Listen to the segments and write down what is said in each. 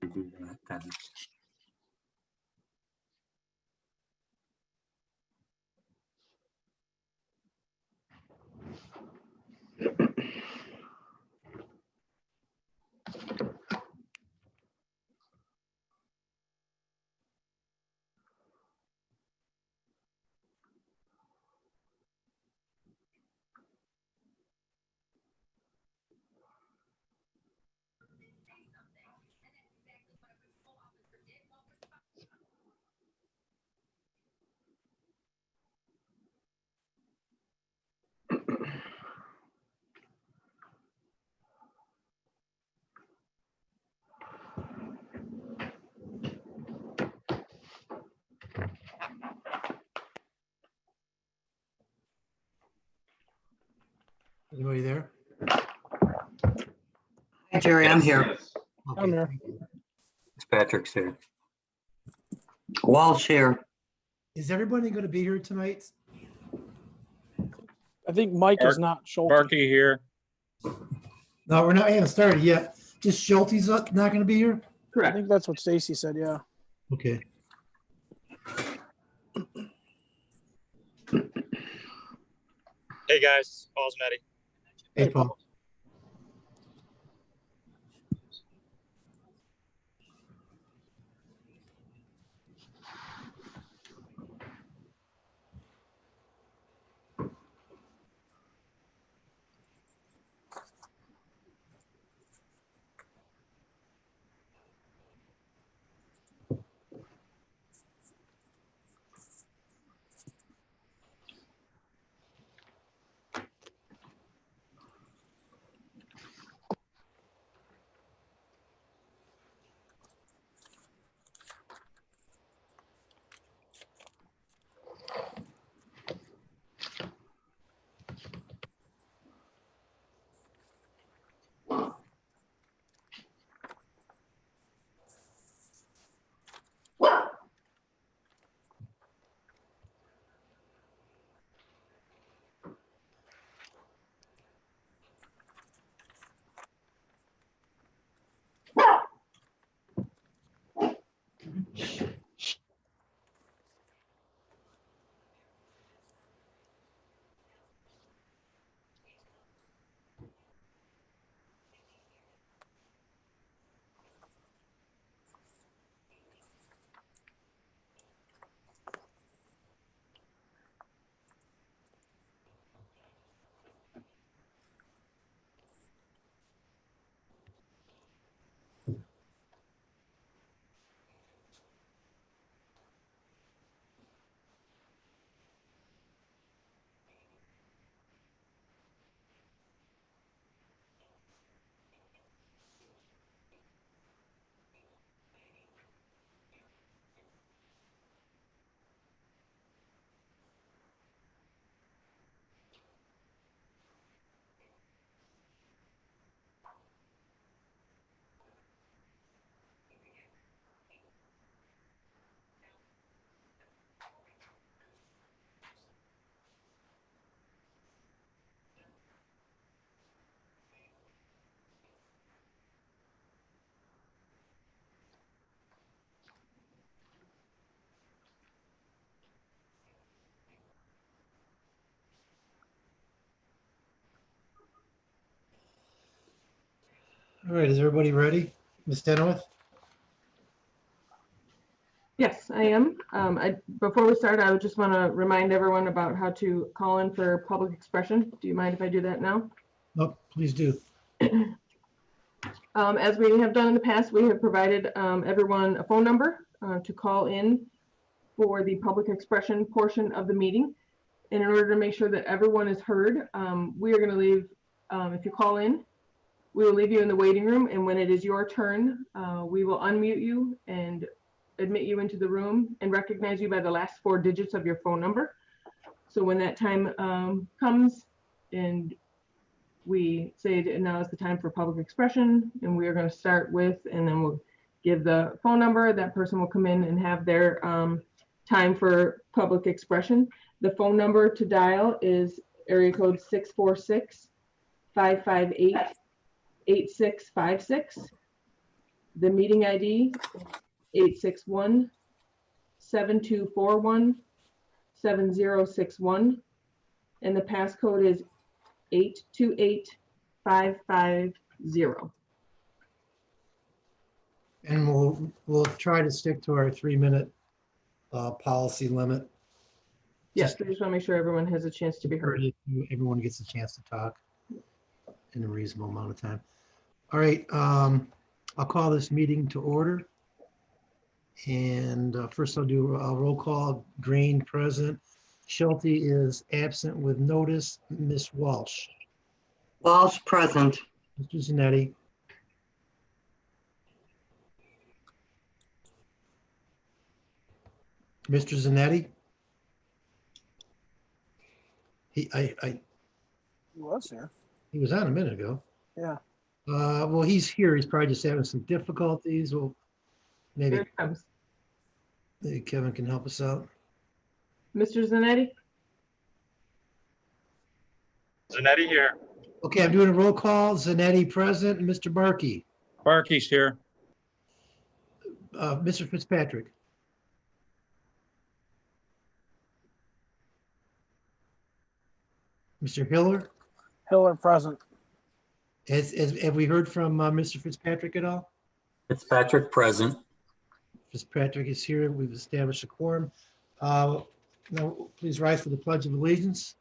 to do that, then. Anybody there? Hi, Jerry, I'm here. Okay, I'm here. thank you. It's Patrick's here. Walsh here. Is everybody going to be here tonight? I think Mike is not Schulte. Barkey here. No, we haven't started yet. Just Schulte's not going to be here? I Correct. think that's what Stacy said, yeah. Okay. Hey guys, Paul's Nettie. Hey, Paul. All right, is everybody ready? Ms. Denowith? Yes, I am. Before we start, I would just want to remind everyone about how to call in for public expression. Do you mind if I do that now? Oh, please do. As we have done in the past, we have provided everyone a phone number to call in for the public expression portion of the meeting. And in order to make sure that everyone is heard, we are going to leave, if you call in, we will leave you in the waiting room. And when it is your turn, we will unmute you and admit you into the room and recognize you by the last 4 digits of your phone number. So when that time comes and we say now is the time for public expression, and we are going to start with, and then we'll give the phone number, that person will come in and have their time for public expression. The phone number to dial is area code 646-558-8656. The meeting ID, 861-7241-7061. And the passcode is 828550. And we'll try to stick to our 3-minute policy limit. Yes, I just want to make sure everyone has a chance to be heard. Everyone gets a chance to talk in a reasonable amount of time. All right, I'll call this meeting to order. And first I'll do a roll call. Green present. Schulte is absent with notice. Ms. Walsh. Walsh present. Mr. Zanetti. Mr. Zanetti? He Was here. he was on a minute ago. Yeah. Well, he's here. He's probably just having some difficulties. Well, Here maybe it comes. Kevin can help us out. Mr. Zanetti? Zanetti here. Okay, I'm doing a roll call. Zanetti present. Mr. Barkey. Barkey's here. Mr. Fitzpatrick. Mr. Hiller. Hiller present. Have we heard from Mr. Fitzpatrick at all? Fitzpatrick present. Fitzpatrick is here. We've established a quorum. Now, please rise for the Pledge of Allegiance.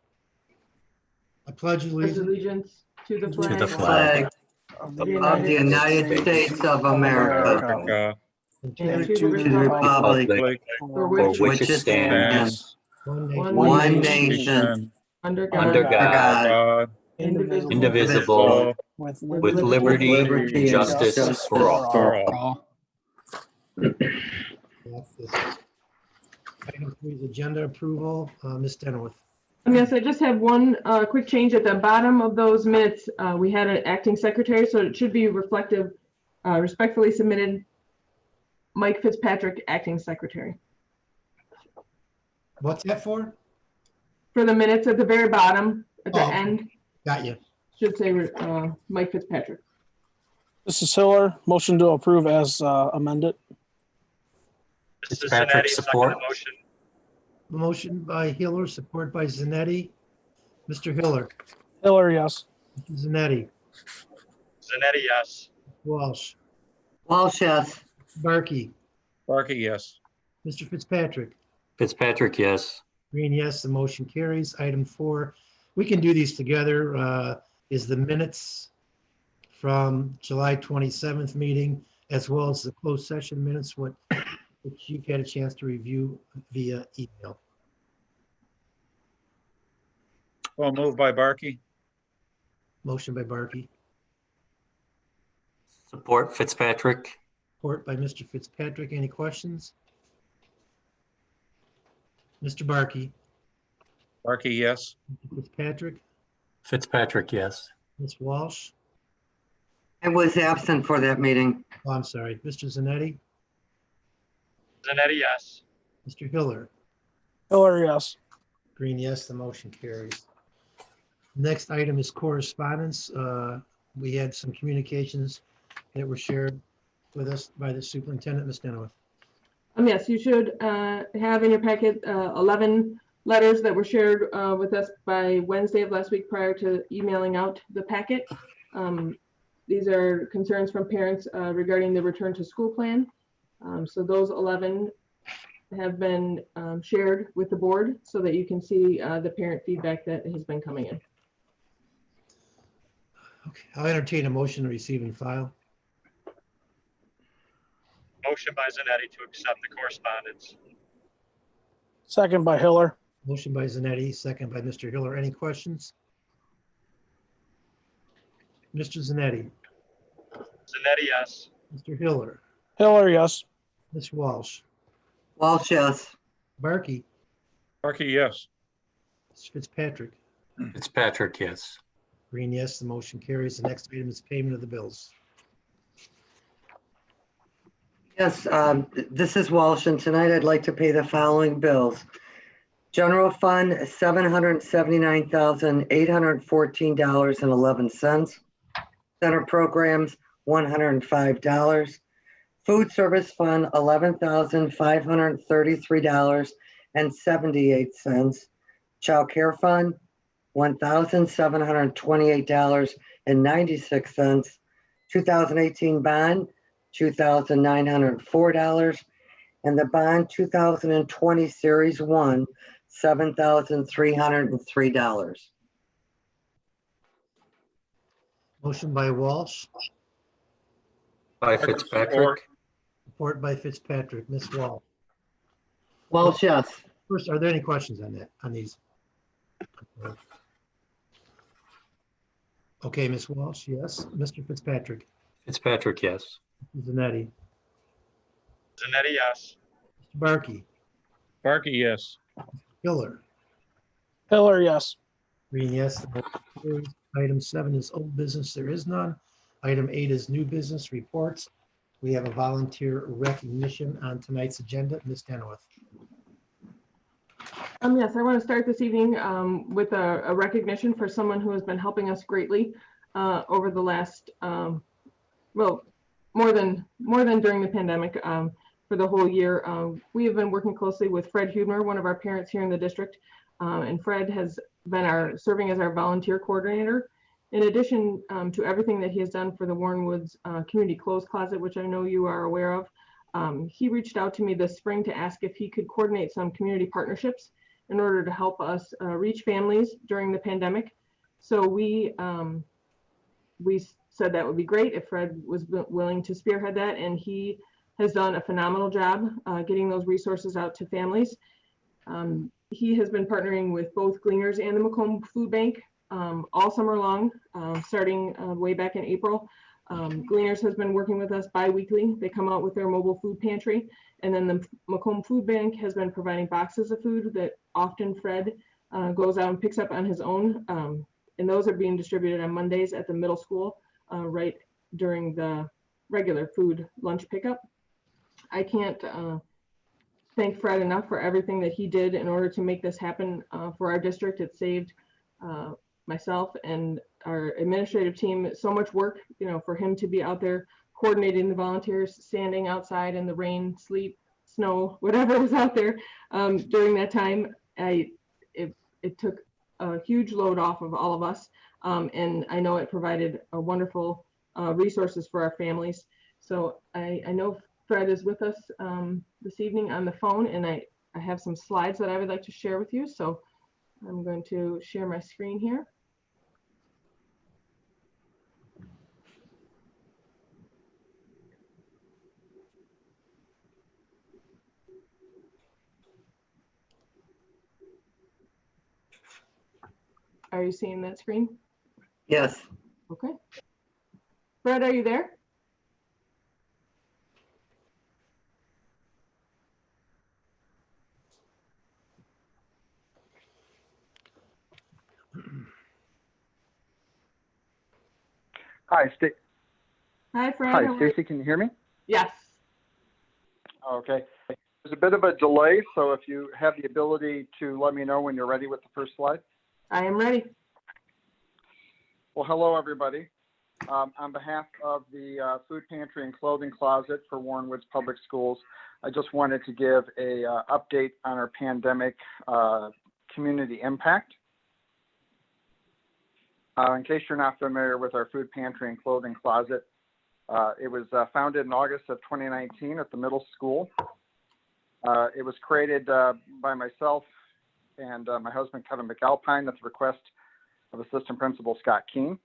I pledge Pledge allegiance allegiance to the flag. To the flag Of the United States of America. and And to to the To the republic republic for for which which which it it stands, stands, one one nation, nation, under under God, God, God, indivisible, with with liberty liberty and justice for all. Item 3 is agenda approval. Ms. Denowith. Yes, I just have one quick change at the bottom of those minutes. We had an acting secretary, so it should be reflective, respectfully submitted, Mike Fitzpatrick, acting secretary. What's that for? For the minutes at the very bottom, at the Oh, okay. end, Got you. should say Mike Fitzpatrick. This is Hiller. Motion to approve as amended. This is Fitzpatrick, Zanetti, second support. motion. Motion by Hiller, support by Zanetti. Mr. Hiller. Hiller, yes. Mr. Zanetti. Zanetti, yes. Walsh. Walsh, yes. Barkey. Barkey, yes. Mr. Fitzpatrick. Fitzpatrick, yes. Green, yes. The motion carries. Item 4, we can do these together, is the minutes from July 27th meeting, as well as the closed session minutes, which you've had a chance to review via email. Well, moved by Barkey. Motion by Barkey, Support Fitzpatrick. support by Mr. Fitzpatrick. Any questions? Mr. Barkey. Barkey, yes. Mr. Fitzpatrick. Fitzpatrick, yes. Ms. Walsh. I was absent for that meeting. Oh, I'm sorry. Mr. Zanetti. Zanetti, yes. Mr. Hiller. Hiller, yes. Green, yes. The motion carries. Next item is correspondence. We had some communications that were shared with us by the superintendent, Ms. Denowith. Yes, you should have in your packet 11 letters that were shared with us by Wednesday of last week prior to emailing out the packet. These are concerns from parents regarding the return to school plan. So those 11 have been shared with the board so that you can see the parent feedback that has been coming in. Okay, I'll entertain a motion to receive and file. Motion by Zanetti to accept the correspondence. Second by Hiller. Motion by Zanetti, second by Mr. Hiller. Any questions? Mr. Zanetti. Zanetti, yes. Mr. Hiller. Hiller, yes. Ms. Walsh. Walsh, yes. Barkey. Barkey, yes. Mr. Fitzpatrick. Fitzpatrick, yes. Green, yes. The motion carries. The next item is payment of the bills. Yes, this is Walsh, and tonight I'd like to pay the following bills. General Fund, $779,814.11. Center Programs, $105. Food Service Fund, $11,533.78. Child Care Fund, $1,728.96. 2018 bond, $2,904. And the bond 2020 Series 1, $7,303. Motion by Walsh, By Fitzpatrick. support by Fitzpatrick. Ms. Walsh. Walsh, yes. First, are there any questions on that, on these? Okay, Ms. Walsh, yes. Mr. Fitzpatrick. Fitzpatrick, yes. Mrs. Zanetti. Zanetti, yes. Mr. Barkey. Barkey, yes. Hiller. Hiller, yes. Green, yes. The motion carries. Item 7 is old business. There is none. Item 8 is new business reports. We have a volunteer recognition on tonight's agenda. Ms. Denowith. Yes, I want to start this evening with a recognition for someone who has been helping us greatly over the last, well, more than during the pandemic, for the whole year. We have been working closely with Fred Hubner, one of our parents here in the district, and Fred has been serving as our volunteer coordinator. In addition to everything that he has done for the Warren Woods Community Clothes Closet, which I know you are aware of, he reached out to me this spring to ask if he could coordinate some community partnerships in order to help us reach families during the pandemic. So we said that would be great if Fred was willing to spearhead that, and he has done a phenomenal job getting those resources out to families. He has been partnering with both Gleaners and the Macomb Food Bank all summer long, starting way back in April. Gleaners has been working with us bi-weekly. They come out with their mobile food pantry, and then the Macomb Food Bank has been providing boxes of food that often Fred goes out and picks up on his own. And those are being distributed on Mondays at the middle school, right during the regular food lunch pickup. I can't thank Fred enough for everything that he did in order to make this happen for our district. It saved myself and our administrative team so much work, for him to be out there coordinating the volunteers, standing outside in the rain, sleet, snow, whatever was out there during that time. It took a huge load off of all of us, and I know it provided a wonderful resources for our families. So I know Fred is with us this evening on the phone, and I have some slides that I would like to share with you. So I'm going to share my screen here. Are you seeing that screen? Yes. Okay. Fred, are you there? Hi, Hi, Fred. Hi, how are you? Stacy. Can you hear me? Yes. Okay. There's a bit of a delay, so if you have the ability to let me know when you're ready with the first slide. I am ready. Well, hello, everybody. On behalf of the Food Pantry and Clothing Closet for Warren Woods Public Schools, I just wanted to give a update on our pandemic community impact. In case you're not familiar with our Food Pantry and Clothing Closet, it was founded in August of 2019 at the middle school. It was created by myself and my husband, Kevin McAlpine, at the request of Assistant Principal Scott Keene.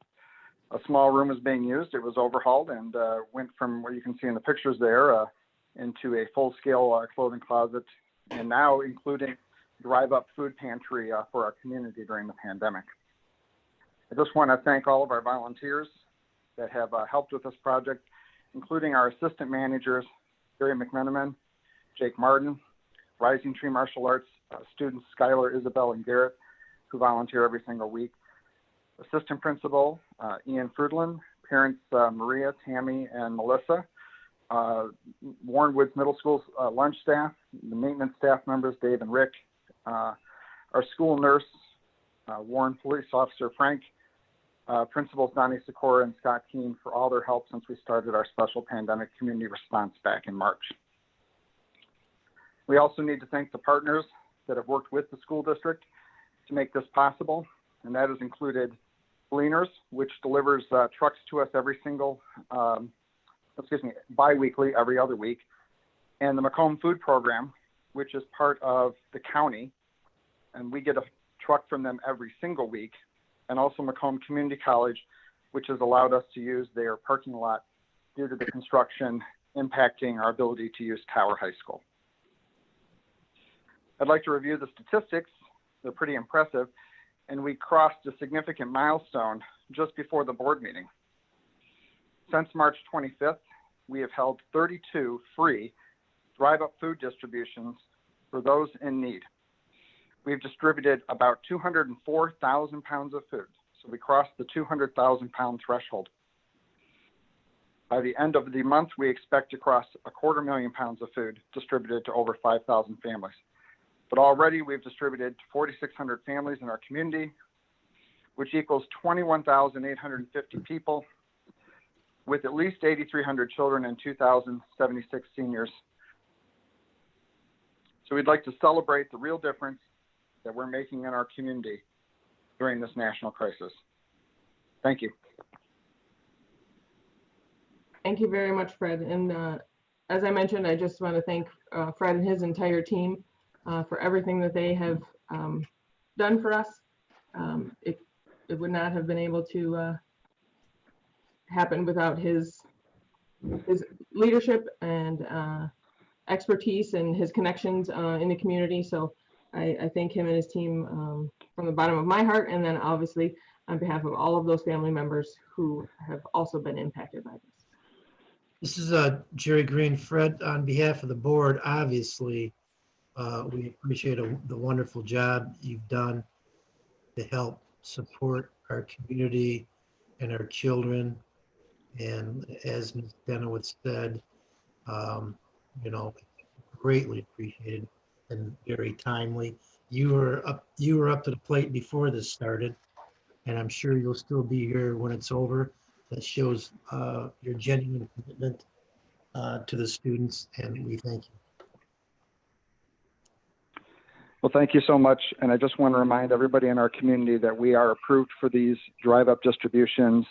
A small room was being used. It was overhauled and went from what you can see in the pictures there into a full-scale clothing closet, and now including drive-up food pantry for our community during the pandemic. I just want to thank all of our volunteers that have helped with this project, including our assistant managers, Gary McMenamin, Jake Martin, Rising Tree Martial Arts students Skylar, Isabel, and Garrett, who volunteer every single week. Assistant Principal Ian Fruidland, parents Maria, Tammy, and Melissa. Warren Woods Middle School's lunch staff, the maintenance staff members, Dave and Rick. Our school nurse, Warren Police Officer Frank, Principals Donnie Sikora and Scott Keene for all their help since we started our special pandemic community response back in March. We also need to thank the partners that have worked with the school district to make this possible, and that has included Gleaners, which delivers trucks to us bi-weekly, every other week, and the Macomb Food Program, which is part of the county, and we get a truck from them every single week, and also Macomb Community College, which has allowed us to use their parking lot due to the construction impacting our ability to use Tower High School. I'd like to review the statistics. They're pretty impressive, and we crossed a significant milestone just before the board meeting. Since March 25th, we have held 32 free drive-up food distributions for those in need. We've distributed about 204,000 pounds of food, so we crossed the 200,000 pound threshold. By the end of the month, we expect to cross 250,000 pounds of food distributed to over 5,000 families. But already we've distributed to 4,600 families in our community, which equals 21,850 people, with at least 8,300 children and 2,076 seniors. So we'd like to celebrate the real difference that we're making in our community during this national crisis. Thank you. Thank you very much, Fred. And as I mentioned, I just want to thank Fred and his entire team for everything that they have done for us. It would not have been able to happen without his leadership and expertise and his connections in the community. So I thank him and his team from the bottom of my heart, and then obviously on behalf of all of those family members who have also been impacted by this. This is Jerry Green. Fred, on behalf of the board, obviously, we appreciate the wonderful job you've done to help support our community and our children. And as Ms. Denowitz said, greatly appreciated and very timely. You were up to the plate before this started, and I'm sure you'll still be here when it's over. That shows your genuine commitment to the students, and we thank you. Well, thank you so much. And I just want to remind everybody in our community that we are approved for these drive-up distributions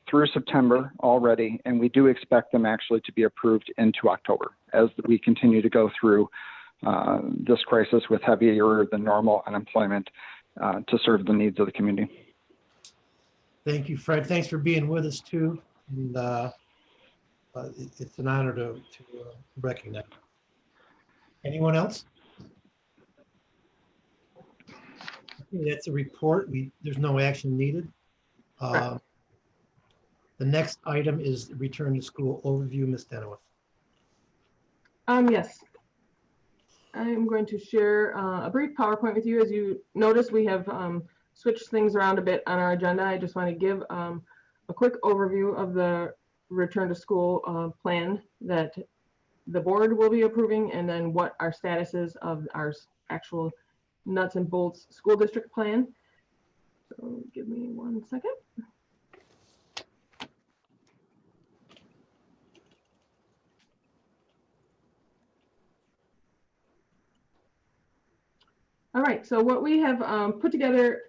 through September already, and we do expect them actually to be approved into October as we continue to go through this crisis with heavier than normal unemployment to serve the needs of the community. Thank you, Fred. Thanks for being with us too. And it's an honor to recognize. Anyone else? Okay, that's a report. There's no action needed. The next item is return to school overview, Ms. Denowitz. Yes. I'm going to share a brief PowerPoint with you. As you notice, we have switched things around a bit on our agenda. I just want to give a quick overview of the return to school plan that the board will be approving, and then what our status is of our actual nuts and bolts school district plan. So give me 1 second. All right, so what we have put together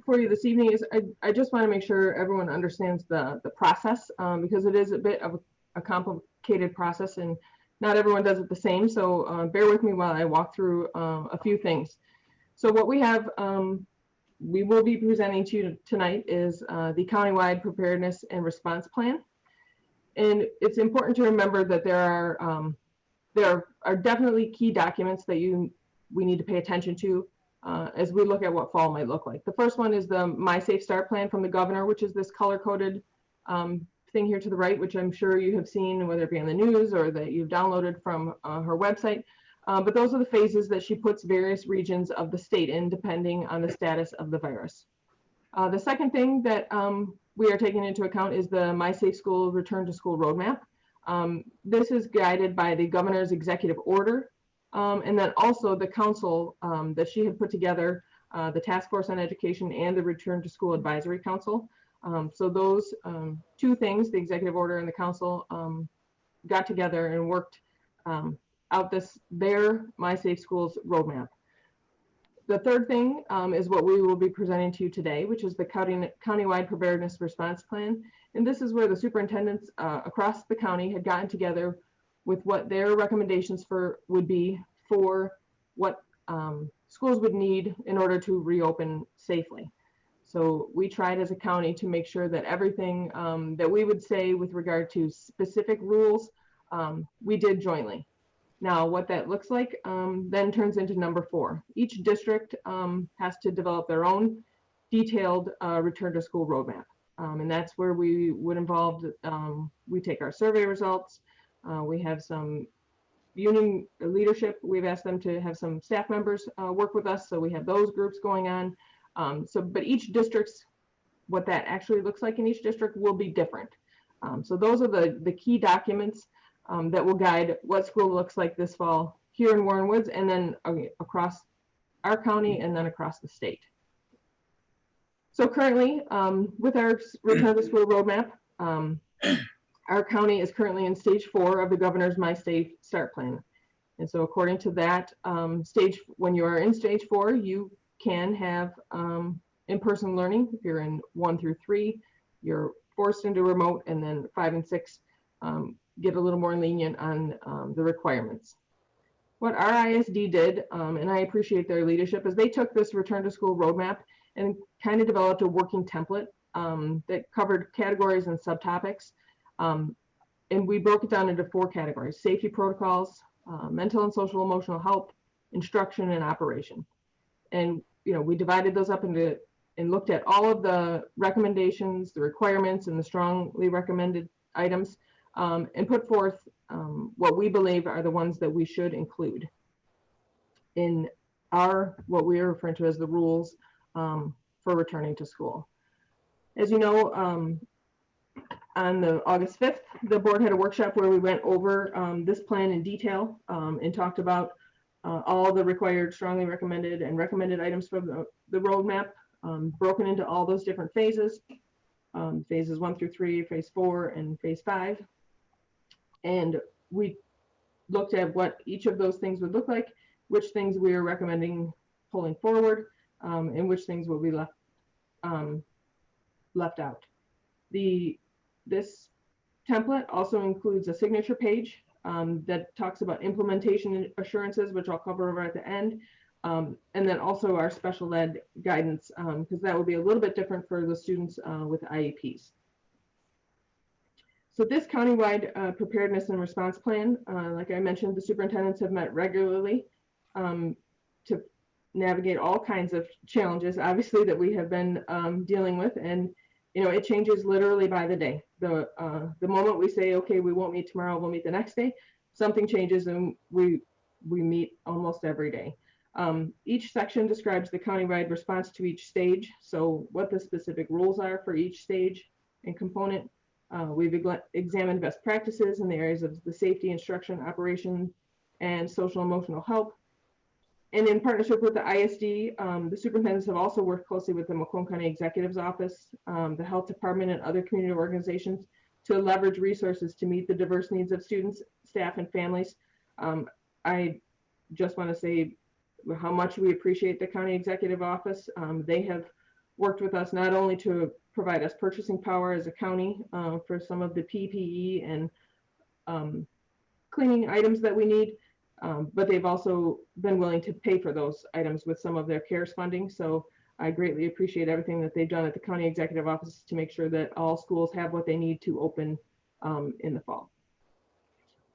for you this evening is I just want to make sure everyone understands the process because it is a bit of a complicated process and not everyone does it the same. So bear with me while I walk through a few things. So what we have, we will be presenting to you tonight is the Countywide Preparedness and Response Plan. And it's important to remember that there are definitely key documents that we need to pay attention to as we look at what fall might look like. The first one is the My Safe Start plan from the governor, which is this color-coded thing here to the right, which I'm sure you have seen, whether it be on the news or that you've downloaded from her website. But those are the phases that she puts various regions of the state in, depending on the status of the virus. The second thing that we are taking into account is the My Safe School Return to School Roadmap. This is guided by the governor's executive order, and then also the council that she had put together, the Task Force on Education and the Return to School Advisory Council. So those two things, the executive order and the council, got together and worked out their My Safe Schools roadmap. The third thing is what we will be presenting to you today, which is the Countywide Preparedness Response Plan. And this is where the superintendents across the county had gotten together with what their recommendations would be for what schools would need in order to reopen safely. So we tried as a county to make sure that everything that we would say with regard to specific rules, we did jointly. Now, what that looks like then turns into number 4. Each district has to develop their own detailed return to school roadmap. And that's where we would involve, we take our survey results. We have some union leadership. We've asked them to have some staff members work with us. So we have those groups going on. But each district's, what that actually looks like in each district will be different. So those are the key documents that will guide what school looks like this fall here in Warren Woods, and then across our county and then across the state. So currently, with our return to school roadmap, our county is currently in stage 4 of the governor's My Safe Start Plan. And so according to that when you are in stage 4, you can have in-person learning. If you're in 1 through 3, you're forced into remote, and then 5 and 6 get a little more lenient on the requirements. What our ISD did, and I appreciate their leadership, is they took this return to school roadmap and kind of developed a working template that covered categories and subtopics. And we broke it down into 4 categories: safety protocols, mental and social emotional health, instruction, and operation. And we divided those up into and looked at all of the recommendations, the requirements, and the strongly recommended items, and put forth what we believe are the ones that we should include in what we are referring to as the rules for returning to school. As you know, on the August 5th, the board had a workshop where we went over this plan in detail and talked about all the required, strongly recommended, and recommended items for the roadmap, broken into all those different phases, phases 1 through 3, phase 4, and phase 5. And we looked at what each of those things would look like, which things we are recommending pulling forward, and which things will be left out. This template also includes a signature page that talks about implementation assurances, which I'll cover over at the end, and then also our special ed guidance, because that will be a little bit different for the students with IEPs. So this countywide preparedness and response plan, like I mentioned, the superintendents have met regularly to navigate all kinds of challenges, obviously, that we have been dealing with. And it changes literally by the day. The moment we say, okay, we won't meet tomorrow, we'll meet the next day, something changes, and we meet almost every day. Each section describes the countywide response to each stage. So what the specific rules are for each stage and component. We've examined best practices in the areas of the safety, instruction, operation, and social emotional health. And in partnership with the ISD, the superintendents have also worked closely with the Macomb County Executive's Office, the Health Department, and other community organizations to leverage resources to meet the diverse needs of students, staff, and families. I just want to say how much we appreciate the County Executive Office. They have worked with us not only to provide us purchasing power as a county for some of the PPE and cleaning items that we need, but they've also been willing to pay for those items with some of their CARES funding. So I greatly appreciate everything that they've done at the County Executive Office to make sure that all schools have what they need to open in the fall.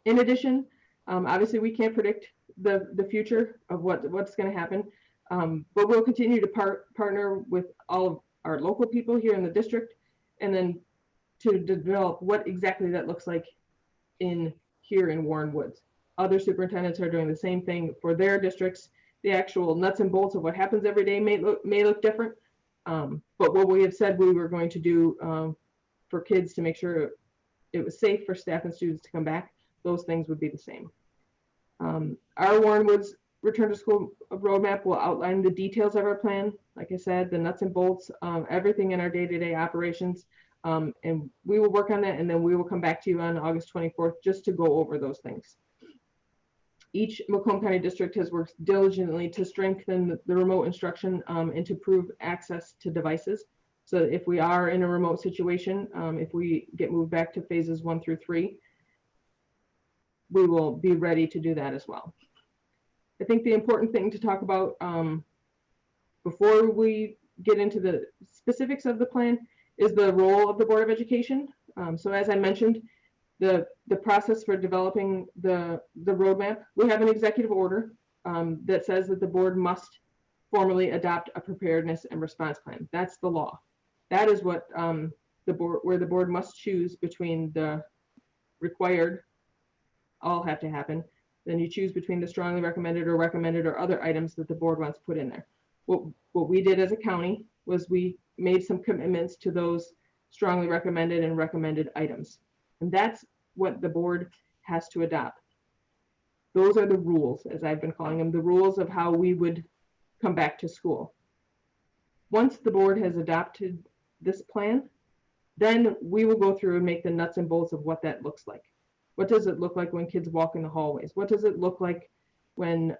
In addition, obviously we can't predict the future of what's going to happen, but we'll continue to partner with all of our local people here in the district, and then to develop what exactly that looks like here in Warren Woods. Other superintendents are doing the same thing for their districts. The actual nuts and bolts of what happens every day may look different, but what we have said we were going to do for kids to make sure it was safe for staff and students to come back, those things would be the same. Our Warren Woods return to school roadmap will outline the details of our plan. Like I said, the nuts and bolts, everything in our day-to-day operations. And we will work on that, and then we will come back to you on August 24th just to go over those things. Each Macomb County district has worked diligently to strengthen the remote instruction and to improve access to devices. So if we are in a remote situation, if we get moved back to phases 1 through 3, we will be ready to do that as well. I think the important thing to talk about before we get into the specifics of the plan is the role of the Board of Education. So as I mentioned, the process for developing the roadmap, we have an executive order that says that the board must formally adopt a preparedness and response plan. That's the law. That is what where the board must choose between the required, all have to happen. Then you choose between the strongly recommended or other items that the board wants put in there. What we did as a county was we made some commitments to those strongly recommended and recommended items. And that's what the board has to adopt. Those are the rules, as I've been calling them, the rules of how we would come back to school. Once the board has adopted this plan, then we will go through and make the nuts and bolts of what that looks like. What does it look like when kids walk in the hallways? What does it look like when,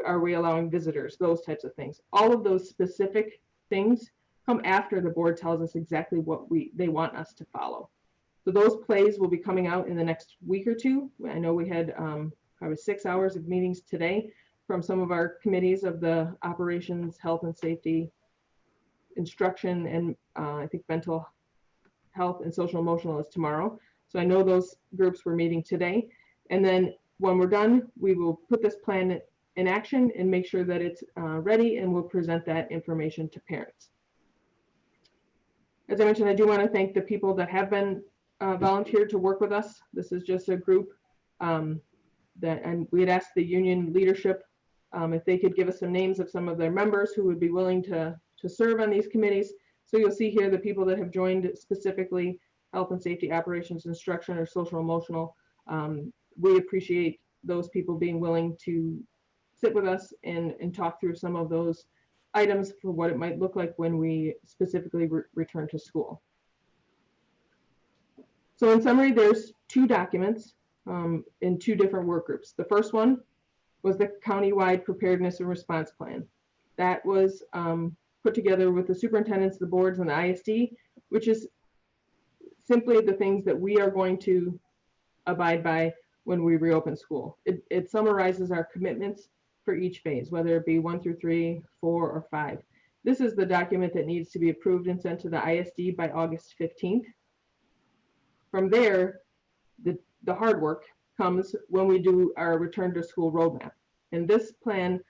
are we allowing visitors? Those types of things. All of those specific things come after the board tells us exactly what they want us to follow. So those plays will be coming out in the next week or two. I know we had probably 6 hours of meetings today from some of our committees of the operations, health and safety, instruction, and I think mental health and social emotional is tomorrow. So I know those groups were meeting today. And then when we're done, we will put this plan in action and make sure that it's ready, and we'll present that information to parents. As I mentioned, I do want to thank the people that have been volunteered to work with us. This is just a group and we had asked the union leadership if they could give us some names of some of their members who would be willing to serve on these committees. So you'll see here the people that have joined, specifically health and safety, operations, instruction, or social emotional. We appreciate those people being willing to sit with us and talk through some of those items for what it might look like when we specifically return to school. So in summary, there's 2 documents in 2 different work groups. The first one was the Countywide Preparedness and Response Plan. That was put together with the superintendents, the boards, and the ISD, which is simply the things that we are going to abide by when we reopen school. It summarizes our commitments for each phase, whether it be 1 through 3, 4, or 5. This is the document that needs to be approved and sent to the ISD by August 15th. From there, the hard work comes when we do our return to school roadmap. And this plan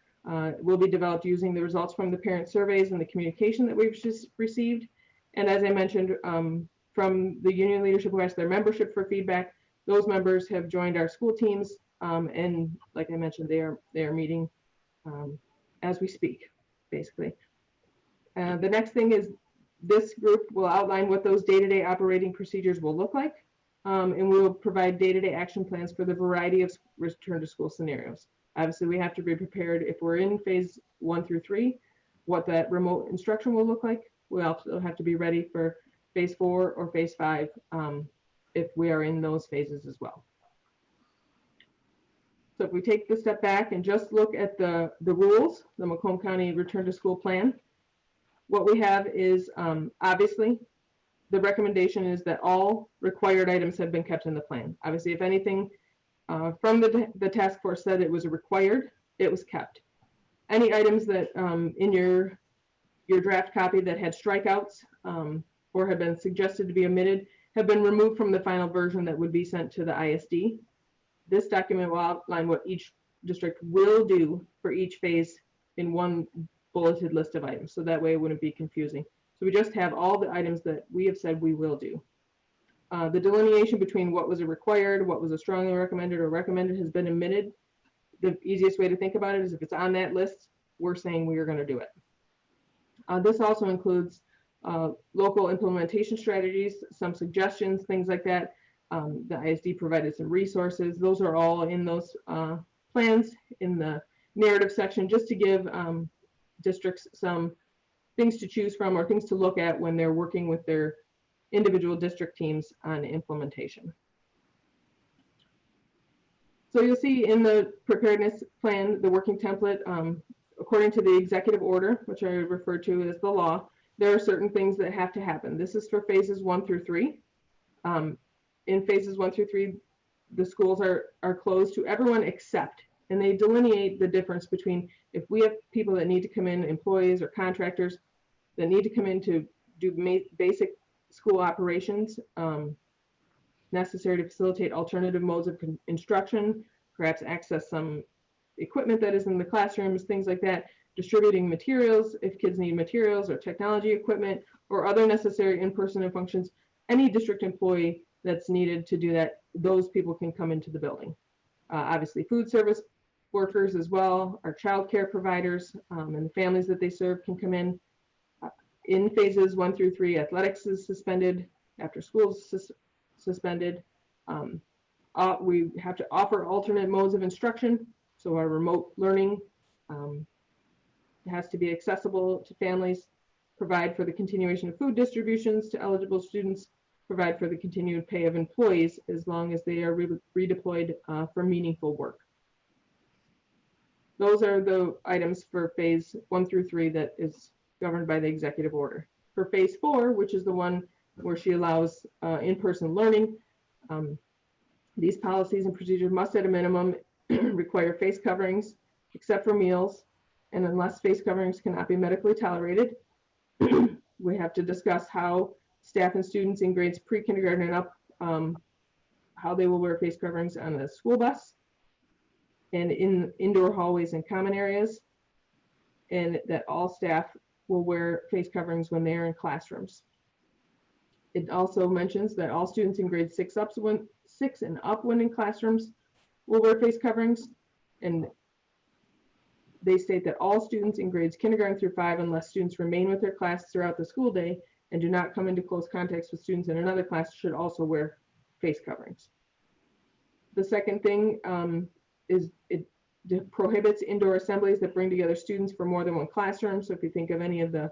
will be developed using the results from the parent surveys and the communication that we've just received. And as I mentioned, from the union leadership who asked their membership for feedback, those members have joined our school teams. And like I mentioned, they are meeting as we speak, basically. The next thing is this group will outline what those day-to-day operating procedures will look like. And we will provide day-to-day action plans for the variety of return to school scenarios. Obviously, we have to be prepared if we're in phase 1 through 3, what that remote instruction will look like. We also have to be ready for phase 4 or phase 5 if we are in those phases as well. So if we take the step back and just look at the rules, the Macomb County Return to School Plan, what we have is obviously the recommendation is that all required items have been kept in the plan. Obviously, if anything from the task force said it was required, it was kept. Any items that in your draft copy that had strikeouts or had been suggested to be omitted have been removed from the final version that would be sent to the ISD. This document will outline what each district will do for each phase in one bulleted list of items. So that way it wouldn't be confusing. So we just have all the items that we have said we will do. The delineation between what was a required, what was a strongly recommended or recommended has been omitted. The easiest way to think about it is if it's on that list, we're saying we are going to do it. This also includes local implementation strategies, some suggestions, things like that. The ISD provided some resources. Those are all in those plans in the narrative section, just to give districts some things to choose from or things to look at when they're working with their individual district teams on implementation. So you'll see in the preparedness plan, the working template, according to the executive order, which I refer to as the law, there are certain things that have to happen. This is for phases 1 through 3. In phases 1 through 3, the schools are closed to everyone except, and they delineate the difference between if we have people that need to come in, employees or contractors that need to come in to do basic school operations, necessary to facilitate alternative modes of instruction, perhaps access some equipment that is in the classrooms, things like that, distributing materials if kids need materials or technology equipment or other necessary in-person functions. Any district employee that's needed to do that, those people can come into the building. Obviously food service workers as well, our child care providers and the families that they serve can come in. In phases 1 through 3, athletics is suspended, after school is suspended. We have to offer alternate modes of instruction. So our remote learning has to be accessible to families, provide for the continuation of food distributions to eligible students, provide for the continued pay of employees as long as they are redeployed for meaningful work. Those are the items for phase 1 through 3 that is governed by the executive order. For phase 4, which is the one where she allows in-person learning, these policies and procedures must at a minimum require face coverings except for meals, and unless face coverings cannot be medically tolerated, we have to discuss how staff and students in grades pre-kindergarten and up, how they will wear face coverings on the school bus and in indoor hallways and common areas, and that all staff will wear face coverings when they are in classrooms. It also mentions that all students in grade 6 and up when in classrooms will wear face coverings, and they state that all students in grades kindergarten through 5, unless students remain with their class throughout the school day and do not come into close contacts with students in another class, should also wear face coverings. The second thing is it prohibits indoor assemblies that bring together students for more than one classroom. So if you think of any of the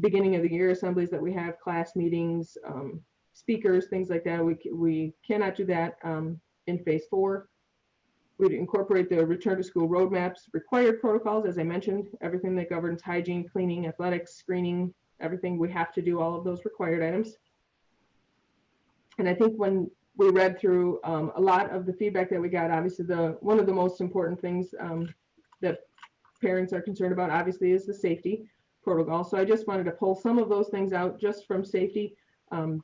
beginning of the year assemblies that we have, class meetings, speakers, things like that, we cannot do that in phase 4. We'd incorporate the return to school roadmaps, required protocols, as I mentioned, everything that governs hygiene, cleaning, athletics, screening, everything. We have to do all of those required items. And I think when we read through a lot of the feedback that we got, obviously one of the most important things that parents are concerned about, obviously, is the safety protocol. So I just wanted to pull some of those things out just from safety,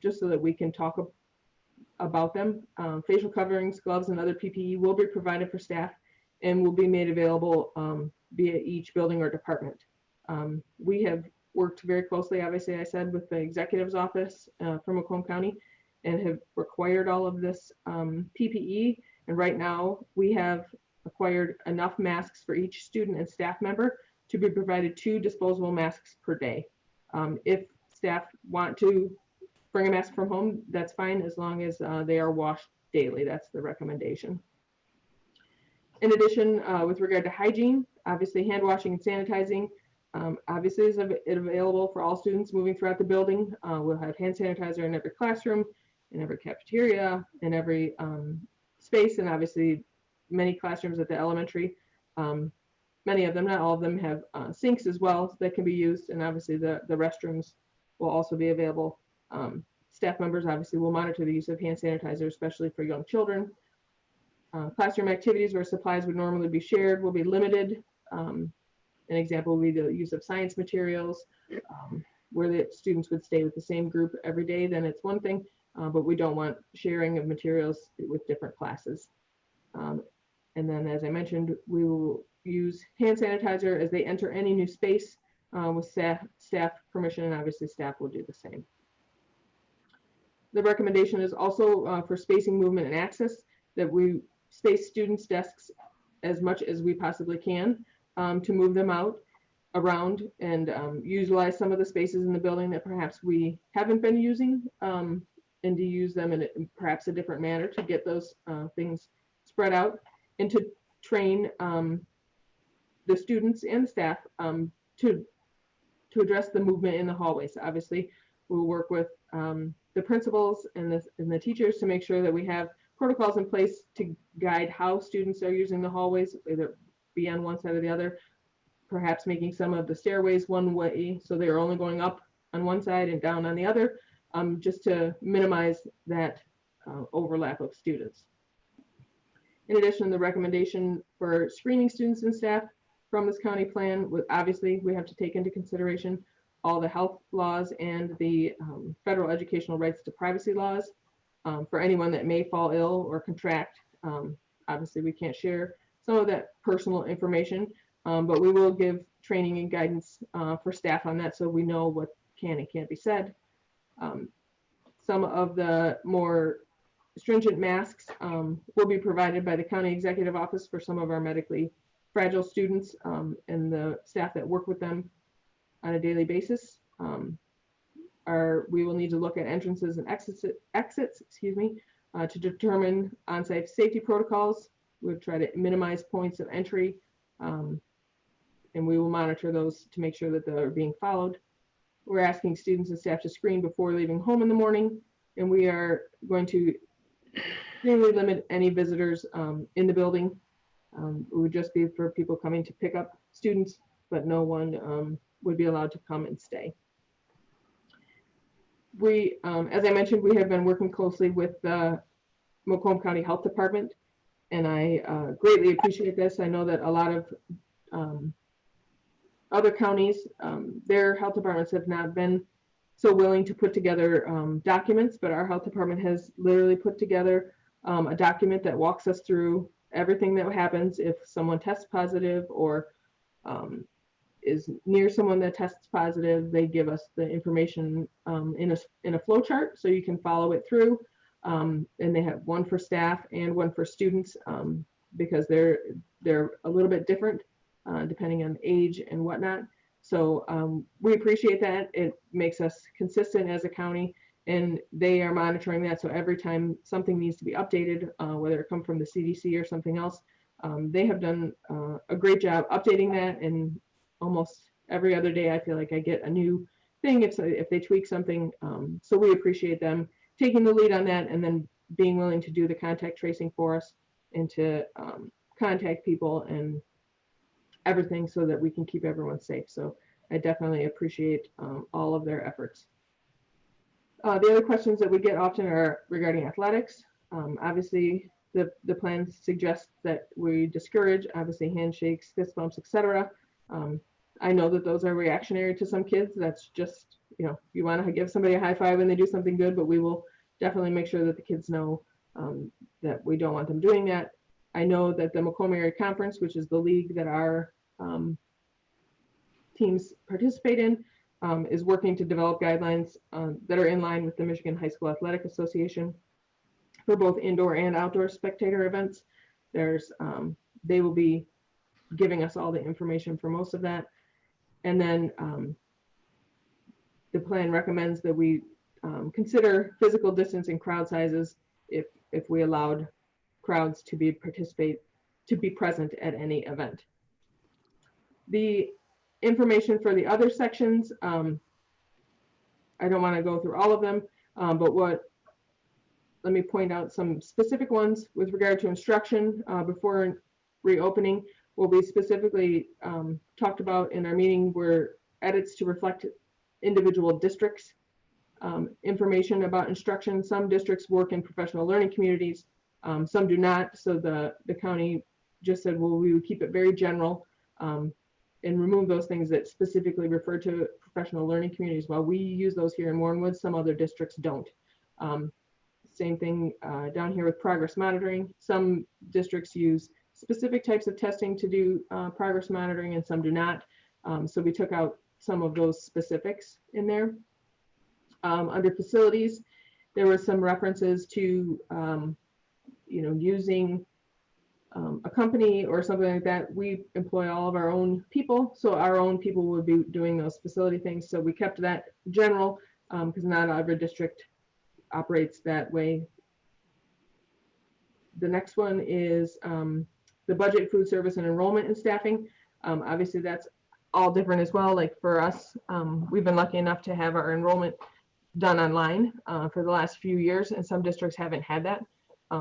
just so that we can talk about them. Facial coverings, gloves, and other PPE will be provided for staff and will be made available via each building or department. We have worked very closely, obviously, I said, with the executive's office from Macomb County and have required all of this PPE. And right now we have acquired enough masks for each student and staff member to be provided 2 disposable masks per day. If staff want to bring a mask from home, that's fine, as long as they are washed daily. That's the recommendation. In addition, with regard to hygiene, obviously hand washing and sanitizing obviously is available for all students moving throughout the building. We'll have hand sanitizer in every classroom, in every cafeteria, in every space, and obviously many classrooms at the elementary. Many of them, not all of them, have sinks as well that can be used, and obviously the restrooms will also be available. Staff members obviously will monitor the use of hand sanitizer, especially for young children. Classroom activities where supplies would normally be shared will be limited. An example would be the use of science materials, where the students would stay with the same group every day, then it's one thing, but we don't want sharing of materials with different classes. And then, as I mentioned, we will use hand sanitizer as they enter any new space with staff permission, and obviously staff will do the same. The recommendation is also for spacing, movement, and access, that we space students' desks as much as we possibly can to move them out around and utilize some of the spaces in the building that perhaps we haven't been using, and to use them in perhaps a different manner to get those things spread out, and to train the students and staff to address the movement in the hallways. Obviously, we'll work with the principals and the teachers to make sure that we have protocols in place to guide how students are using the hallways, either be on one side or the other, perhaps making some of the stairways one way so they're only going up on one side and down on the other, just to minimize that overlap of students. In addition, the recommendation for screening students and staff from this county plan, obviously we have to take into consideration all the health laws and the federal educational rights to privacy laws. For anyone that may fall ill or contract, obviously we can't share some of that personal information, but we will give training and guidance for staff on that so we know what can and can't be said. Some of the more stringent masks will be provided by the county executive office for some of our medically fragile students and the staff that work with them on a daily basis. We will need to look at entrances and exits, to determine on-site safety protocols. We'll try to minimize points of entry, and we will monitor those to make sure that they're being followed. We're asking students and staff to screen before leaving home in the morning, and we are going to extremely limit any visitors in the building. It would just be for people coming to pick up students, but no one would be allowed to come and stay. We, as I mentioned, we have been working closely with the Macomb County Health Department, and I greatly appreciate this. I know that a lot of other counties, their health departments have not been so willing to put together documents, but our health department has literally put together a document that walks us through everything that happens if someone tests positive or is near someone that tests positive. They give us the information in a flow chart so you can follow it through. And they have one for staff and one for students because they're a little bit different depending on age and whatnot. So we appreciate that. It makes us consistent as a county, and they are monitoring that. So every time something needs to be updated, whether it comes from the CDC or something else, they have done a great job updating that. And almost every other day, I feel like I get a new thing if they tweak something. So we appreciate them taking the lead on that and then being willing to do the contact tracing for us and to contact people and everything so that we can keep everyone safe. So I definitely appreciate all of their efforts. The other questions that we get often are regarding athletics. Obviously, the plan suggests that we discourage, obviously, handshakes, fist bumps, etc. I know that those are reactionary to some kids. That's just, you want to give somebody a high five when they do something good, but we will definitely make sure that the kids know that we don't want them doing that. I know that the Macomb Area Conference, which is the league that our teams participate in, is working to develop guidelines that are in line with the Michigan High School Athletic Association for both indoor and outdoor spectator events. They will be giving us all the information for most of that. And then the plan recommends that we consider physical distance and crowd sizes if we allowed crowds to be present at any event. The information for the other sections, I don't want to go through all of them, but let me point out some specific ones with regard to instruction before reopening. Will be specifically talked about in our meeting were edits to reflect individual districts, information about instruction. Some districts work in professional learning communities, some do not. So the county just said, well, we would keep it very general and remove those things that specifically refer to professional learning communities. While we use those here in Warrenwood, some other districts don't. Same thing down here with progress monitoring. Some districts use specific types of testing to do progress monitoring and some do not. So we took out some of those specifics in there. Under facilities, there were some references to using a company or something like that. We employ all of our own people, so our own people would be doing those facility things. So we kept that general because not every district operates that way. The next one is the budget, food service, and enrollment and staffing. Obviously, that's all different as well. Like for us, we've been lucky enough to have our enrollment done online for the last few years, and some districts haven't had that.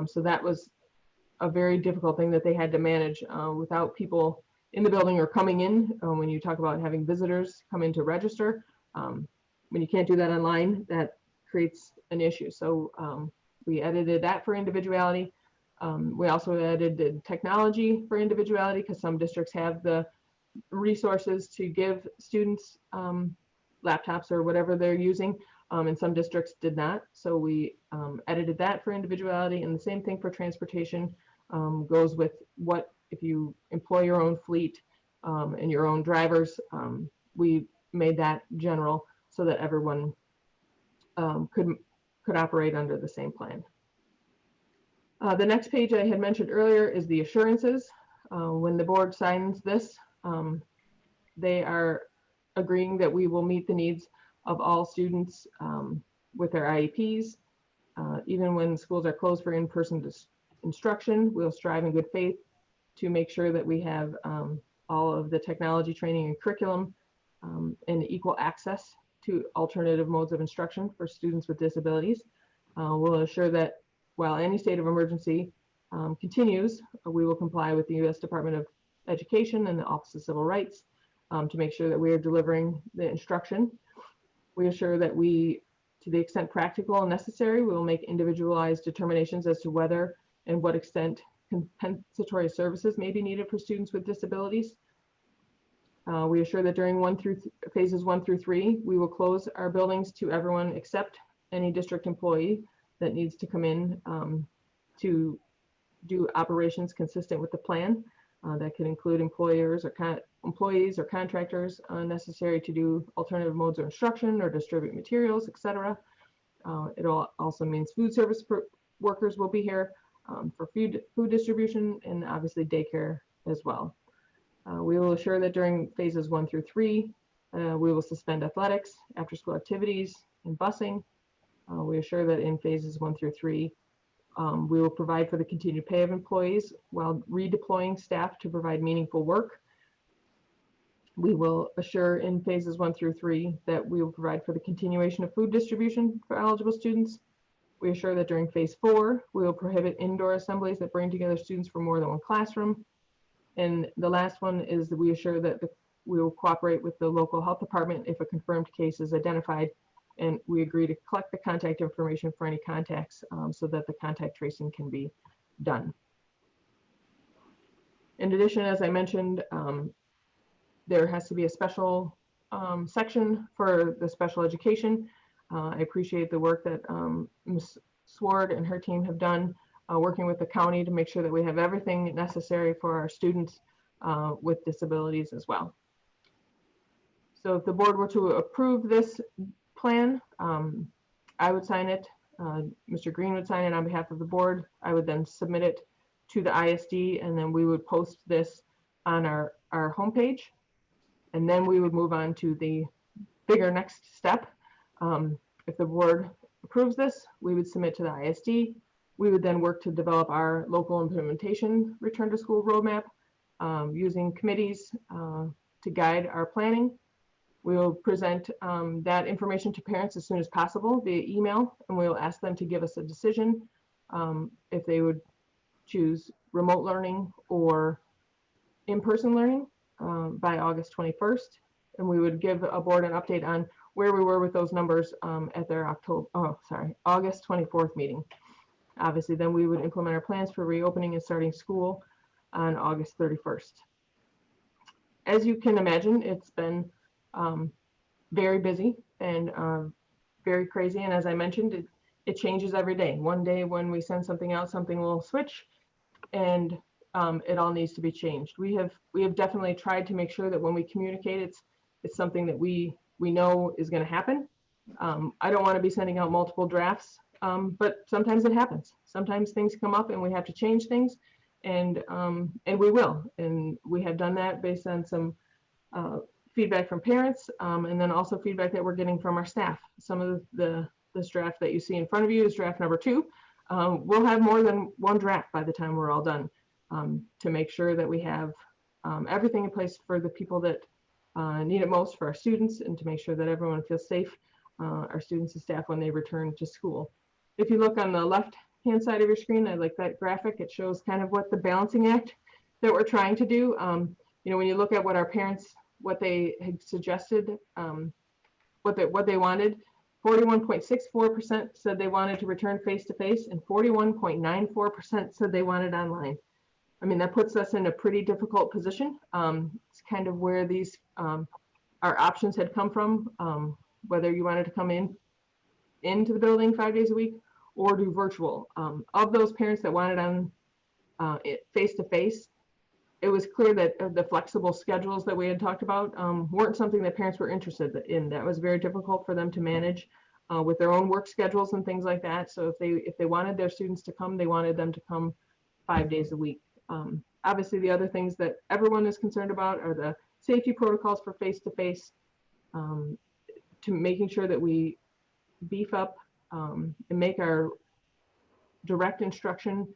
So that was a very difficult thing that they had to manage without people in the building or coming in. When you talk about having visitors come in to register, when you can't do that online, that creates an issue. So we edited that for individuality. We also edited technology for individuality because some districts have the resources to give students laptops or whatever they're using, and some districts did not. So we edited that for individuality, and the same thing for transportation goes with what if you employ your own fleet and your own drivers. We made that general so that everyone could operate under the same plan. The next page I had mentioned earlier is the assurances. When the board signs this, they are agreeing that we will meet the needs of all students with their IEPs. Even when schools are closed for in-person instruction, we'll strive in good faith to make sure that we have all of the technology training and curriculum and equal access to alternative modes of instruction for students with disabilities. We'll ensure that while any state of emergency continues, we will comply with the U.S. Department of Education and the Office of Civil Rights to make sure that we are delivering the instruction. We assure that we, to the extent practical and necessary, we will make individualized determinations as to whether and what extent compensatory services may be needed for students with disabilities. We assure that during phases 1 through 3, we will close our buildings to everyone except any district employee that needs to come in to do operations consistent with the plan. That could include employees or contractors necessary to do alternative modes of instruction or distribute materials, etc. It also means food service workers will be here for food distribution, and obviously daycare as well. We will assure that during phases 1 through 3, we will suspend athletics, after-school activities, and busing. We assure that in phases 1 through 3, we will provide for the continued pay of employees while redeploying staff to provide meaningful work. We will assure in phases 1 through 3 that we will provide for the continuation of food distribution for eligible students. We assure that during phase 4, we will prohibit indoor assemblies that bring together students from more than one classroom. And the last one is that we assure that we will cooperate with the local health department if a confirmed case is identified, and we agree to collect the contact information for any contacts so that the contact tracing can be done. In addition, as I mentioned, there has to be a special section for the special education. I appreciate the work that Ms. Sward and her team have done working with the county to make sure that we have everything necessary for our students with disabilities as well. So if the board were to approve this plan, I would sign it. Mr. Green would sign it on behalf of the board. I would then submit it to the ISD, and then we would post this on our homepage. And then we would move on to the bigger next step. If the board approves this, we would submit to the ISD. We would then work to develop our local implementation return to school roadmap using committees to guide our planning. We will present that information to parents as soon as possible via email, and we will ask them to give us a decision if they would choose remote learning or in-person learning by August 21st. And we would give a board an update on where we were with those numbers at their August 24th meeting. Obviously, then we would implement our plans for reopening and starting school on August 31st. As you can imagine, it's been very busy and very crazy. And as I mentioned, it changes every day. One day when we send something out, something will switch, and it all needs to be changed. We have definitely tried to make sure that when we communicate, it's something that we know is going to happen. I don't want to be sending out multiple drafts, but sometimes it happens. Sometimes things come up and we have to change things, and we will. And we have done that based on some feedback from parents, and then also feedback that we're getting from our staff. Some of this draft that you see in front of you is draft number 2. We'll have more than one draft by the time we're all done. to make sure that we have everything in place for the people that need it most, for our students, and to make sure that everyone feels safe, our students and staff, when they return to school. If you look on the left-hand side of your screen, I like that graphic. It shows kind of what the balancing act that we're trying to do. You know, when you look at what our parents, what they had suggested, what they wanted, 41.64% said they wanted to return face-to-face, and 41.94% said they wanted online. I mean, that puts us in a pretty difficult position. It's kind of where these our options had come from, whether you wanted to come into the building 5 days a week or do virtual. Of those parents that wanted on face-to-face, it was clear that the flexible schedules that we had talked about weren't something that parents were interested in. That was very difficult for them to manage with their own work schedules and things like that. So if they wanted their students to come, they wanted them to come 5 days a week. Obviously, the other things that everyone is concerned about are the safety protocols for face-to-face, to making sure that we beef up and make our direct instruction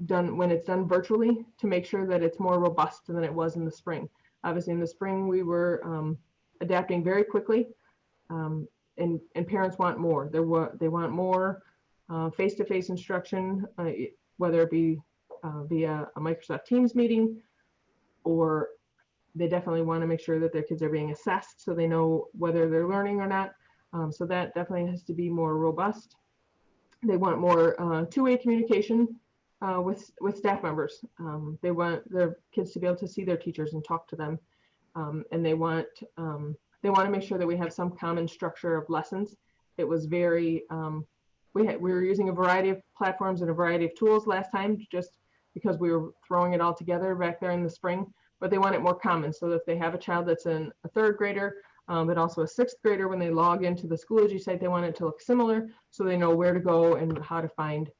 done when it's done virtually, to make sure that it's more robust than it was in the spring. Obviously, in the spring, we were adapting very quickly, and parents want more. They want more face-to-face instruction, whether it be via a Microsoft Teams meeting, or they definitely want to make sure that their kids are being assessed so they know whether they're learning or not. So that definitely has to be more robust. They want more two-way communication with staff members. They want their kids to be able to see their teachers and talk to them, and they want to make sure that we have some common structure of lessons. It was very we were using a variety of platforms and a variety of tools last time, just because we were throwing it all together back there in the spring. But they want it more common, so that if they have a child that's a third grader, but also a sixth grader, when they log into the Schoology site, they want it to look similar, so they know where to go and how to find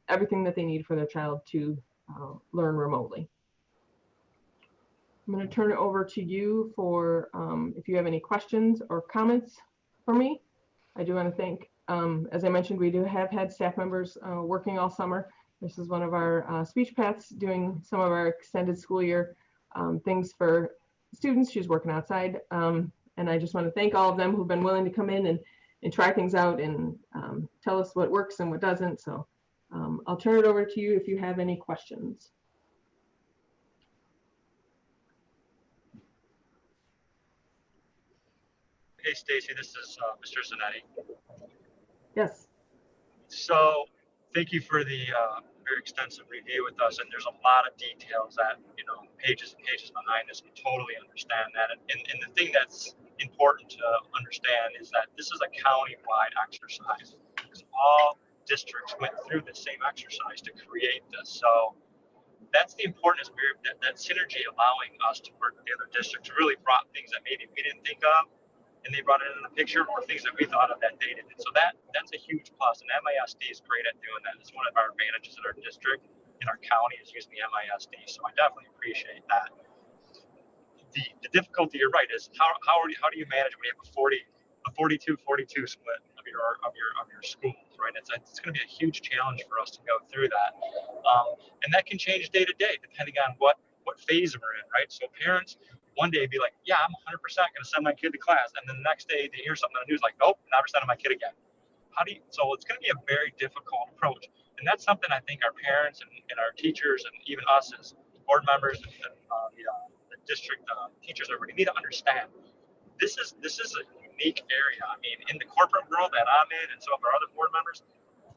everything that they need for their child to learn remotely. I'm going to turn it over to you for if you have any questions or comments for me. I do want to thank, as I mentioned, we do have had staff members working all summer. This is one of our speech paths doing some of our extended school year things for students. She's working outside. And I just want to thank all of them who've been willing to come in and try things out and tell us what works and what doesn't. So I'll turn it over to you if you have any questions. Hey, Stacy, this is Mr. Zanetti. Yes. So thank you for the very extensive review with us. And there's a lot of details that, you know, pages and pages behind this. We totally understand that. And the thing that's important to understand is that this is a county-wide exercise, because all districts went through the same exercise to create this. So that's the importance. That synergy allowing us to work with the other districts really brought things that maybe we didn't think of, and they brought it in the picture, or things that we thought of that they didn't. So that's a huge plus, and MISD is great at doing that. It's one of our advantages in our district, in our county, is using the MISD. So I definitely appreciate that. The difficulty, you're right, is how do you manage when you have a 42-42 split of your schools, right? It's going to be a huge challenge for us to go through that, and that can change day to day depending on what phase we're in, right? So parents one day be like, yeah, I'm 100% going to send my kid to class, and then the next day they hear something on the news like, nope, never sending my kid again. So it's going to be a very difficult approach, and that's something I think our parents and our teachers and even us as board members and the district teachers are really need to understand. This is a unique area. I mean, in the corporate world that I'm in, and some of our other board members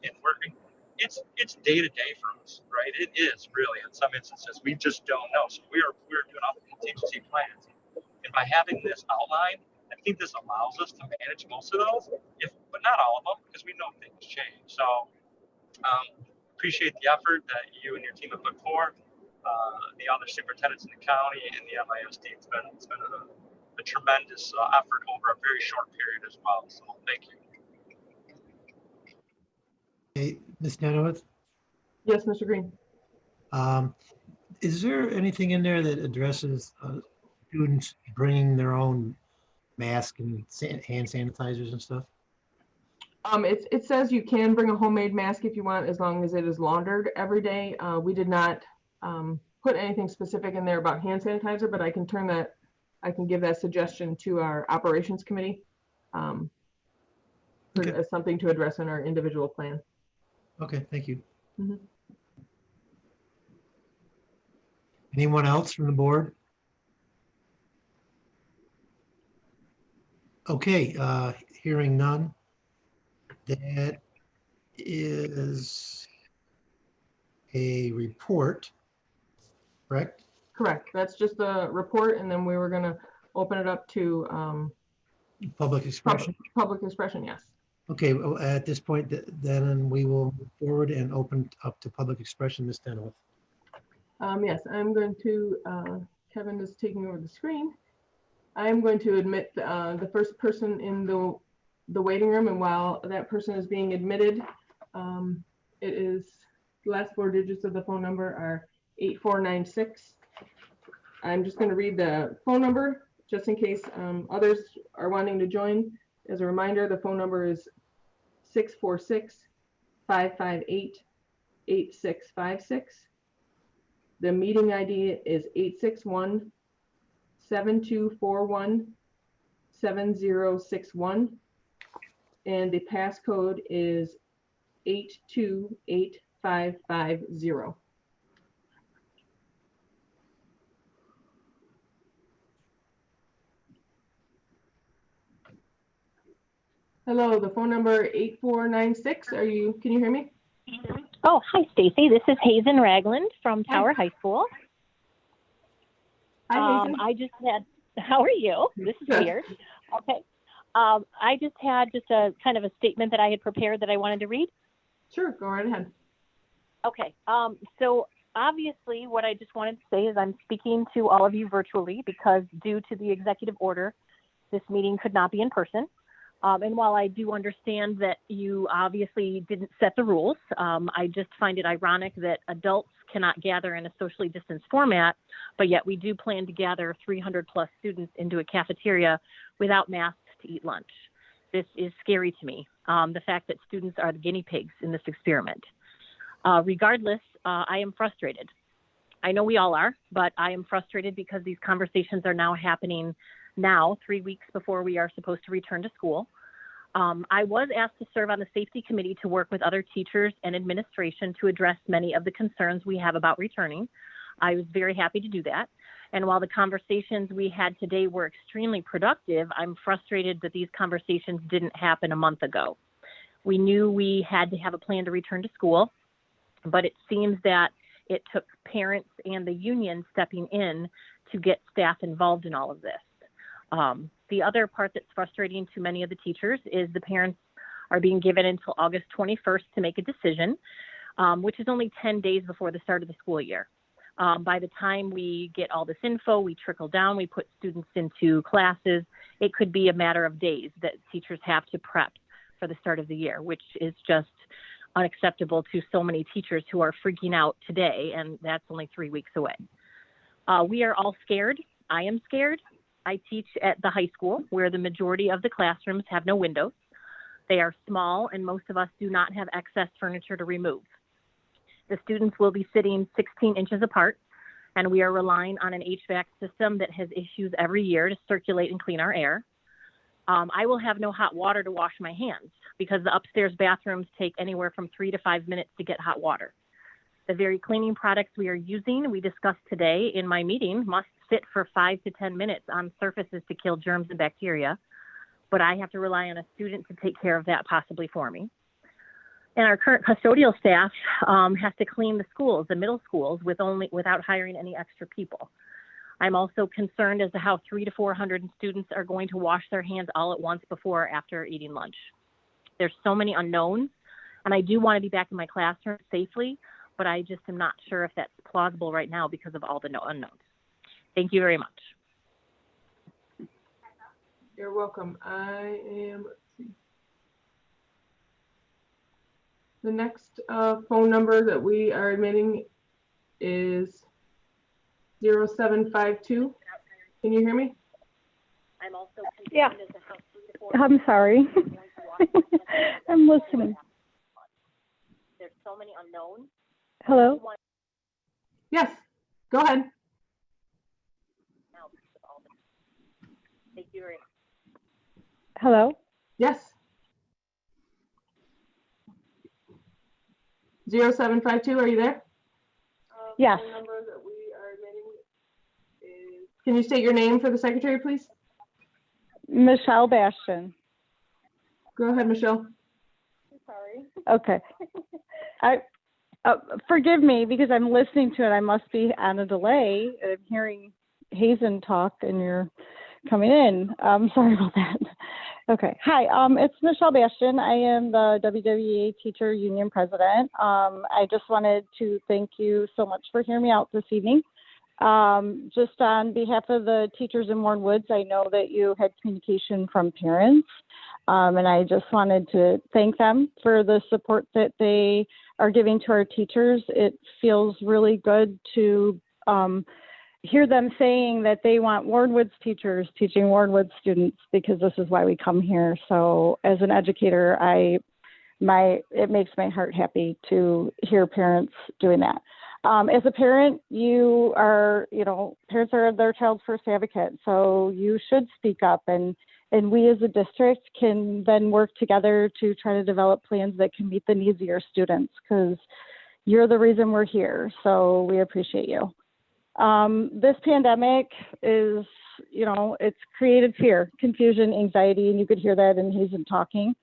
in working, it's day to day for us, right? It is really, in some instances, we just don't know. So we're doing all the contingency plans, and by having this outline, I think this allows us to manage most of those, but not all of them, because we know things change. So appreciate the effort that you and your team have put forth. The other superintendents in the county and the MISD, it's been a tremendous effort over a very short period as well. So thank you. Hey, Ms. Nenoweth, Yes, Mr. Green. is there anything in there that addresses students bringing their own mask and hand sanitizers and stuff? It says you can bring a homemade mask if you want, as long as it is laundered every day. We did not put anything specific in there about hand sanitizer, but I can give that suggestion to our operations committee Okay. as something to address in our individual plan. Okay, thank you. Mhm. Anyone else from the board? Okay, hearing none. That is a report, correct? Correct. That's just the report, and then we were going to open it up to Public expression. public expression. Yes. Okay, well, at this point, then we will move forward and open up to public expression, Ms. Denhoff. Yes, I'm going to, Kevin is taking over the screen. I'm going to admit the first person in the waiting room, and while that person is being admitted, it is the last 4 digits of the phone number are 8496. I'm just going to read the phone number just in case others are wanting to join. As a reminder, the phone number is 646-558-8656. The meeting ID is 861-7241-7061. And the passcode is 828550. Hello, the phone number 8496. Can you hear me? Oh, hi, Stacy. This is Hazen Ragland from Tower High School. Hi, Hazen. How are you? This is Good. weird. Okay. I just had a kind of a statement that I had prepared that I wanted to read. Sure, go right ahead. Okay. So obviously what I just wanted to say is I'm speaking to all of you virtually because due to the executive order, this meeting could not be in person. And while I do understand that you obviously didn't set the rules, I just find it ironic that adults cannot gather in a socially distanced format, but yet we do plan to gather 300 plus students into a cafeteria without masks to eat lunch. This is scary to me, the fact that students are the guinea pigs in this experiment. Regardless, I am frustrated. I know we all are, but I am frustrated because these conversations are now happening 3 weeks before we are supposed to return to school. I was asked to serve on the safety committee to work with other teachers and administration to address many of the concerns we have about returning. I was very happy to do that. And while the conversations we had today were extremely productive, I'm frustrated that these conversations didn't happen a month ago. We knew we had to have a plan to return to school, but it seems that it took parents and the union stepping in to get staff involved in all of this. The other part that's frustrating to many of the teachers is the parents are being given until August 21st to make a decision, which is only 10 days before the start of the school year. By the time we get all this info, we trickle down, we put students into classes, it could be a matter of days that teachers have to prep for the start of the year, which is just unacceptable to so many teachers who are freaking out today, and that's only 3 weeks away. We are all scared. I am scared. I teach at the high school where the majority of the classrooms have no windows. They are small and most of us do not have excess furniture to remove. The students will be sitting 16 inches apart and we are relying on an HVAC system that has issues every year to circulate and clean our air. I will have no hot water to wash my hands because the upstairs bathrooms take anywhere from 3 to 5 minutes to get hot water. The very cleaning products we are using, we discussed today in my meeting, must sit for 5 to 10 minutes on surfaces to kill germs and bacteria, but I have to rely on a student to take care of that possibly for me. And our current custodial staff has to clean the schools, the middle schools, without hiring any extra people. I'm also concerned as to how 300 to 400 students are going to wash their hands all at once before or after eating lunch. There's so many unknowns, and I do want to be back in my classroom safely, but I just am not sure if that's plausible right now because of all the unknowns. Thank you very much. You're welcome. The next phone number that we are admitting is 0752. Can you hear me? I'm also Yeah. concerned as to how 3 to 400 I'm sorry. I'm listening. There's so many unknowns. Hello? Yes, go ahead. Thank you very much. Hello? Yes. 0752, are you there? Yes. Can you state your name for the secretary, please? Michelle Bastian. Go ahead, Michelle. Sorry. Okay. Forgive me because I'm listening to it. I must be on a delay. I'm hearing Hazen talk and you're coming in. Sorry about that. Okay. Hi, it's Michelle Bastian. I am the WWEA Teacher Union President. I just wanted to thank you so much for hearing me out this evening. Just on behalf of the teachers in Warren Woods, I know that you had communication from parents, and I just wanted to thank them for the support that they are giving to our teachers. It feels really good to hear them saying that they want Warren Woods teachers teaching Warren Woods students, because this is why we come here. So as an educator, it makes my heart happy to hear parents doing that. As a parent, parents are their child's first advocate, so you should speak up, and we as a district can then work together to try to develop plans that can meet the needs of your students, because you're the reason we're here, so we appreciate you. This pandemic is, it's created fear, confusion, anxiety, and you could hear that in Hazen talking.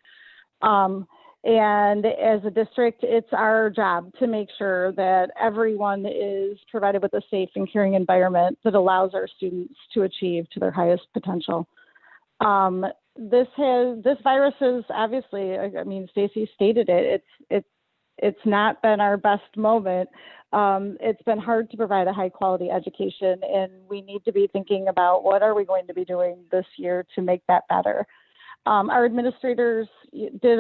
And as a district, it's our job to make sure that everyone is provided with a safe and caring environment that allows our students to achieve to their highest potential. This virus is obviously, Stacy stated it, it's not been our best moment. It's been hard to provide a high quality education, and we need to be thinking about what are we going to be doing this year to make that better. Our administrators did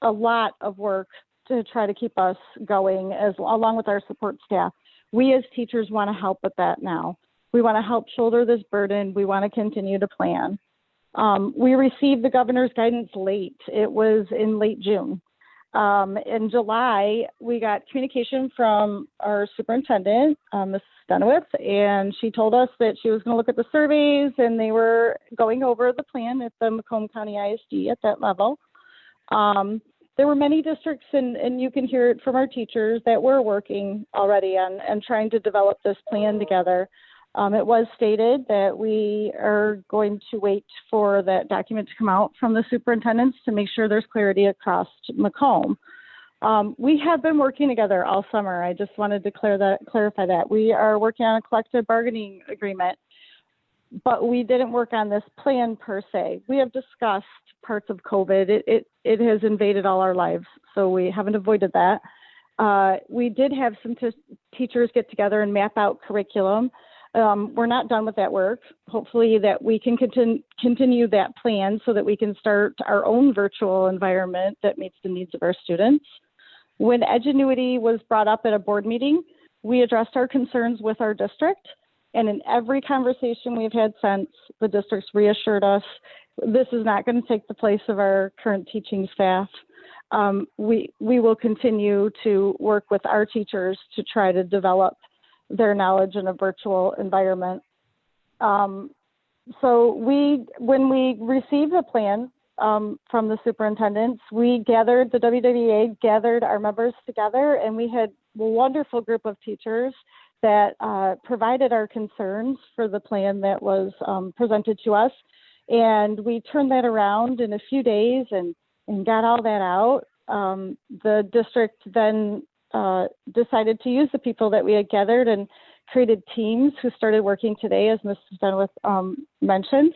a lot of work to try to keep us going, along with our support staff. We as teachers want to help with that now. We want to help shoulder this burden. We want to continue to plan. We received the governor's guidance late. It was in late June. In July, we got communication from our superintendent, Ms. Stenowitz, and she told us that she was going to look at the surveys, and they were going over the plan at the Macomb County ISD at that level. There were many districts, and you can hear it from our teachers, that were working already on and trying to develop this plan together. It was stated that we are going to wait for that document to come out from the superintendents to make sure there's clarity across Macomb. We have been working together all summer. I just wanted to clarify that. We are working on a collective bargaining agreement, but we didn't work on this plan per se. We have discussed parts of COVID. It has invaded all our lives, so we haven't avoided that. We did have some teachers get together and map out curriculum. We're not done with that work. Hopefully that we can continue that plan so that we can start our own virtual environment that meets the needs of our students. When Edgenuity was brought up at a board meeting, we addressed our concerns with our district. And in every conversation we've had since, the district's reassured us this is not going to take the place of our current teaching staff. We will continue to work with our teachers to try to develop their knowledge in a virtual environment. So when we received the plan from the superintendents, the WWEA gathered our members together, and we had a wonderful group of teachers that provided our concerns for the plan that was presented to us. And we turned that around in a few days and got all that out. The district then decided to use the people that we had gathered and created teams who started working today, as Mrs. Dunwith mentioned.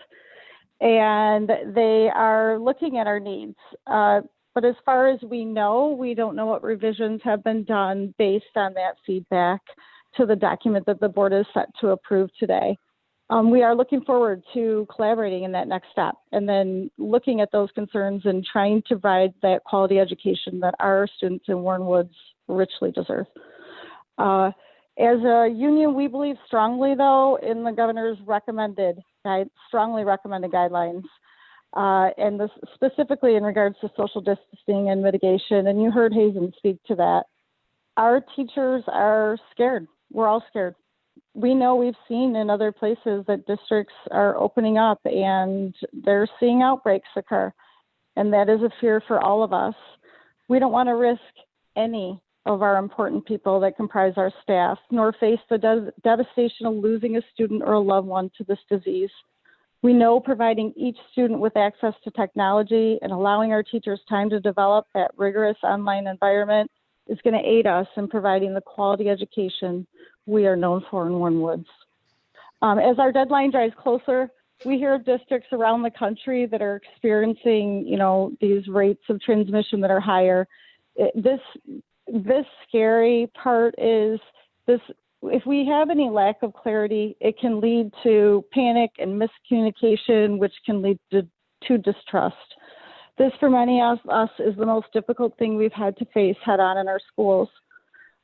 And they are looking at our needs. But as far as we know, we don't know what revisions have been done based on that feedback to the document that the board is set to approve today. We are looking forward to collaborating in that next step and then looking at those concerns and trying to provide that quality education that our students in Warren Woods richly deserve. As a union, we believe strongly, though, in the governor's strongly recommended guidelines. and this specifically in regards to social distancing and mitigation. And you heard Hazen speak to that. Our teachers are scared. We're all scared. We know we've seen in other places that districts are opening up and they're seeing outbreaks occur. And that is a fear for all of us. We don't want to risk any of our important people that comprise our staff, nor face the devastation of losing a student or a loved one to this disease. We know providing each student with access to technology and allowing our teachers time to develop that rigorous online environment is going to aid us in providing the quality education we are known for in Warren Woods. As our deadline drives closer, we hear of districts around the country that are experiencing, these rates of transmission that are higher. This scary part is this: if we have any lack of clarity, it can lead to panic and miscommunication, which can lead to distrust. This, for many of us, is the most difficult thing we've had to face head on in our schools.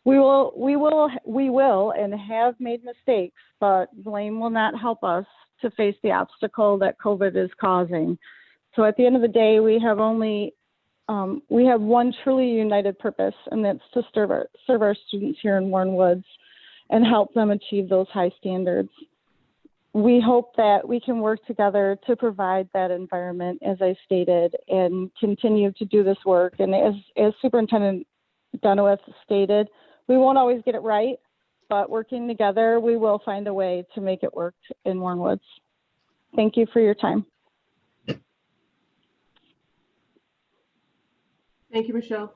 We will and have made mistakes, but blame will not help us to face the obstacle that COVID is causing. So at the end of the day, we have one truly united purpose, and that's to serve our students here in Warren Woods and help them achieve those high standards. We hope that we can work together to provide that environment, as I stated, and continue to do this work. And as Superintendent Dunawith stated, we won't always get it right, but working together, we will find a way to make it work in Warren Woods. Thank you for your time. Thank you, Michelle.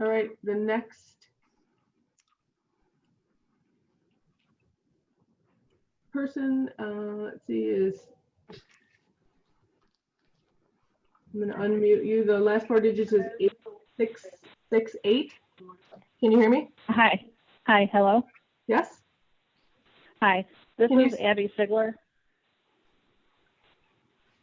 All right, the next person, let's see, is, I'm going to unmute you. The last four digits is 8668. Can you hear me? Hi. Hello. Yes. Hi. This is Abby Sigler.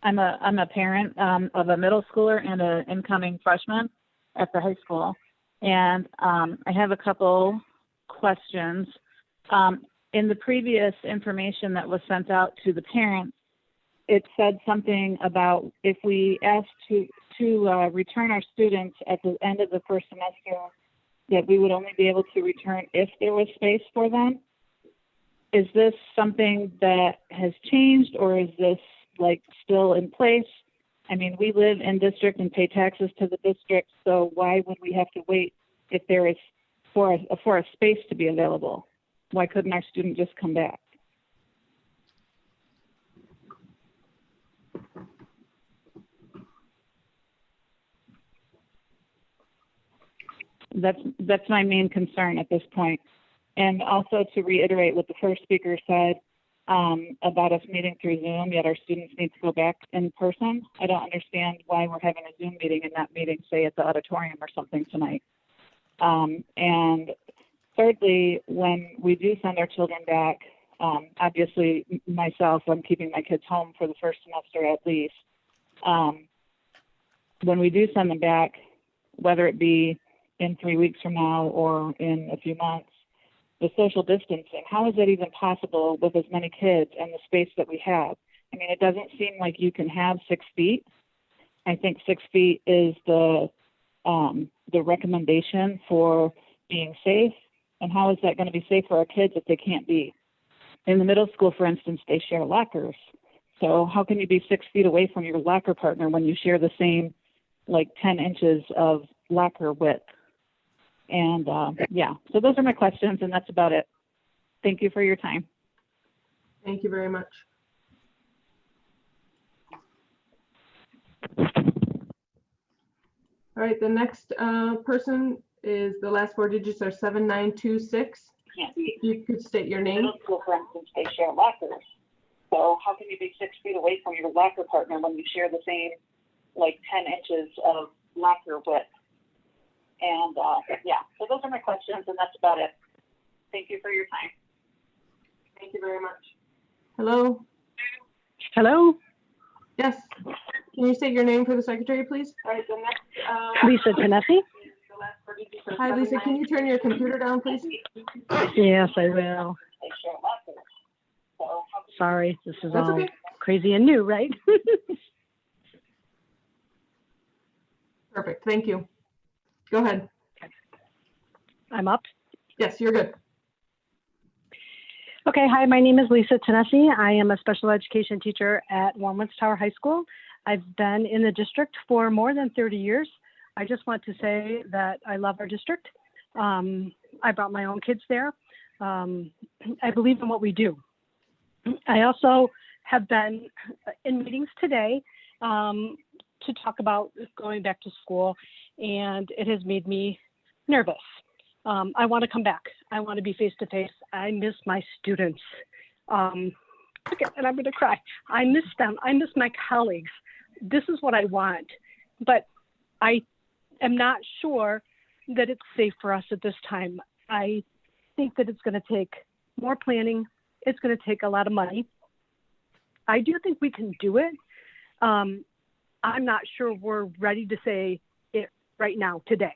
I'm a parent of a middle schooler and an incoming freshman at the high school, and I have a couple questions. In the previous information that was sent out to the parents, it said something about if we asked to return our students at the end of the first semester, that we would only be able to return if there was space for them. Is this something that has changed, or is this still in place? I mean, we live in district and pay taxes to the district, so why would we have to wait if there is for a space to be available? Why couldn't our student just come back? That's my main concern at this point. And also to reiterate what the first speaker said about us meeting through Zoom, yet our students need to go back in person. I don't understand why we're having a Zoom meeting and not meeting, say, at the auditorium or something tonight. And thirdly, when we do send our children back, obviously myself, I'm keeping my kids home for the first semester at least. When we do send them back, whether it be in 3 weeks from now or in a few months, the social distancing, how is that even possible with as many kids and the space that we have? I mean, it doesn't seem like you can have 6 feet. I think 6 feet is the recommendation for being safe. And how is that going to be safe for our kids if they can't be? In the middle school, for instance, they share lockers. So how can you be 6 feet away from your locker partner when you share the same 10 inches of locker width? And so those are my questions, and that's about it. Thank you for your time. Thank you very much. All right, the next person is, the last four digits are 7926. You could state your name. Middle school, for instance, they share lockers. So how can you be 6 feet away from your locker partner when you share the same 10 inches of locker width? And so those are my questions, and that's about it. Thank you for your time. Thank you very much. Hello? Hello? Yes. Can you state your name for the secretary, please? All right, the next. Lisa Tennessee? Hi, Lisa. Can you turn your computer down, please? Yes, I will. Sorry, this is That's all okay. crazy and new, right? Perfect. Thank you. Go ahead. I'm up. Yes, you're good. Okay, hi, my name is Lisa Tennessee. I am a special education teacher at Warmwoods Tower High School. I've been in the district for more than 30 years. I just want to say that I love our district. I brought my own kids there. I believe in what we do. I also have been in meetings today to talk about going back to school, and it has made me nervous. I want to come back. I want to be face to face. I miss my students. Okay, and I'm going to cry. I miss them. I miss my colleagues. This is what I want, but I am not sure that it's safe for us at this time. I think that it's going to take more planning. It's going to take a lot of money. I do think we can do it. I'm not sure we're ready to say it right now, today.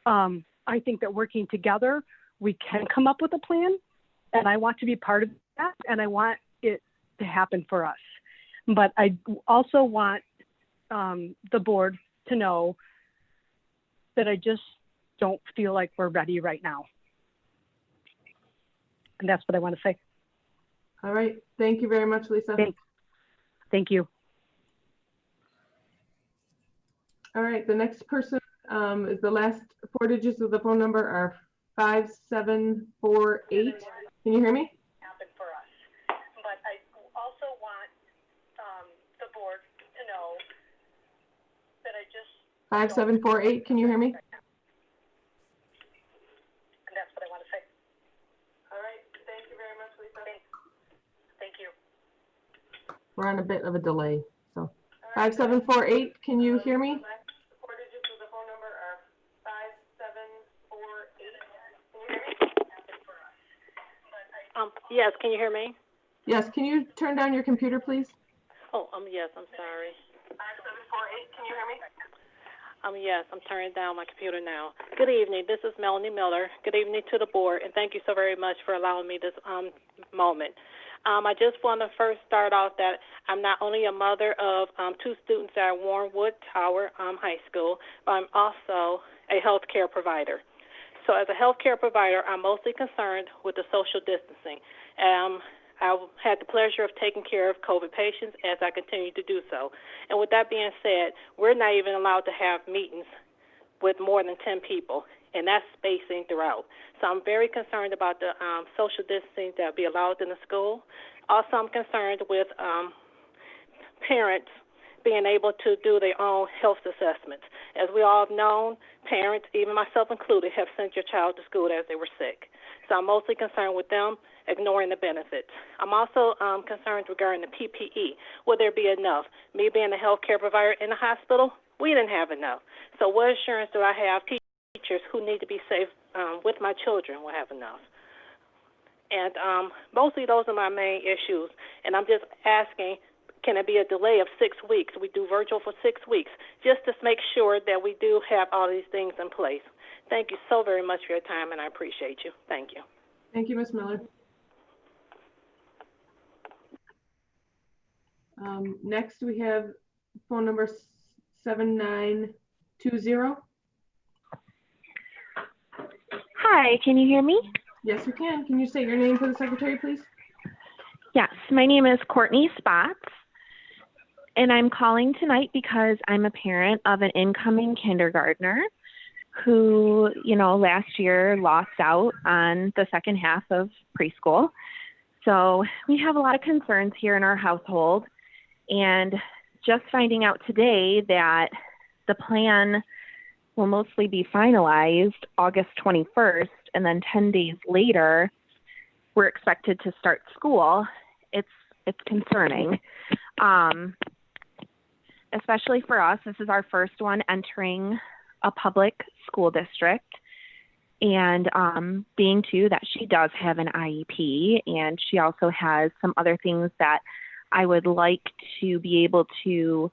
I think that working together, we can come up with a plan, and I want to be part of that, and I want it to happen for us. But I also want the board to know that I just don't feel like we're ready right now. And that's what I want to say. All right. Thank you very much, Lisa. Thank you. All right. The next person is the last four digits of the phone number are 5748. Can you hear me? Happen for us. But I also want the board to know that I just 5748. Can you hear me? And that's what I want to say. All right. Thank you very much, Lisa. Thank you. We're on a bit of a delay. So 5748. Can you hear me? Four digits of the phone number are 5748. Can you hear me? Yes, can you hear me? Yes. Can you turn down your computer, please? Oh, yes, I'm sorry. 5748. Can you hear me? Yes, I'm turning down my computer now. Good evening. This is Melanie Miller. Good evening to the board, and thank you so very much for allowing me this moment. I just want to first start off that I'm not only a mother of two students at Warmwood Tower High School, but I'm also a healthcare provider. So as a healthcare provider, I'm mostly concerned with the social distancing. I had the pleasure of taking care of COVID patients as I continue to do so. And with that being said, we're not even allowed to have meetings with more than 10 people, and that's spacing throughout. So I'm very concerned about the social distancing that will be allowed in the school. Also, I'm concerned with parents being able to do their own health assessments. As we all have known, parents, even myself included, have sent your child to school as they were sick. So I'm mostly concerned with them ignoring the benefits. I'm also concerned regarding the PPE. Will there be enough? Me being a healthcare provider in the hospital, we didn't have enough. So what assurance do I have teachers who need to be safe with my children will have enough? And mostly those are my main issues. And I'm just asking, can it be a delay of 6 weeks? We do virtual for 6 weeks just to make sure that we do have all these things in place. Thank you so very much for your time, and I appreciate you. Thank you. Thank you, Ms. Miller. Next, we have phone number 7920. Hi, can you hear me? Yes, we can. Can you state your name for the secretary, please? Yes, my name is Courtney Spots, and I'm calling tonight because I'm a parent of an incoming kindergartner who, last year lost out on the second half of preschool. So we have a lot of concerns here in our household, and just finding out today that the plan will mostly be finalized August 21st, and then 10 days later, we're expected to start school. It's concerning, especially for us. This is our first one entering a public school district, and being too that she does have an IEP, and she also has some other things that I would like to be able to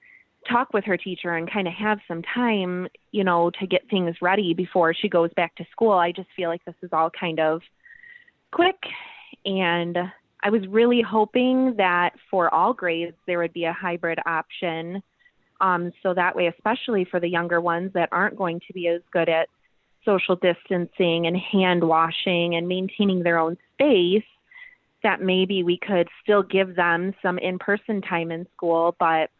talk with her teacher and kind of have some time, to get things ready before she goes back to school. I just feel like this is all kind of quick, and I was really hoping that for all grades, there would be a hybrid option. So that way, especially for the younger ones that aren't going to be as good at social distancing and hand washing and maintaining their own space, that maybe we could still give them some in-person time in school, but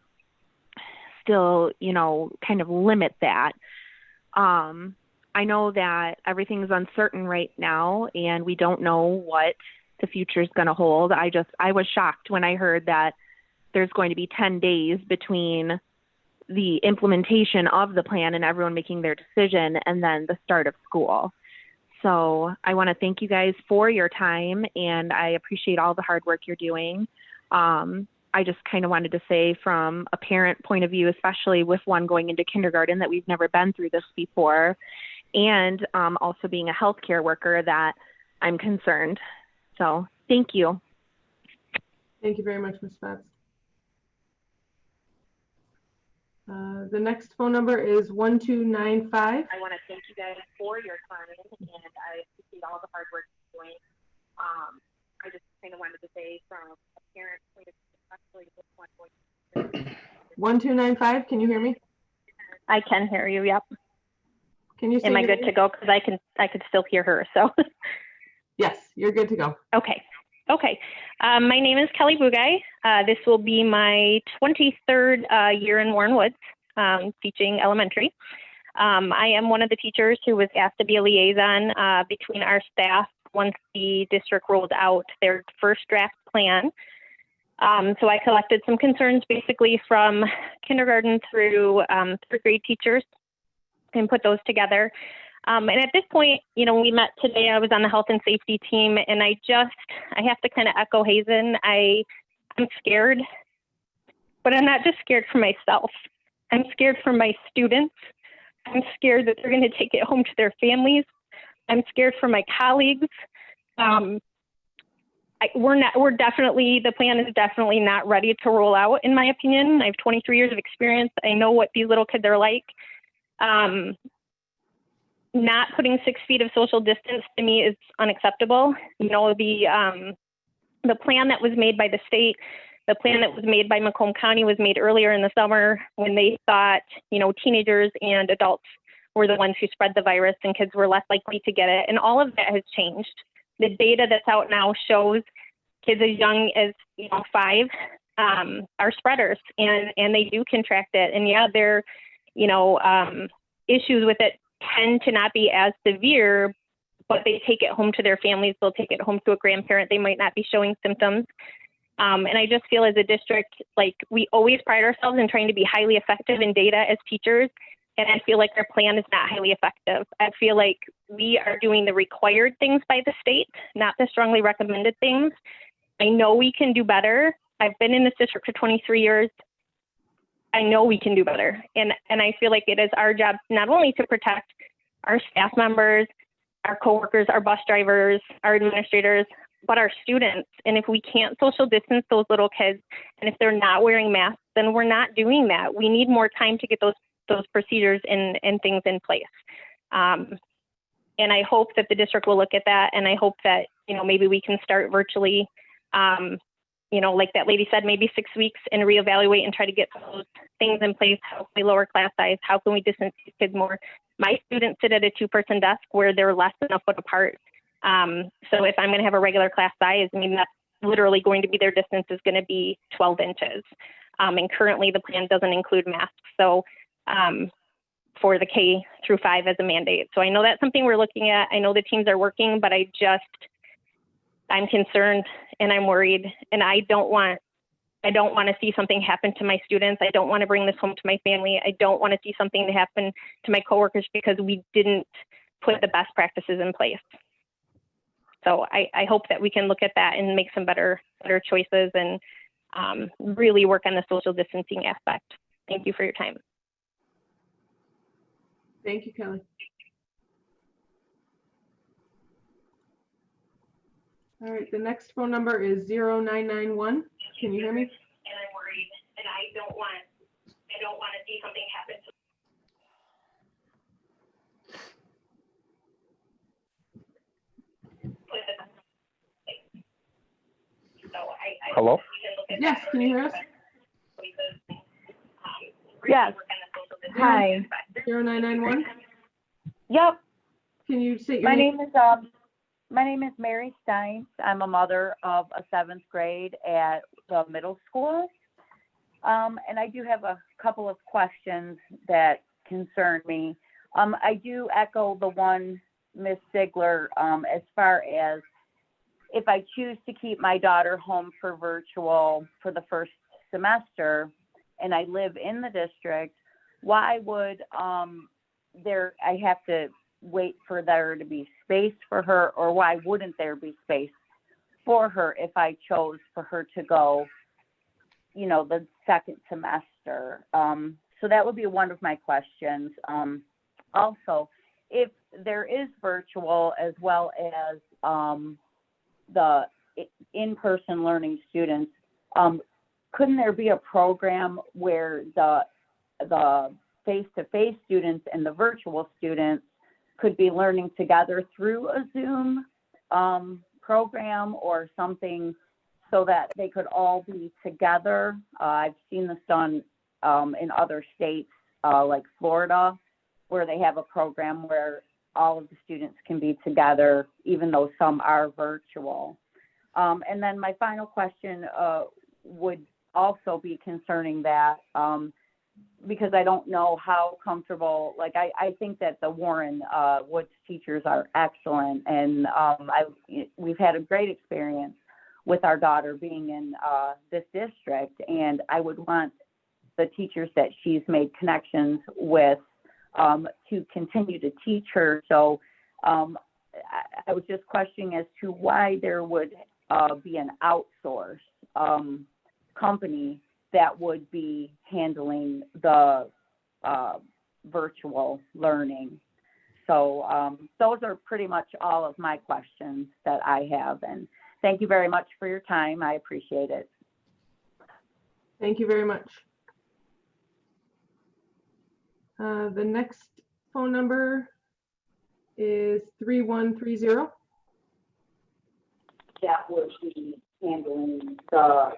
still, kind of limit that. I know that everything's uncertain right now and we don't know what the future is going to hold. I was shocked when I heard that there's going to be 10 days between the implementation of the plan and everyone making their decision and then the start of school. So I want to thank you guys for your time and I appreciate all the hard work you're doing. I just kind of wanted to say from a parent point of view, especially with one going into kindergarten, that we've never been through this before. And also being a healthcare worker, that I'm concerned. So thank you. Thank you very much, Ms. Spatz. The next phone number is 1295. I want to thank you guys for your time and I appreciate all the hard work you're doing. I just kind of wanted to say from a parent point of view, especially with one going. 1295, can you hear me? I can hear you. Yep. Can you say Am I your good name? to go? Because I could still hear her. So. Yes, you're good to go. Okay. My name is Kelly Bugay. This will be my 23rd year in Warren Woods, teaching elementary. I am one of the teachers who was asked to be a liaison between our staff once the district rolled out their first draft plan. So I collected some concerns basically from kindergarten through third grade teachers and put those together. And at this point, we met today. I was on the health and safety team, and I have to kind of echo Hazen. I'm scared, but I'm not just scared for myself. I'm scared for my students. I'm scared that they're going to take it home to their families. I'm scared for my colleagues. The plan is definitely not ready to roll out, in my opinion. I have 23 years of experience. I know what these little kids are like. Not putting 6 feet of social distance to me is unacceptable. The plan that was made by the state, the plan that was made by Macomb County was made earlier in the summer when they thought, teenagers and adults were the ones who spread the virus and kids were less likely to get it. And all of that has changed. The data that's out now shows kids as young as 5 are spreaders and they do contract it. And yeah, their issues with it tend to not be as severe, but they take it home to their families. They'll take it home to a grandparent. They might not be showing symptoms. And I just feel as a district, we always pride ourselves in trying to be highly effective in data as teachers. And I feel like our plan is not highly effective. I feel like we are doing the required things by the state, not the strongly recommended things. I know we can do better. I've been in this district for 23 years. I know we can do better. And I feel like it is our job not only to protect our staff members, our coworkers, our bus drivers, our administrators, but our students. And if we can't social distance those little kids, and if they're not wearing masks, then we're not doing that. We need more time to get those procedures and things in place. And I hope that the district will look at that. And I hope that, maybe we can start virtually, like that lady said, maybe 6 weeks and reevaluate and try to get those things in place. How can we lower class size? How can we distance these kids more? My students sit at a 2-person desk where they're less than a foot apart. So if I'm going to have a regular class size, that's literally going to be their distance is going to be 12 inches. And currently the plan doesn't include masks. So for the K through 5 as a mandate. So I know that's something we're looking at. I know the teams are working, but I'm concerned and I'm worried, and I don't want to see something happen to my students. I don't want to bring this home to my family. I don't want to see something to happen to my coworkers because we didn't put the best practices in place. So I hope that we can look at that and make some better choices and really work on the social distancing aspect. Thank you for your time. Thank you, Kelly. All right, the next phone number is 0991. Can you hear me? And I'm worried, and I don't want to see something happen to Hello? Yes, can you hear us? Yes. Hi. 0991? Yep. Can you say your My name? My name is Mary Stein. I'm a mother of a 7th grade at the middle school. And I do have a couple of questions that concern me. I do echo the one, Ms. Sigler, as far as if I choose to keep my daughter home for virtual for the first semester and I live in the district, why would I have to wait for there to be space for her, or why wouldn't there be space for her if I chose for her to go, the second semester? So that would be one of my questions. Also, if there is virtual as well as the in-person learning students, couldn't there be a program where the face-to-face students and the virtual students could be learning together through a Zoom program or something so that they could all be together? I've seen this done in other states like Florida, where they have a program where all of the students can be together, even though some are virtual. And then my final question would also be concerning that, because I don't know how comfortable, I think that the Warren Woods teachers are excellent, and we've had a great experience with our daughter being in this district, and I would want the teachers that she's made connections with to continue to teach her. So I was just questioning as to why there would be an outsourced company that would be handling the virtual learning. So those are pretty much all of my questions that I have. And thank you very much for your time. I appreciate it. Thank you very much. The next phone number is 3130. That would be handling the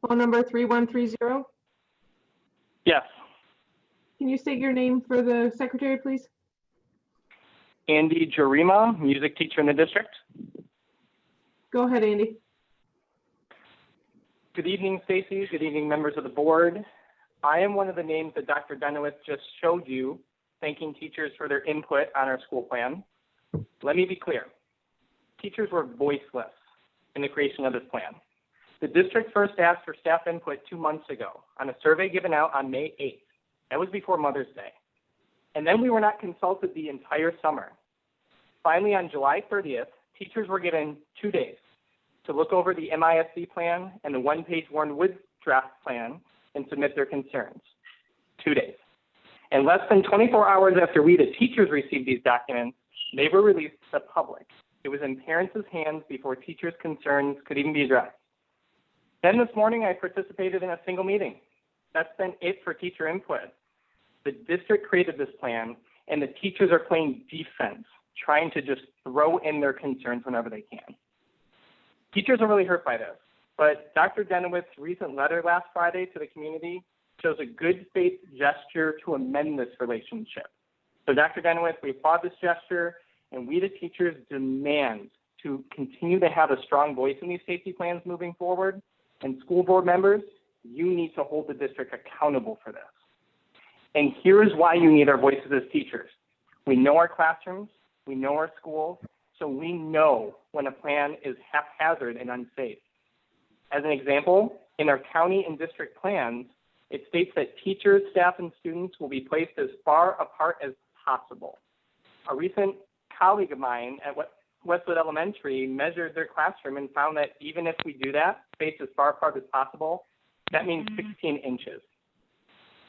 phone number 3130. Yes. Can you state your name for the secretary, please? Andy Jarima, music teacher in the district. Go ahead, Andy. Good evening, Stacy. Good evening, members of the board. I am one of the names that Dr. Denowitz just showed you, thanking teachers for their input on our school plan. Let me be clear. Teachers were voiceless in the creation of this plan. The district first asked for staff input 2 months ago on a survey given out on May 8th. That was before Mother's Day. And then we were not consulted the entire summer. Finally, on July 30th, teachers were given 2 days to look over the MISD plan and the one-page Warren Woods draft plan and submit their concerns. 2 days. And less than 24 hours after we, the teachers, received these documents, they were released to the public. It was in parents' hands before teachers' concerns could even be addressed. Then this morning, I participated in a single meeting. That's been it for teacher input. The district created this plan, and the teachers are playing defense, trying to just throw in their concerns whenever they can. Teachers are really hurt by this, but Dr. Denowitz's recent letter last Friday to the community shows a good faith gesture to amend this relationship. So Dr. Denowitz, we applaud this gesture, and we, the teachers, demand to continue to have a strong voice in these safety plans moving forward. And school board members, you need to hold the district accountable for this. And here's why you need our voices as teachers. We know our classrooms, we know our schools, so we know when a plan is haphazard and unsafe. As an example, in our county and district plans, it states that teachers, staff, and students will be placed as far apart as possible. A recent colleague of mine at Westwood Elementary measured their classroom and found that even if we do that, spaced as far apart as possible, that means 16 inches.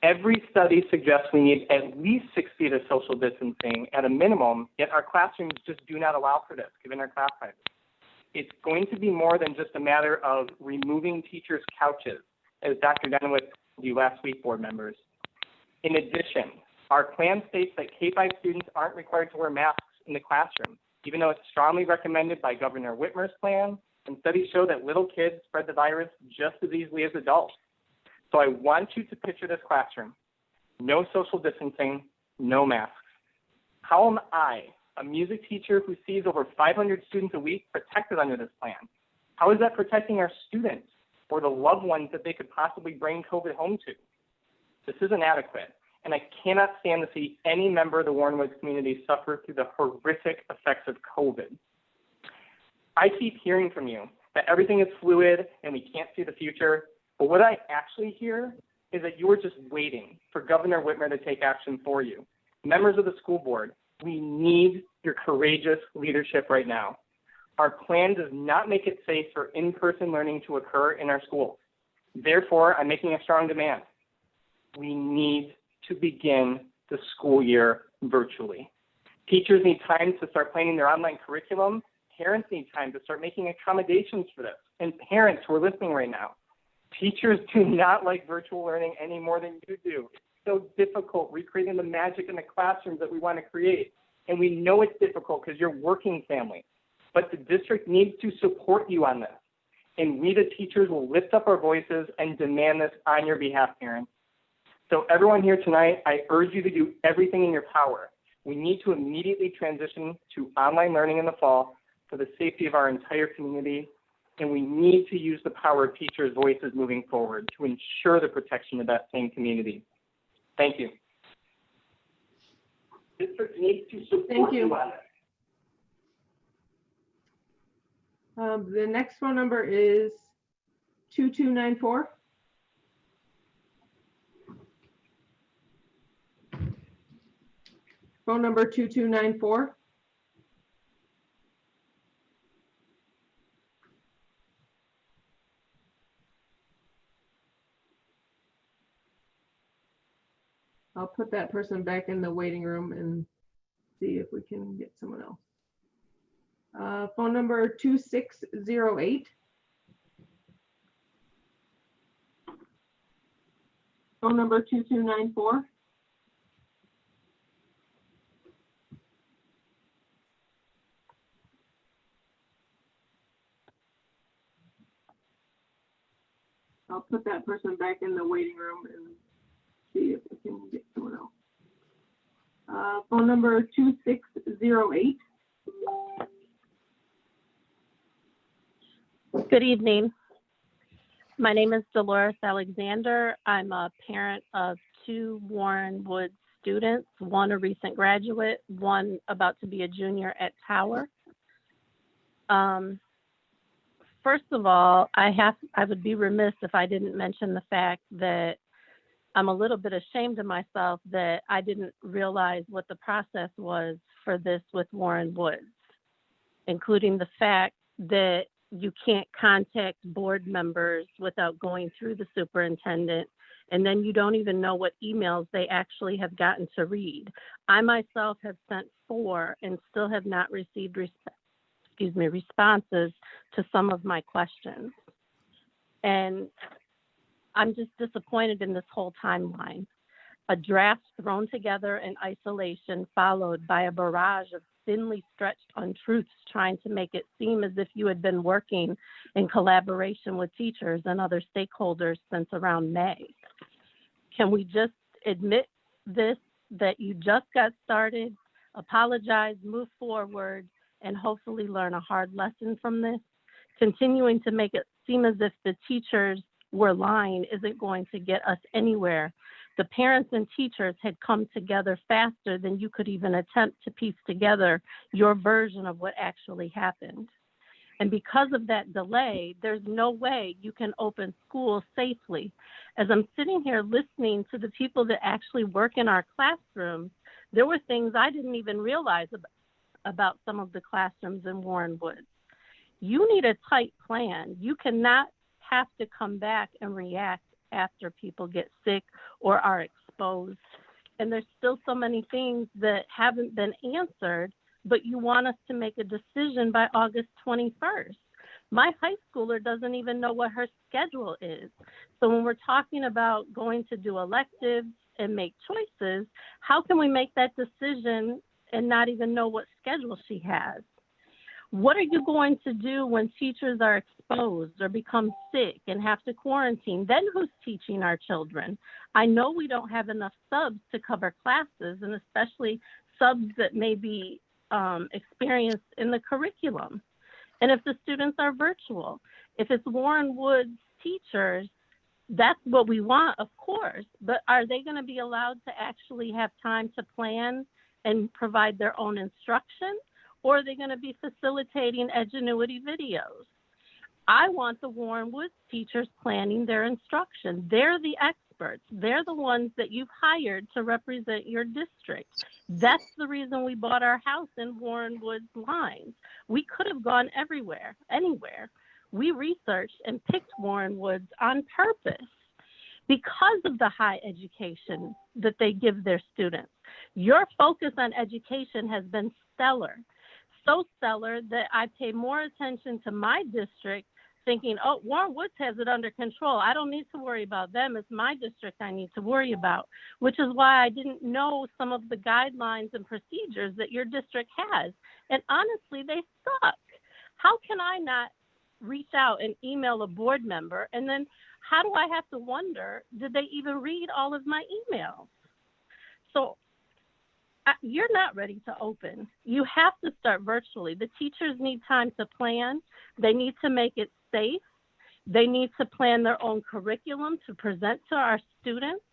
Every study suggests we need at least 6 feet of social distancing at a minimum, yet our classrooms just do not allow for this, given our class sizes. It's going to be more than just a matter of removing teachers' couches, as Dr. Denowitz told you last week, board members. In addition, Our plan states that K-5 students aren't required to wear masks in the classroom, even though it's strongly recommended by Governor Whitmer's plan, and studies show that little kids spread the virus just as easily as adults. So I want you to picture this classroom. No social distancing, no masks. How am I, a music teacher who sees over 500 students a week, protected under this plan? How is that protecting our students or the loved ones that they could possibly bring COVID home to? This isn't adequate, and I cannot stand to see any member of the Warren Woods community suffer through the horrific effects of COVID. I keep hearing from you that everything is fluid and we can't see the future, but what I actually hear is that you are just waiting for Governor Whitmer to take action for you. Members of the school board, we need your courageous leadership right now. Our plan does not make it safe for in-person learning to occur in our schools. Therefore, I'm making a strong demand. We need to begin the school year virtually. Teachers need time to start planning their online curriculum. Parents need time to start making accommodations for this. And parents who are listening right now, teachers do not like virtual learning any more than you do. It's so difficult recreating the magic in the classrooms that we want to create. And we know it's difficult because you're working families. But the district needs to support you on this. And we, the teachers, will lift up our voices and demand this on your behalf, parents. So everyone here tonight, I urge you to do everything in your power. We need to immediately transition to online learning in the fall for the safety of our entire community. And we need to use the power of teachers' voices moving forward to ensure the protection of that same community. Thank you. District needs to support you on this. The next phone number is 2294. Phone number 2294. I'll put that person back in the waiting room and see if we can get someone else. Phone number 2608. Phone number 2294. I'll put that person back in the waiting room and see if we can get someone else. Phone number 2608. Good evening. My name is Dolores Alexander. I'm a parent of two Warren Woods students, one a recent graduate, one about to be a junior at Tower. First of all, I would be remiss if I didn't mention the fact that I'm a little bit ashamed of myself that I didn't realize what the process was for this with Warren Woods, including the fact that you can't contact board members without going through the superintendent, and then you don't even know what emails they actually have gotten to read. I myself have sent 4 and still have not received responses to some of my questions. And I'm just disappointed in this whole timeline. A draft thrown together in isolation followed by a barrage of thinly stretched untruths trying to make it seem as if you had been working in collaboration with teachers and other stakeholders since around May. Can we just admit this, that you just got started, apologize, move forward, and hopefully learn a hard lesson from this? Continuing to make it seem as if the teachers were lying isn't going to get us anywhere. The parents and teachers had come together faster than you could even attempt to piece together your version of what actually happened. And because of that delay, there's no way you can open schools safely. As I'm sitting here listening to the people that actually work in our classrooms, there were things I didn't even realize about some of the classrooms in Warren Woods. You need a tight plan. You cannot have to come back and react after people get sick or are exposed. And there's still so many things that haven't been answered, but you want us to make a decision by August 21st. My high schooler doesn't even know what her schedule is. So when we're talking about going to do electives and make choices, how can we make that decision and not even know what schedule she has? What are you going to do when teachers are exposed or become sick and have to quarantine? Then who's teaching our children? I know we don't have enough subs to cover classes, and especially subs that may be experienced in the curriculum. And if the students are virtual, if it's Warren Woods teachers, that's what we want, of course, but are they going to be allowed to actually have time to plan and provide their own instruction? Or are they going to be facilitating Edgenuity videos? I want the Warren Woods teachers planning their instruction. They're the experts. They're the ones that you've hired to represent your district. That's the reason we bought our house in Warren Woods lines. We could have gone everywhere, anywhere. We researched and picked Warren Woods on purpose because of the high education that they give their students. Your focus on education has been stellar. So stellar that I pay more attention to my district thinking, oh, Warren Woods has it under control. I don't need to worry about them. It's my district I need to worry about, which is why I didn't know some of the guidelines and procedures that your district has. And honestly, they suck. How can I not reach out and email a board member? And then how do I have to wonder, did they even read all of my emails? So you're not ready to open. You have to start virtually. The teachers need time to plan. They need to make it safe. They need to plan their own curriculum to present to our students.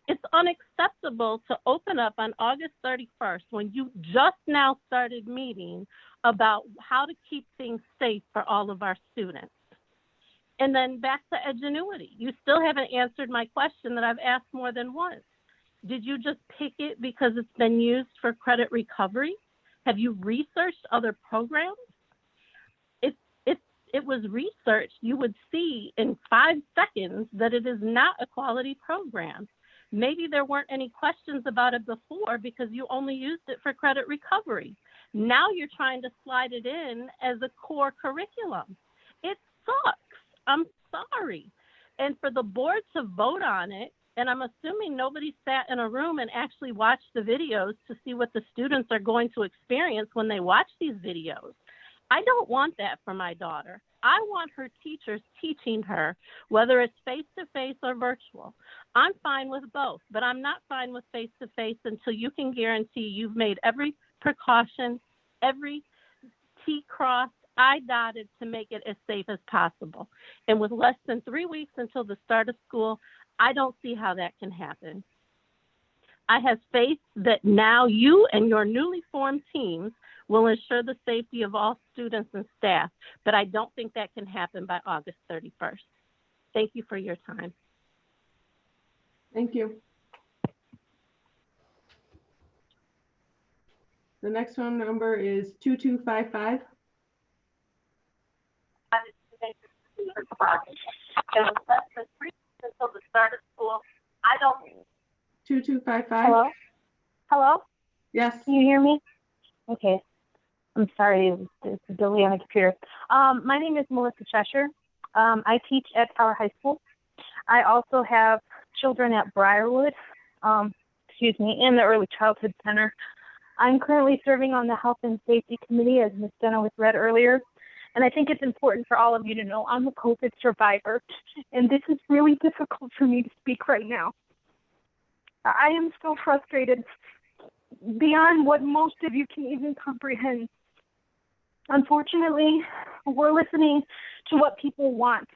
It's unacceptable to open up on August 31st when you just now started meeting about how to keep things safe for all of our students. And then back to Edgenuity. You still haven't answered my question that I've asked more than once. Did you just pick it because it's been used for credit recovery? Have you researched other programs? If it was researched, you would see in 5 seconds that it is not a quality program. Maybe there weren't any questions about it before because you only used it for credit recovery. Now you're trying to slide it in as a core curriculum. It sucks. I'm sorry. And for the board to vote on it, and I'm assuming nobody sat in a room and actually watched the videos to see what the students are going to experience when they watch these videos. I don't want that for my daughter. I want her teachers teaching her, whether it's face-to-face or virtual. I'm fine with both, but I'm not fine with face-to-face until you can guarantee you've made every precaution, every T crossed, I dotted to make it as safe as possible. And with less than 3 weeks until the start of school, I don't see how that can happen. I have faith that now you and your newly formed teams will ensure the safety of all students and staff, but I don't think that can happen by August 31st. Thank you for your time. Thank you. The next phone number is 2255. Until the start of school. I don't. 2255. Hello? Hello? Yes. Can you hear me? Okay. I'm sorry, it's a delay on the computer. My name is Melissa Cheshire. I teach at Tower High School. I also have children at Briarwood, in the Early Childhood Center. I'm currently serving on the Health and Safety Committee, as Ms. Denowith read earlier. And I think it's important for all of you to know I'm a COVID survivor, and this is really difficult for me to speak right now. I am so frustrated beyond what most of you can even comprehend. Unfortunately, we're listening to what people want.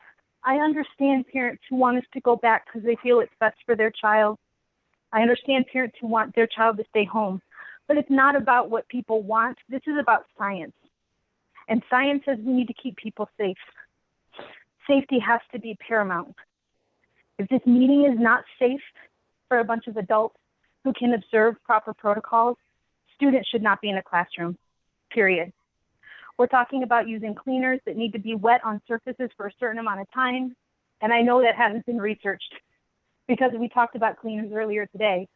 I understand parents who want us to go back because they feel it's best for their child. I understand parents who want their child to stay home. But it's not about what people want. This is about science. And science says we need to keep people safe. Safety has to be paramount. If this meeting is not safe for a bunch of adults who can observe proper protocols, students should not be in a classroom, period. We're talking about using cleaners that need to be wet on surfaces for a certain amount of time. And I know that hasn't been researched because we talked about cleaners earlier today.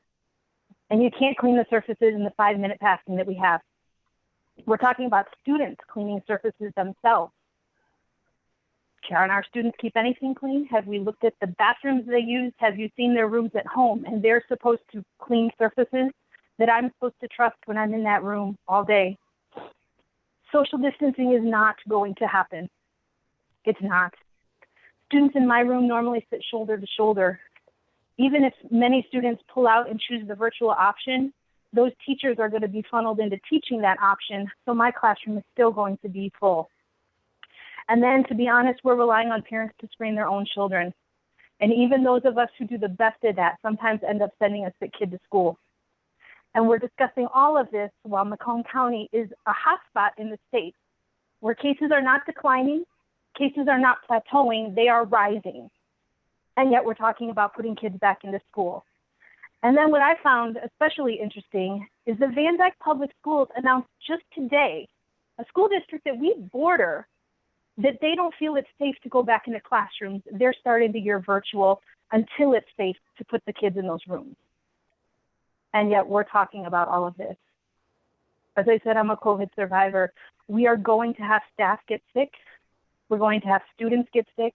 And you can't clean the surfaces in the 5-minute passing that we have. We're talking about students cleaning surfaces themselves. Can our students keep anything clean? Have we looked at the bathrooms they use? Have you seen their rooms at home? And they're supposed to clean surfaces that I'm supposed to trust when I'm in that room all day. Social distancing is not going to happen. It's not. Students in my room normally sit shoulder to shoulder. Even if many students pull out and choose the virtual option, those teachers are going to be funneled into teaching that option, so my classroom is still going to be full. And then, to be honest, we're relying on parents to screen their own children. And even those of us who do the best at that sometimes end up sending a sick kid to school. And we're discussing all of this while Macomb County is a hotspot in the state, where cases are not declining, cases are not plateauing, they are rising. And yet we're talking about putting kids back into school. And then what I found especially interesting is the Van Dyke Public Schools announced just today, a school district that we border, that they don't feel it's safe to go back into classrooms. They're starting the year virtual until it's safe to put the kids in those rooms. And yet we're talking about all of this. As I said, I'm a COVID survivor. We are going to have staff get sick. We're going to have students get sick.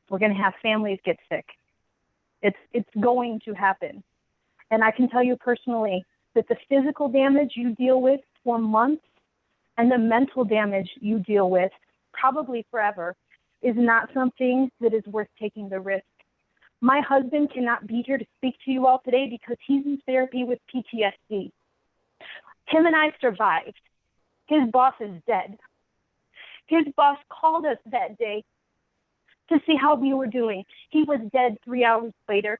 We're going to have families get sick. It's going to happen. And I can tell you personally that the physical damage you deal with for months and the mental damage you deal with probably forever is not something that is worth taking the risk. My husband cannot be here to speak to you all today because he's in therapy with PTSD. Him and I survived. His boss is dead. His boss called us that day to see how we were doing. He was dead 3 hours later.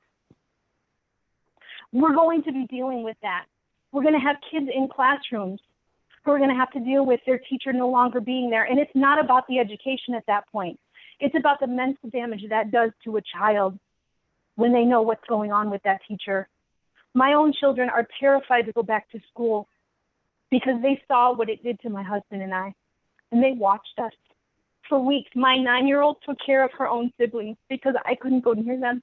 We're going to be dealing with that. We're going to have kids in classrooms who are going to have to deal with their teacher no longer being there. And it's not about the education at that point. It's about the mental damage that does to a child when they know what's going on with that teacher. My own children are terrified to go back to school because they saw what it did to my husband and I. And they watched us for weeks. My 9-year-old took care of her own siblings because I couldn't go near them.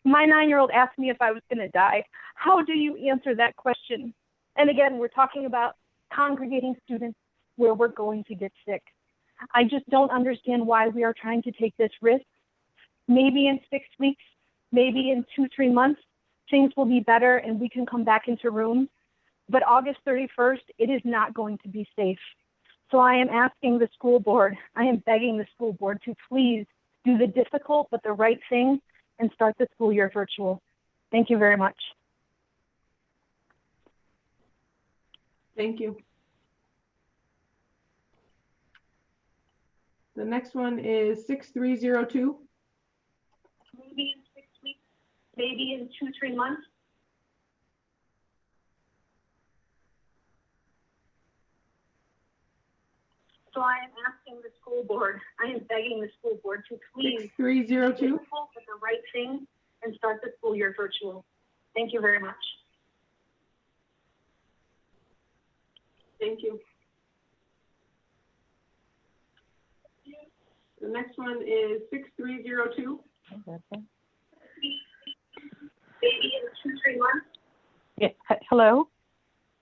My 9-year-old asked me if I was going to die. How do you answer that question? And again, we're talking about congregating students where we're going to get sick. I just don't understand why we are trying to take this risk. Maybe in 6 weeks, maybe in 2-3 months, things will be better and we can come back into rooms. But August 31st, it is not going to be safe. So I am asking the school board, I am begging the school board to please do the difficult but the right thing and start the school year virtual. Thank you very much. Thank you. The next one is 6302. Maybe in 6 weeks, maybe in 2-3 months. So I am asking the school board, I am begging the school board to please 6302. do the right thing and start the school year virtual. Thank you very much. Thank you. The next one is 6302. Maybe in 2-3 months. Yes. Hello?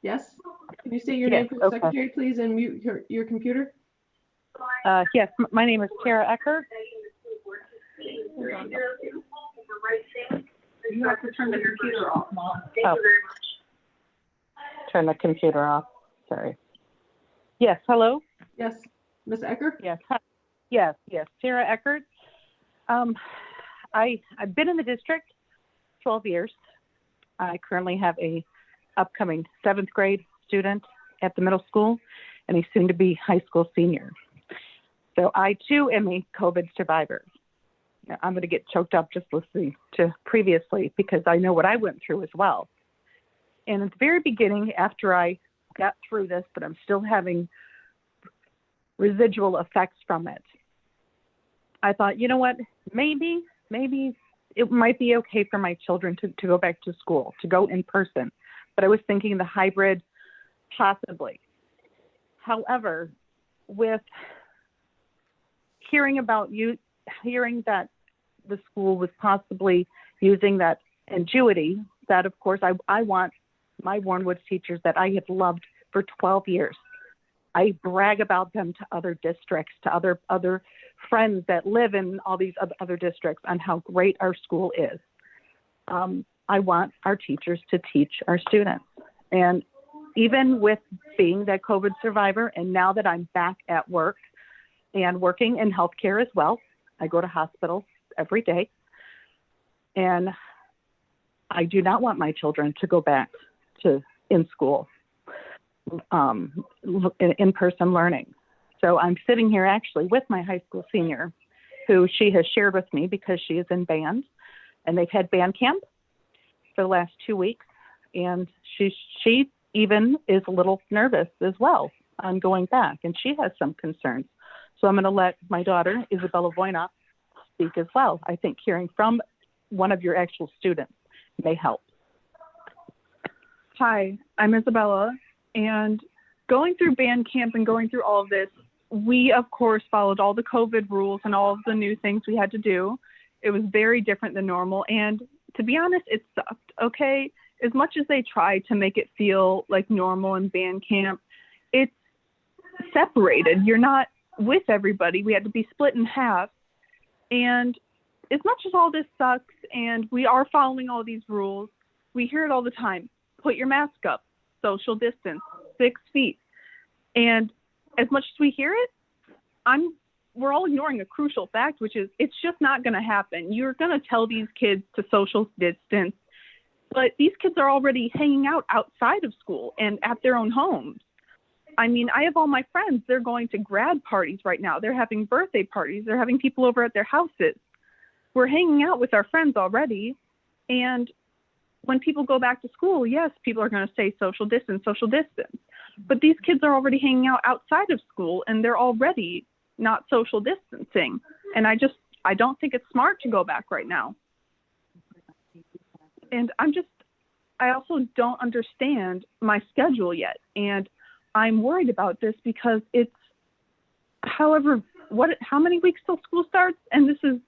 Yes. Can you say your Yes, name for the okay. secretary, please, and mute your computer? Yes, my name is Tara Eckert. You have to turn the computer off, Mom. Thank Oh. you very much. Turn the computer off. Sorry. Yes, hello? Yes. Ms. Eckert? Yes. Hi. Yes, Tara Eckert. I've been in the district 12 years. I currently have a upcoming 7th grade student at the middle school and a soon-to-be high school senior. So I, too, am a COVID survivor. Now, I'm going to get choked up just listening to previously because I know what I went through as well. And at the very beginning, after I got through this, but I'm still having residual effects from it, I thought, you know what, maybe it might be okay for my children to go back to school, to go in person. But I was thinking the hybrid, possibly. However, with hearing that the school was possibly using that ingenuity, that of course I want my Warrenwoods teachers that I have loved for 12 years. I brag about them to other districts, to other friends that live in all these other districts on how great our school is. I want our teachers to teach our students. And even with being that COVID survivor, and now that I'm back at work and working in healthcare as well, I go to hospitals every day. And I do not want my children to go back to in school, in-person learning. So I'm sitting here actually with my high school senior, who she has shared with me because she is in band, and they've had band camp for the last 2 weeks. And she even is a little nervous as well on going back, and she has some concerns. So I'm going to let my daughter, Isabella Voyna, speak as well. I think hearing from one of your actual students may help. Hi, I'm Isabella, and going through band camp and going through all of this, we of course followed all the COVID rules and all of the new things we had to do. It was very different than normal, and to be honest, it sucked. Okay, as much as they tried to make it feel like normal in band camp, it's separated. You're not with everybody. We had to be split in half, and as much as all this sucks and we are following all these rules, we hear it all the time. Put your mask up, social distance, 6 feet. And as much as we hear it, we're all ignoring a crucial fact, which is it's just not going to happen. You're going to tell these kids to social distance, but these kids are already hanging out outside of school and at their own homes. I mean, I have all my friends. They're going to grad parties right now. They're having birthday parties. They're having people over at their houses. We're hanging out with our friends already. And when people go back to school, yes, people are going to say social distance. But these kids are already hanging out outside of school, and they're already not social distancing. And I don't think it's smart to go back right now. And I also don't understand my schedule yet. And I'm worried about this because it's, how many weeks till school starts? And this is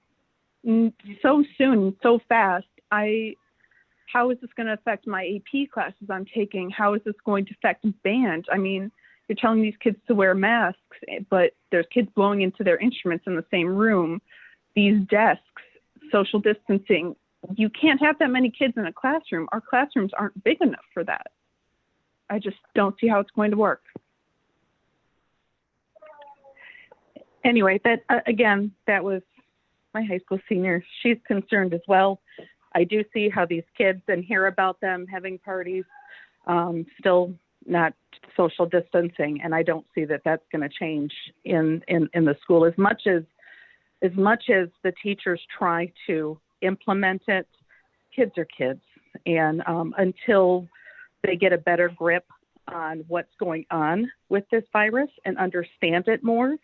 so soon, so fast. How is this going to affect my AP classes I'm taking? How is this going to affect band? I mean, you're telling these kids to wear masks, but there's kids blowing into their instruments in the same room. These desks, social distancing. You can't have that many kids in a classroom. Our classrooms aren't big enough for that. I just don't see how it's going to work. Anyway, that was my high school senior. She's concerned as well. I do see how these kids and hear about them having parties, still not social distancing, and I don't see that that's going to change in the school as much as the teachers try to implement it. Kids are kids, and until they get a better grip on what's going on with this virus and understand it more,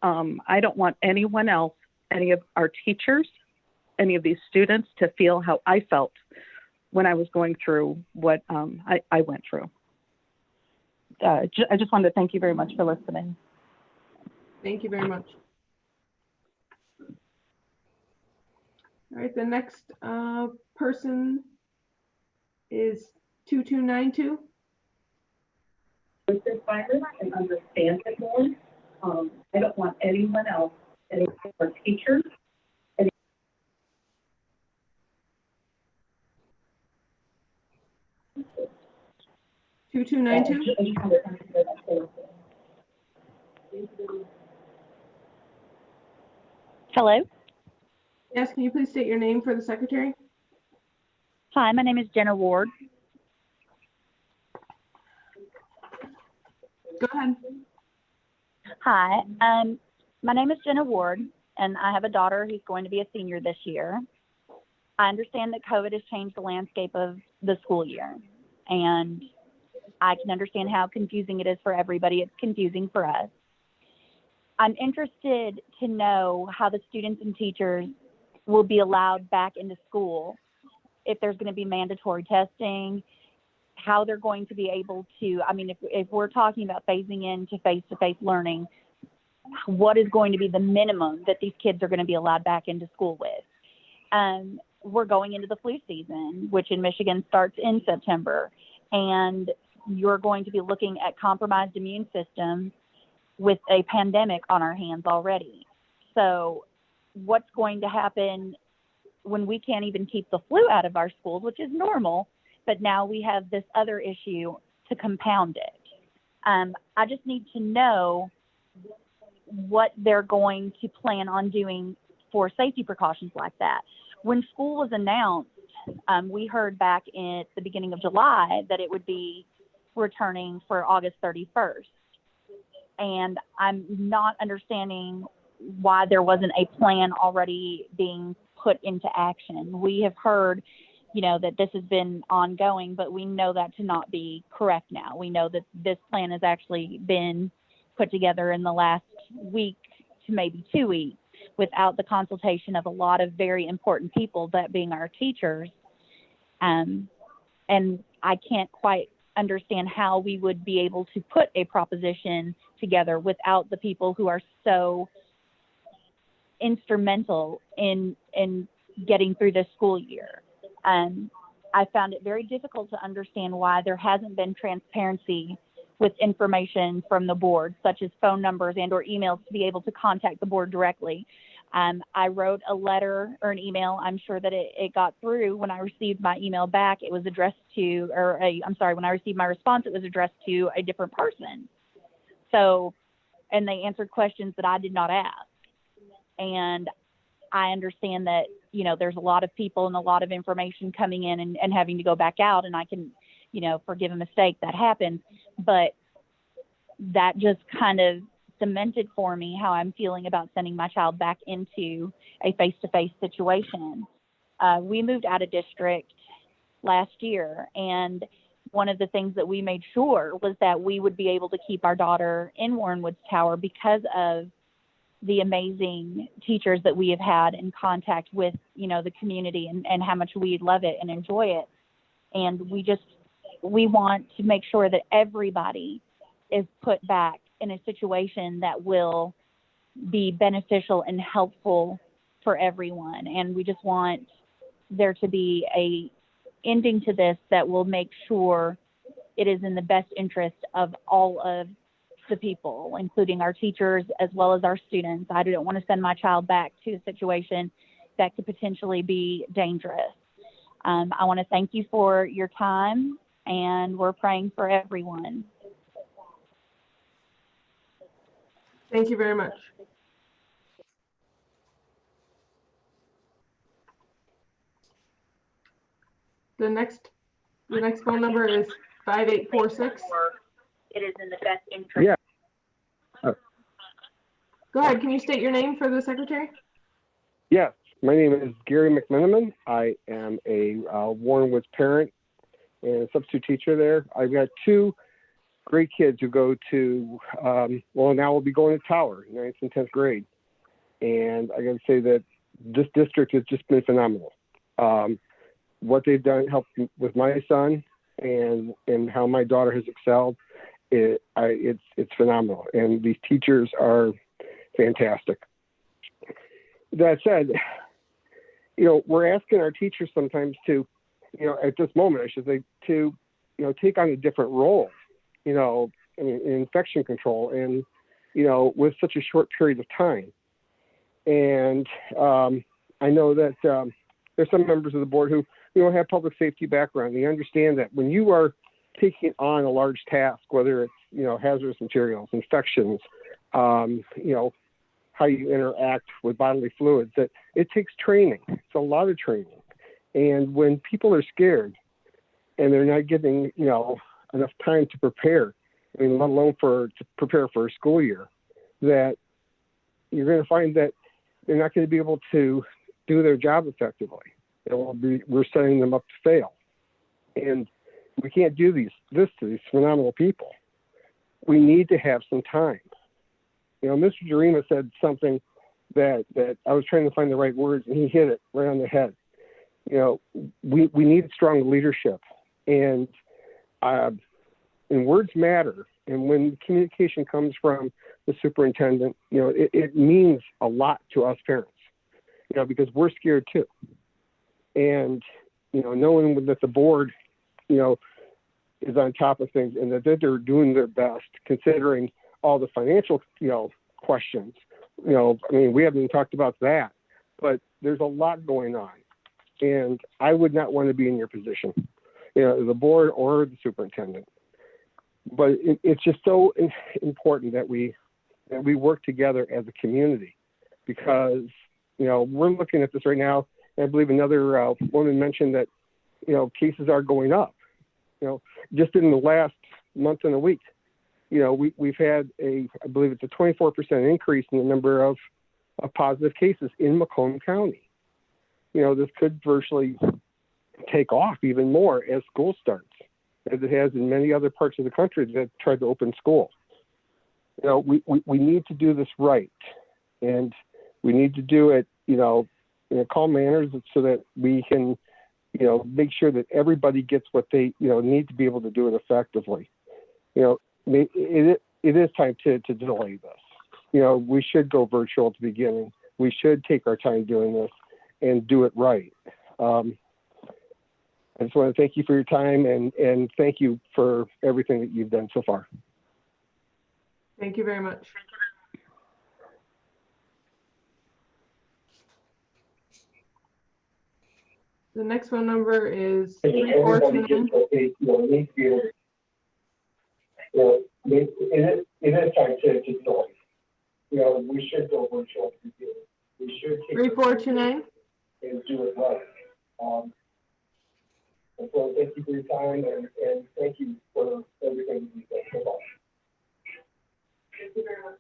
I don't want anyone else, any of our teachers, any of these students to feel how I felt when I was going through what I went through. I just wanted to thank you very much for listening. Thank you very much. All right, the next person is 2292. With this virus and understand it more, I don't want anyone else, any of our teachers, 2292. Hello. Yes, can you please state your name for the secretary? Hi, my name is Jenna Ward. Go ahead. Hi, my name is Jenna Ward, and I have a daughter who's going to be a senior this year. I understand that COVID has changed the landscape of the school year, and I can understand how confusing it is for everybody. It's confusing for us. I'm interested to know how the students and teachers will be allowed back into school, if there's going to be mandatory testing, how they're going to be able to, I mean, if we're talking about phasing into face-to-face learning, what is going to be the minimum that these kids are going to be allowed back into school with? We're going into the flu season, which in Michigan starts in September, and you're going to be looking at compromised immune systems with a pandemic on our hands already. So what's going to happen when we can't even keep the flu out of our schools, which is normal, but now we have this other issue to compound it? I just need to know what they're going to plan on doing for safety precautions like that. When school was announced, we heard back at the beginning of July that it would be returning for August 31st. And I'm not understanding why there wasn't a plan already being put into action. We have heard, that this has been ongoing, but we know that to not be correct now. We know that this plan has actually been put together in the last week to maybe 2 weeks without the consultation of a lot of very important people, that being our teachers. And I can't quite understand how we would be able to put a proposition together without the people who are so instrumental in getting through this school year. I found it very difficult to understand why there hasn't been transparency with information from the board, such as phone numbers and or emails to be able to contact the board directly. I wrote a letter or an email. I'm sure that it got through. When I received my email back, it was addressed to, when I received my response, it was addressed to a different person. So, and they answered questions that I did not ask. And I understand that, there's a lot of people and a lot of information coming in and having to go back out, and I can, forgive a mistake that happened, but that just kind of cemented for me how I'm feeling about sending my child back into a face-to-face situation. We moved out of district last year, and one of the things that we made sure was that we would be able to keep our daughter in Warren Woods Tower because of the amazing teachers that we have had in contact with, the community and how much we love it and enjoy it. And we want to make sure that everybody is put back in a situation that will be beneficial and helpful for everyone. And we just want there to be a ending to this that will make sure it is in the best interest of all of the people, including our teachers as well as our students. I don't want to send my child back to a situation that could potentially be dangerous. I want to thank you for your time, and we're praying for everyone. Thank you very much. The next phone number is 5846. It is in the best interest. Yeah. Go ahead. Can you state your name for the secretary? Yes, my name is Gary McMenamin. I am a Warren Woods parent and a substitute teacher there. I've got two great kids who go to, now we'll be going to Tower, 9th and 10th grade. And I got to say that this district has just been phenomenal. What they've done helped with my son and how my daughter has excelled. It's phenomenal. And these teachers are fantastic. That said, we're asking our teachers sometimes to, at this moment, I should say, to, take on a different role, in infection control and, with such a short period of time. And I know that there's some members of the board who, have public safety background. They understand that when you are taking on a large task, whether it's, hazardous materials, infections, how you interact with bodily fluids, that it takes training. It's a lot of training. And when people are scared and they're not getting, enough time to prepare, let alone to prepare for a school year, that you're going to find that they're not going to be able to do their job effectively. We're setting them up to fail. And we can't do this to these phenomenal people. We need to have some time. Mr. Jarima said something that I was trying to find the right words, and he hit it right on the head. We need strong leadership, and words matter. And when communication comes from the superintendent, it means a lot to us parents, because we're scared too. And, knowing that the board, is on top of things and that they're doing their best, considering all the financial, questions, I mean, we haven't even talked about that, but there's a lot going on, and I would not want to be in your position, the board or the superintendent. But it's just so important that we work together as a community, because we're looking at this right now. And I believe another woman mentioned that cases are going up. Just in the last month and a week, we've had I believe it's a 24% increase in the number of positive cases in Macomb County. This could virtually take off even more as school starts, as it has in many other parts of the country that tried to open school. We need to do this right, and we need to do it, in calm manners, so that we can, make sure that everybody gets what they, need to be able to do it effectively. It is time to delay this. We should go virtual at the beginning. We should take our time doing this and do it right. I just want to thank you for your time, and thank you for everything that you've done so far. Thank you very much. The next phone number is 3429. It is time to delay. We should go virtual at the beginning. We should take 3429. and do it right. And so thank you for your time, and thank you for everything you've done so far. Thank you very much.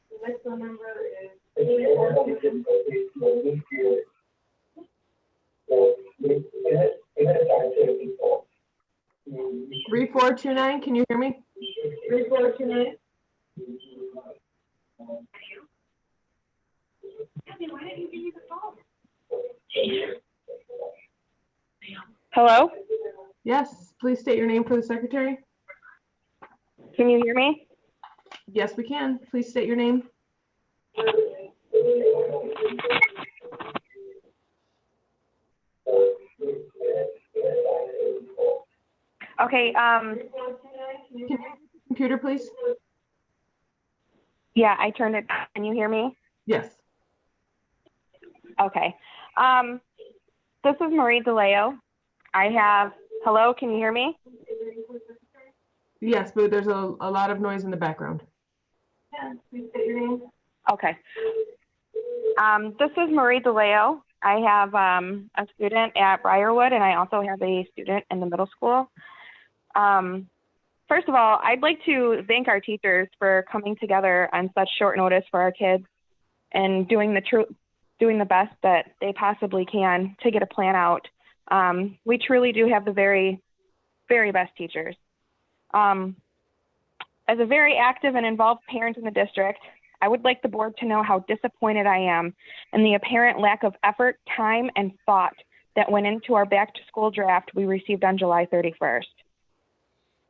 The next phone number is 3429. Can you hear me? 3429. Hello? Yes, please state your name for the secretary. Can you hear me? Yes, we can. Please state your name. Okay, Can you use the computer, please? yeah, I turned it. Can you hear me? Yes. Okay. This is Marie DeLeo. Hello, can you hear me? Yes, but there's a lot of noise in the background. Yeah, please state your name. Okay. This is Marie DeLeo. I have a student at Briarwood, and I also have a student in the middle school. First of all, I'd like to thank our teachers for coming together on such short notice for our kids and doing the best that they possibly can to get a plan out. We truly do have the very, very best teachers. As a very active and involved parent in the district, I would like the board to know how disappointed I am in the apparent lack of effort, time, and thought that went into our back-to-school draft we received on July 31st.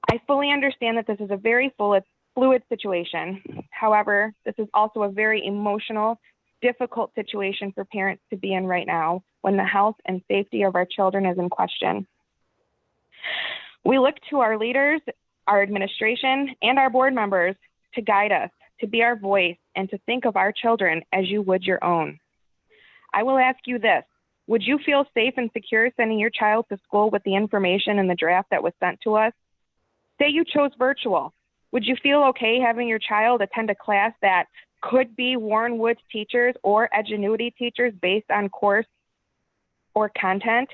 I fully understand that this is a very fluid situation. However, this is also a very emotional, difficult situation for parents to be in right now when the health and safety of our children is in question. We look to our leaders, our administration, and our board members to guide us, to be our voice, and to think of our children as you would your own. I will ask you this: would you feel safe and secure sending your child to school with the information in the draft that was sent to us? Say you chose virtual. Would you feel okay having your child attend a class that could be Warren Woods teachers or Edgenuity teachers based on course or content?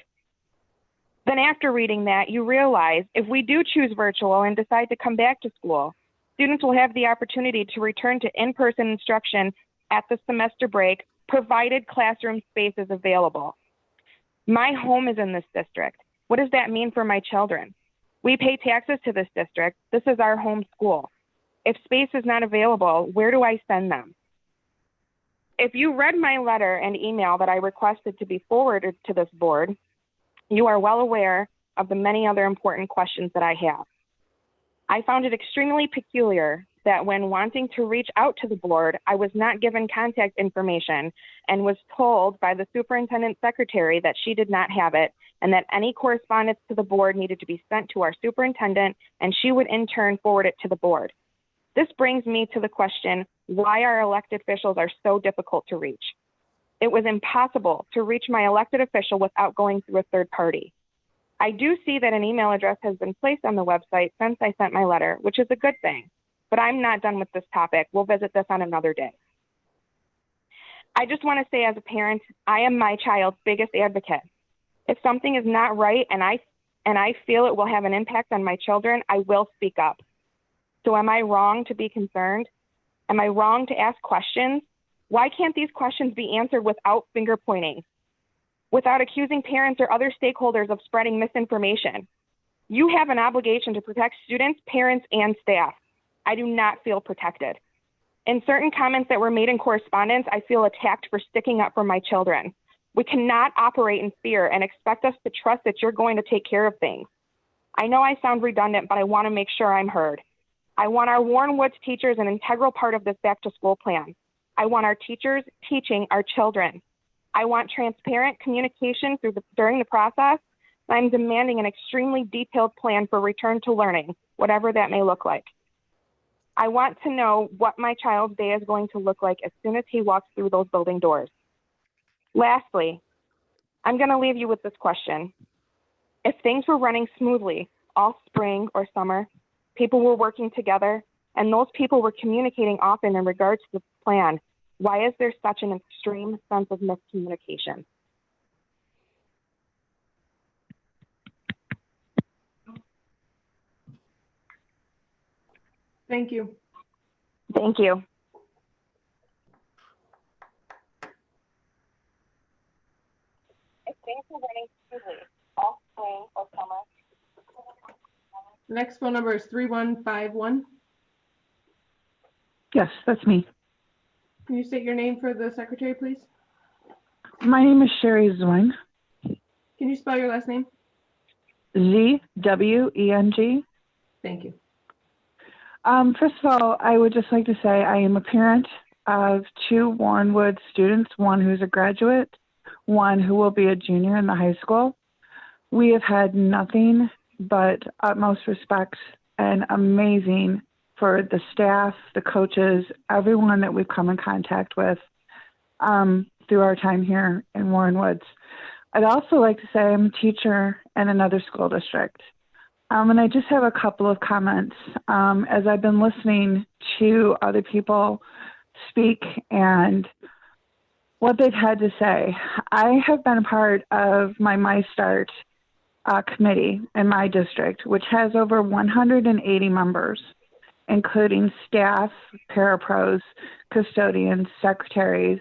Then after reading that, you realize if we do choose virtual and decide to come back to school, students will have the opportunity to return to in-person instruction at the semester break, provided classroom space is available. My home is in this district. What does that mean for my children? We pay taxes to this district. This is our home school. If space is not available, where do I send them? If you read my letter and email that I requested to be forwarded to this board, you are well aware of the many other important questions that I have. I found it extremely peculiar that when wanting to reach out to the board, I was not given contact information and was told by the superintendent secretary that she did not have it and that any correspondence to the board needed to be sent to our superintendent and she would in turn forward it to the board. This brings me to the question, why our elected officials are so difficult to reach. It was impossible to reach my elected official without going through a third party. I do see that an email address has been placed on the website since I sent my letter, which is a good thing, but I'm not done with this topic. We'll visit this on another day. I just want to say as a parent, I am my child's biggest advocate. If something is not right and I feel it will have an impact on my children, I will speak up. So am I wrong to be concerned? Am I wrong to ask questions? Why can't these questions be answered without finger pointing? Without accusing parents or other stakeholders of spreading misinformation? You have an obligation to protect students, parents, and staff. I do not feel protected. In certain comments that were made in correspondence, I feel attacked for sticking up for my children. We cannot operate in fear and expect us to trust that you're going to take care of things. I know I sound redundant, but I want to make sure I'm heard. I want our Warren Woods teachers an integral part of this back to school plan. I want our teachers teaching our children. I want transparent communication during the process. I'm demanding an extremely detailed plan for return to learning, whatever that may look like. I want to know what my child's day is going to look like as soon as he walks through those building doors. Lastly, I'm going to leave you with this question. If things were running smoothly all spring or summer, people were working together, and those people were communicating often in regards to the plan, why is there such an extreme sense of miscommunication? Thank you. Thank you. If things were running smoothly all spring or summer. The next phone number is 3151. Yes, that's me. Can you state your name for the secretary, please? My name is Sherry Zwing. Can you spell your last name? Z-W-E-N-G. Thank you. First of all, I would just like to say I am a parent of two Warren Woods students, one who's a graduate, one who will be a junior in the high school. We have had nothing but utmost respect and amazing for the staff, the coaches, everyone that we've come in contact with through our time here in Warren Woods. I'd also like to say I'm a teacher in another school district. And I just have a couple of comments. As I've been listening to other people speak and what they've had to say, I have been a part of my MyStart committee in my district, which has over 180 members, including staff, parapros, custodians, secretaries,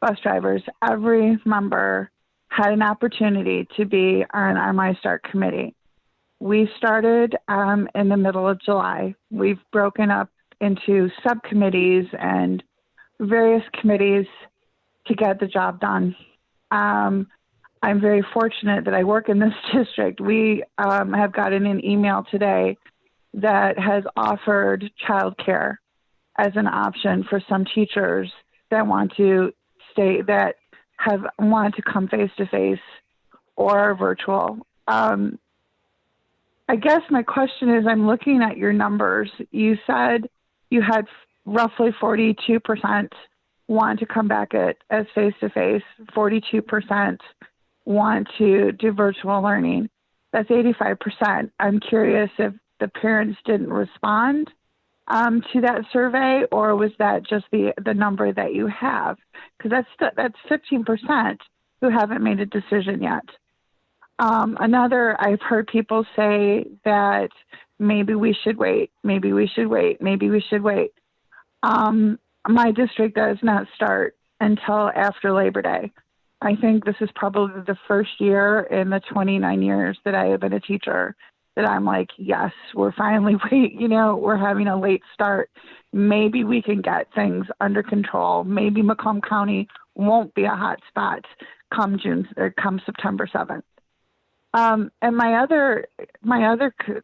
bus drivers. Every member had an opportunity to be on our MyStart committee. We started in the middle of July. We've broken up into subcommittees and various committees to get the job done. I'm very fortunate that I work in this district. We have gotten an email today that has offered childcare as an option for some teachers that want to that have wanted to come face to face or virtual. I guess my question is, I'm looking at your numbers. You said you had roughly 42% want to come back as face-to-face, 42% want to do virtual learning. That's 85%. I'm curious if the parents didn't respond to that survey, or was that just the number that you have? Because that's 15% who haven't made a decision yet. I've heard people say that maybe we should wait, maybe we should wait, maybe we should wait. My district does not start until after Labor Day. I think this is probably the first year in the 29 years that I have been a teacher that I'm like, yes, we're finally we're having a late start. Maybe we can get things under control. Maybe Macomb County won't be a hot spot come September 7th. And my other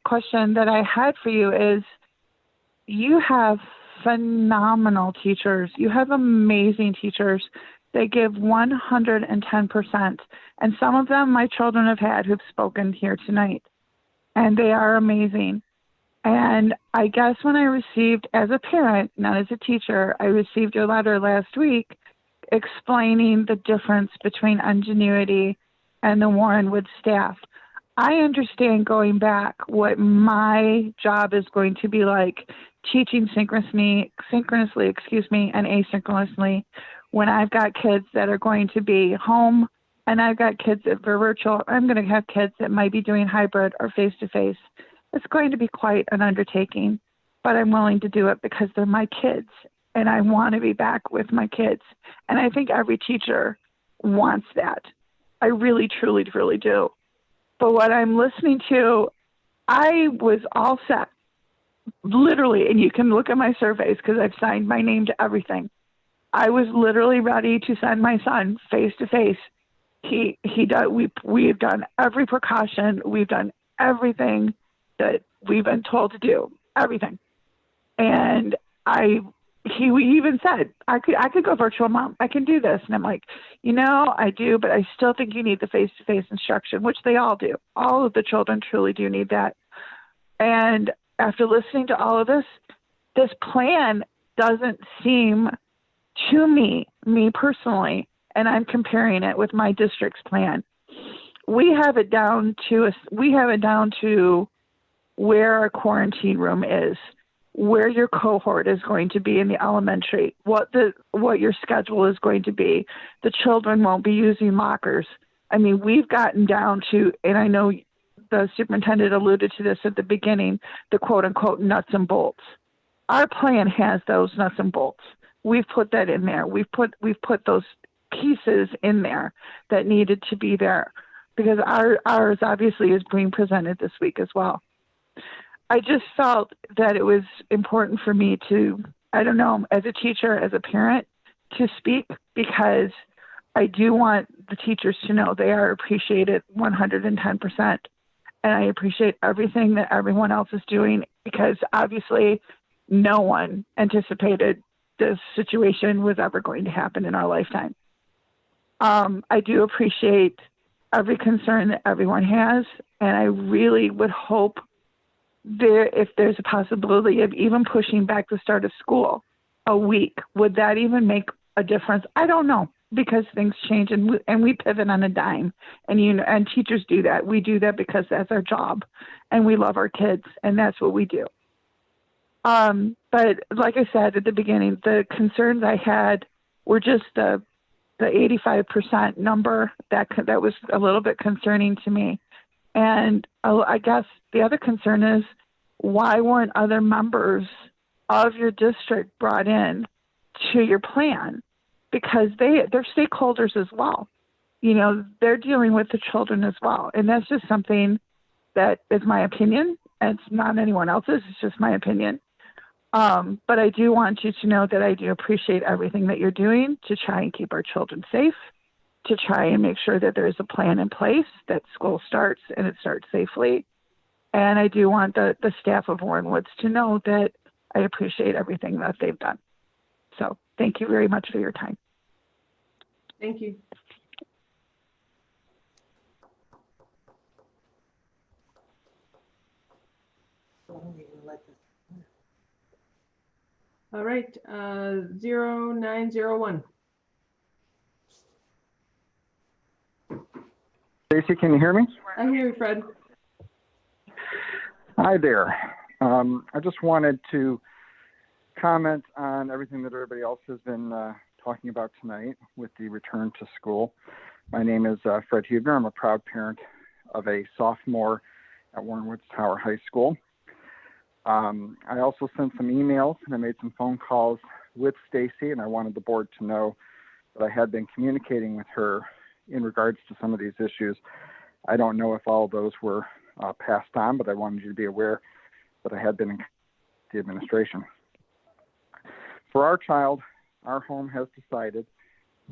question that I had for you is, you have phenomenal teachers. You have amazing teachers. They give 110%. And some of them my children have had who've spoken here tonight. And they are amazing. And I guess when I received, as a parent, not as a teacher, I received your letter last week explaining the difference between Ingenuity and the Warrenwood staff. I understand going back what my job is going to be like teaching synchronously, and asynchronously when I've got kids that are going to be home and I've got kids that are virtual. I'm going to have kids that might be doing hybrid or face-to-face. It's going to be quite an undertaking, but I'm willing to do it because they're my kids and I want to be back with my kids. And I think every teacher wants that. I really, truly, truly do. But what I'm listening to, I was all set, literally, and you can look at my surveys because I've signed my name to everything. I was literally ready to send my son face to face. We've done every precaution. We've done everything that we've been told to do, everything. And he even said, I could go virtual, Mom. I can do this. And I'm like, I do, but I still think you need the face-to-face instruction, which they all do. All of the children truly do need that. And after listening to all of this plan doesn't seem to me personally, and I'm comparing it with my district's plan. We have it down to where our quarantine room is, where your cohort is going to be in the elementary, what your schedule is going to be. The children won't be using lockers. I mean, we've gotten down to, and I know the superintendent alluded to this at the beginning, the quote unquote nuts and bolts. Our plan has those nuts and bolts. We've put that in there. We've put those pieces in there that needed to be there because ours obviously is being presented this week as well. I just felt that it was important for me to, I don't know, as a teacher, as a parent, to speak because I do want the teachers to know they are appreciated 110%. And I appreciate everything that everyone else is doing because obviously no one anticipated this situation was ever going to happen in our lifetime. I do appreciate every concern that everyone has, and I really would hope if there's a possibility of even pushing back the start of school a week, would that even make a difference? I don't know, because things change and we pivot on a dime, and teachers do that. We do that because that's our job, and we love our kids, and that's what we do. But like I said at the beginning, the concerns I had were just the 85% number that was a little bit concerning to me. And I guess the other concern is, why weren't other members of your district brought in to your plan? Because they're stakeholders as well. They're dealing with the children as well. And that's just something that is my opinion. It's not anyone else's. It's just my opinion. But I do want you to know that I do appreciate everything that you're doing to try and keep our children safe, to try and make sure that there is a plan in place, that school starts and it starts safely. And I do want the staff of Warrenwoods to know that I appreciate everything that they've done. So thank you very much for your time. Thank you. All right, 0901. Stacy, can you hear me? I hear you, Fred. Hi there. I just wanted to comment on everything that everybody else has been talking about tonight with the return to school. My name is Fred Huebner. I'm a proud parent of a sophomore at Warrenwoods Tower High School. I also sent some emails and I made some phone calls with Stacy, and I wanted the board to know that I had been communicating with her in regards to some of these issues. I don't know if all of those were passed on, but I wanted you to be aware that I had been in the administration. For our child, our home has decided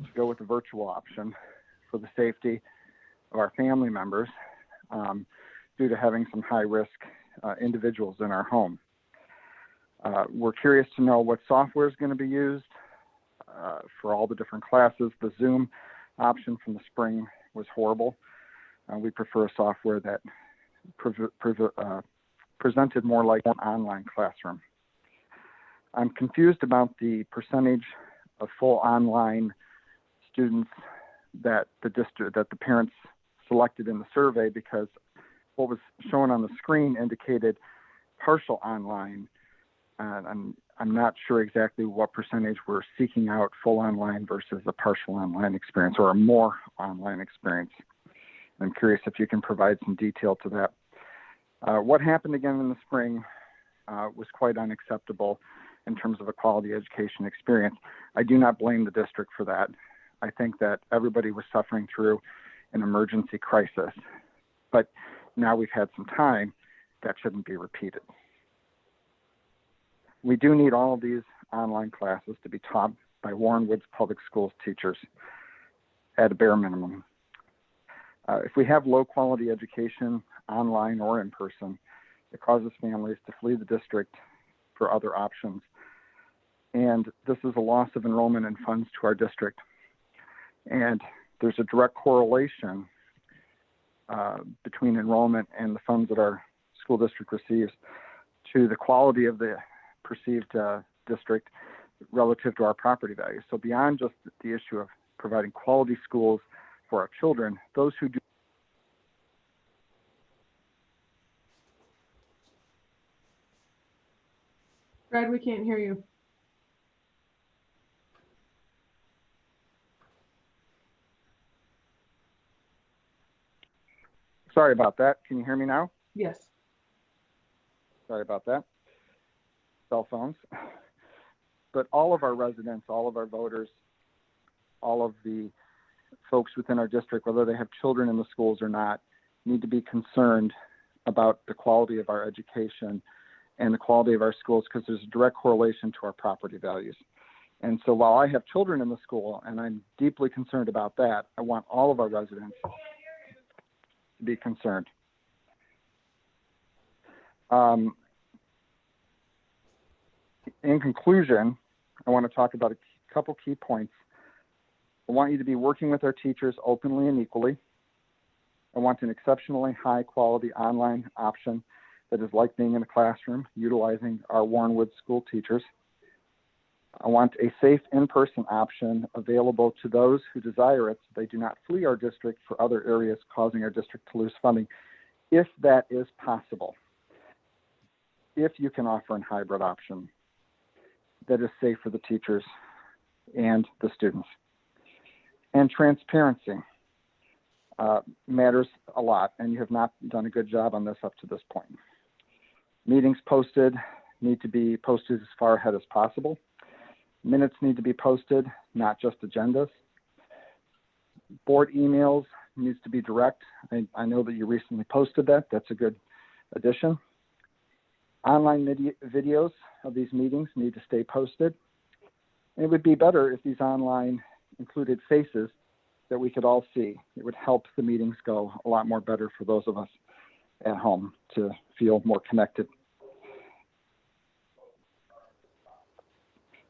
to go with the virtual option for the safety of our family members due to having some high-risk individuals in our home. We're curious to know what software is going to be used for all the different classes. The Zoom option from the spring was horrible. We prefer a software that presented more like an online classroom. I'm confused about the percentage of full online students that the parents selected in the survey, because what was shown on the screen indicated partial online. I'm not sure exactly what percentage we're seeking out full online versus a partial online experience or a more online experience. I'm curious if you can provide some detail to that. What happened again in the spring was quite unacceptable in terms of a quality education experience. I do not blame the district for that. I think that everybody was suffering through an emergency crisis, but now we've had some time. That shouldn't be repeated. We do need all of these online classes to be taught by Warren Woods Public Schools teachers at a bare minimum. If we have low quality education online or in person, it causes families to flee the district for other options. And this is a loss of enrollment and funds to our district. And there's a direct correlation between enrollment and the funds that our school district receives to the quality of the perceived district relative to our property value. So beyond just the issue of providing quality schools for our children, those who do. Brad, we can't hear you. Sorry about that. Can you hear me now? Yes. Sorry about that. Cell phones. But all of our residents, all of our voters, all of the folks within our district, whether they have children in the schools or not, need to be concerned about the quality of our education and the quality of our schools, because there's a direct correlation to our property values. And so while I have children in the school and I'm deeply concerned about that, I want all of our residents to be concerned. In conclusion, I want to talk about a couple key points. I want you to be working with our teachers openly and equally. I want an exceptionally high quality online option that is like being in a classroom, utilizing our Warren Woods school teachers. I want a safe in-person option available to those who desire it, so they do not flee our district for other areas, causing our district to lose funding, if that is possible. If you can offer a hybrid option that is safe for the teachers and the students. And transparency matters a lot, and you have not done a good job on this up to this point. Meetings posted need to be posted as far ahead as possible. Minutes need to be posted, not just agendas. Board emails needs to be direct. I know that you recently posted that. That's a good addition. Online videos of these meetings need to stay posted. It would be better if these online included faces that we could all see. It would help the meetings go a lot more better for those of us at home to feel more connected.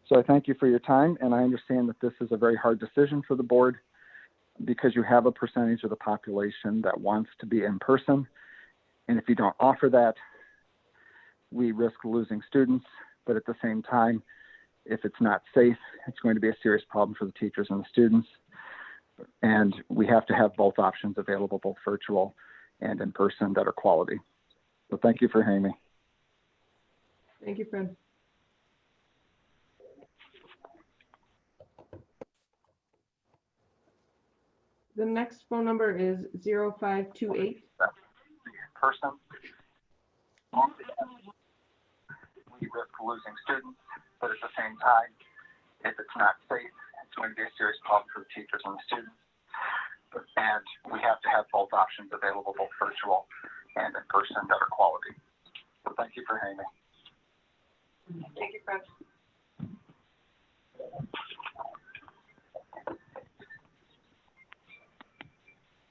So I thank you for your time, and I understand that this is a very hard decision for the board because you have a percentage of the population that wants to be in person. And if you don't offer that, we risk losing students, but at the same time, if it's not safe, it's going to be a serious problem for the teachers and the students. And we have to have both options available, both virtual and in person, that are quality. So thank you for hearing me. Thank you, Fred. The next phone number is 0528. Person. We risk losing students, but at the same time, if it's not safe, it's going to be a serious problem for the teachers and the students. And we have to have both options available, both virtual and in person, that are quality. So thank you for hearing me. Thank you, Fred.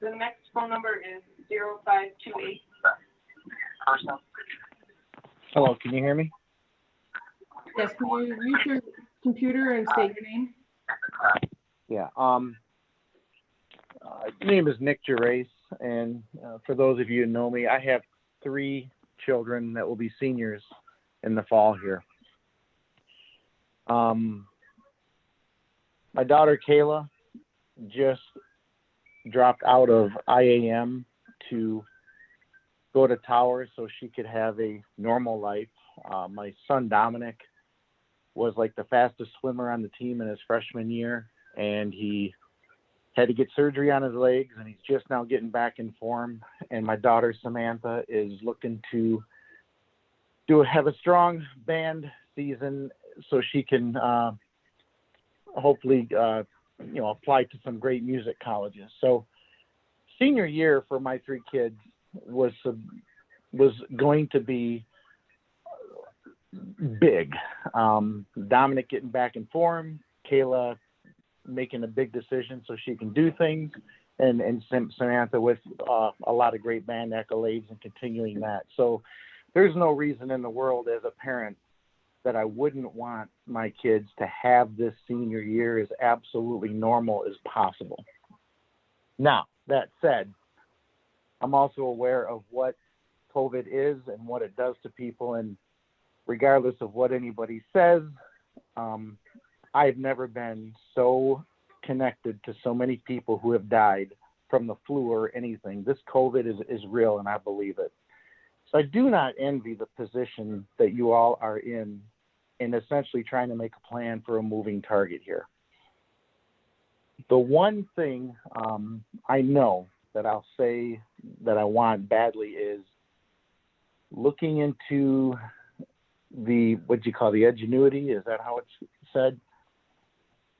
The next phone number is 0528. Person. Hello, can you hear me? Yes, can you mute your computer and state your name? Yeah. Name is Nick Gerace, and for those of you who know me, I have 3 children that will be seniors in the fall here. My daughter Kayla just dropped out of IAM to go to Tower so she could have a normal life. My son Dominic was like the fastest swimmer on the team in his freshman year, and he had to get surgery on his legs, and he's just now getting back in form. And my daughter Samantha is looking to have a strong band season so she can hopefully apply to some great music colleges. So senior year for my 3 kids was going to be big. Dominic getting back in form, Kayla making a big decision so she can do things, and Samantha with a lot of great band accolades and continuing that. So there's no reason in the world as a parent that I wouldn't want my kids to have this senior year as absolutely normal as possible. Now, that said, I'm also aware of what COVID is and what it does to people, and regardless of what anybody says, I've never been so connected to so many people who have died from the flu or anything. This COVID is real, and I believe it. So I do not envy the position that you all are in essentially trying to make a plan for a moving target here. The one thing I know that I'll say that I want badly is looking into the, what you call the edgenuity, is that how it's said?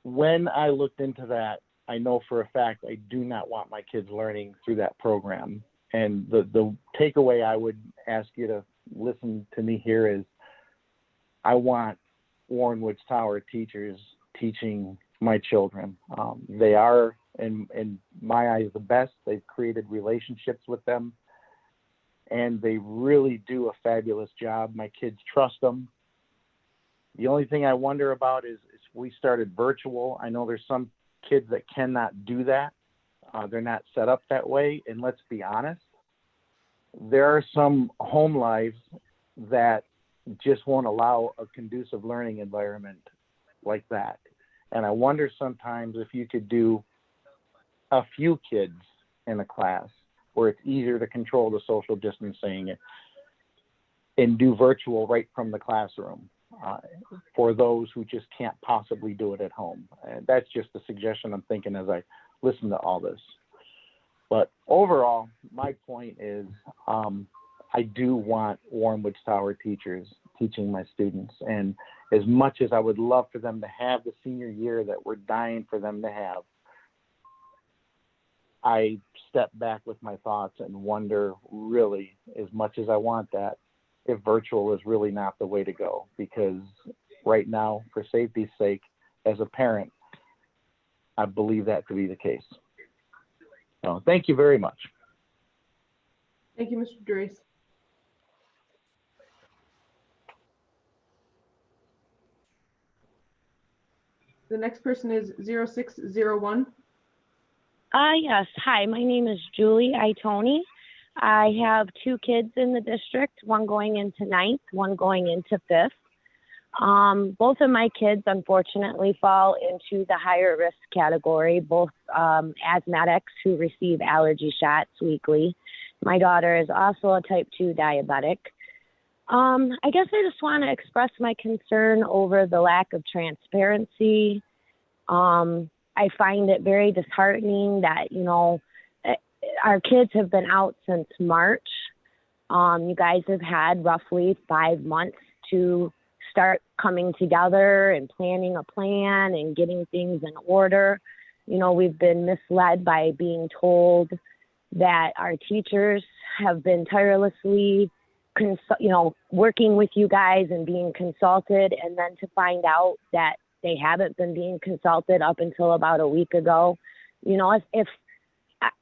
When I looked into that, I know for a fact I do not want my kids learning through that program. And the takeaway I would ask you to listen to me here is I want Warren Woods Tower teachers teaching my children. They are, in my eyes, the best. They've created relationships with them, and they really do a fabulous job. My kids trust them. The only thing I wonder about is we started virtual. I know there's some kids that cannot do that. They're not set up that way. And let's be honest, there are some home lives that just won't allow a conducive learning environment like that. And I wonder sometimes if you could do a few kids in a class where it's easier to control the social distancing and do virtual right from the classroom for those who just can't possibly do it at home. And that's just a suggestion I'm thinking as I listen to all this. But overall, my point is I do want Warren Woods Tower teachers teaching my students. And as much as I would love for them to have the senior year that we're dying for them to have, I step back with my thoughts and wonder, really, as much as I want that, if virtual is really not the way to go. Because right now, for safety's sake, as a parent, I believe that to be the case. So thank you very much. Thank you, Mr. Drace. The next person is 0601. Yes. Hi, my name is Julie Itoni. I have 2 kids in the district, one going into 9th, one going into 5th. Both of my kids, unfortunately, fall into the higher risk category, both asthmatics who receive allergy shots weekly. My daughter is also a type 2 diabetic. I guess I just want to express my concern over the lack of transparency. I find it very disheartening that, our kids have been out since March. You guys have had roughly 5 months to start coming together and planning a plan and getting things in order. We've been misled by being told that our teachers have been tirelessly working with you guys and being consulted, and then to find out that they haven't been being consulted up until about a week ago. If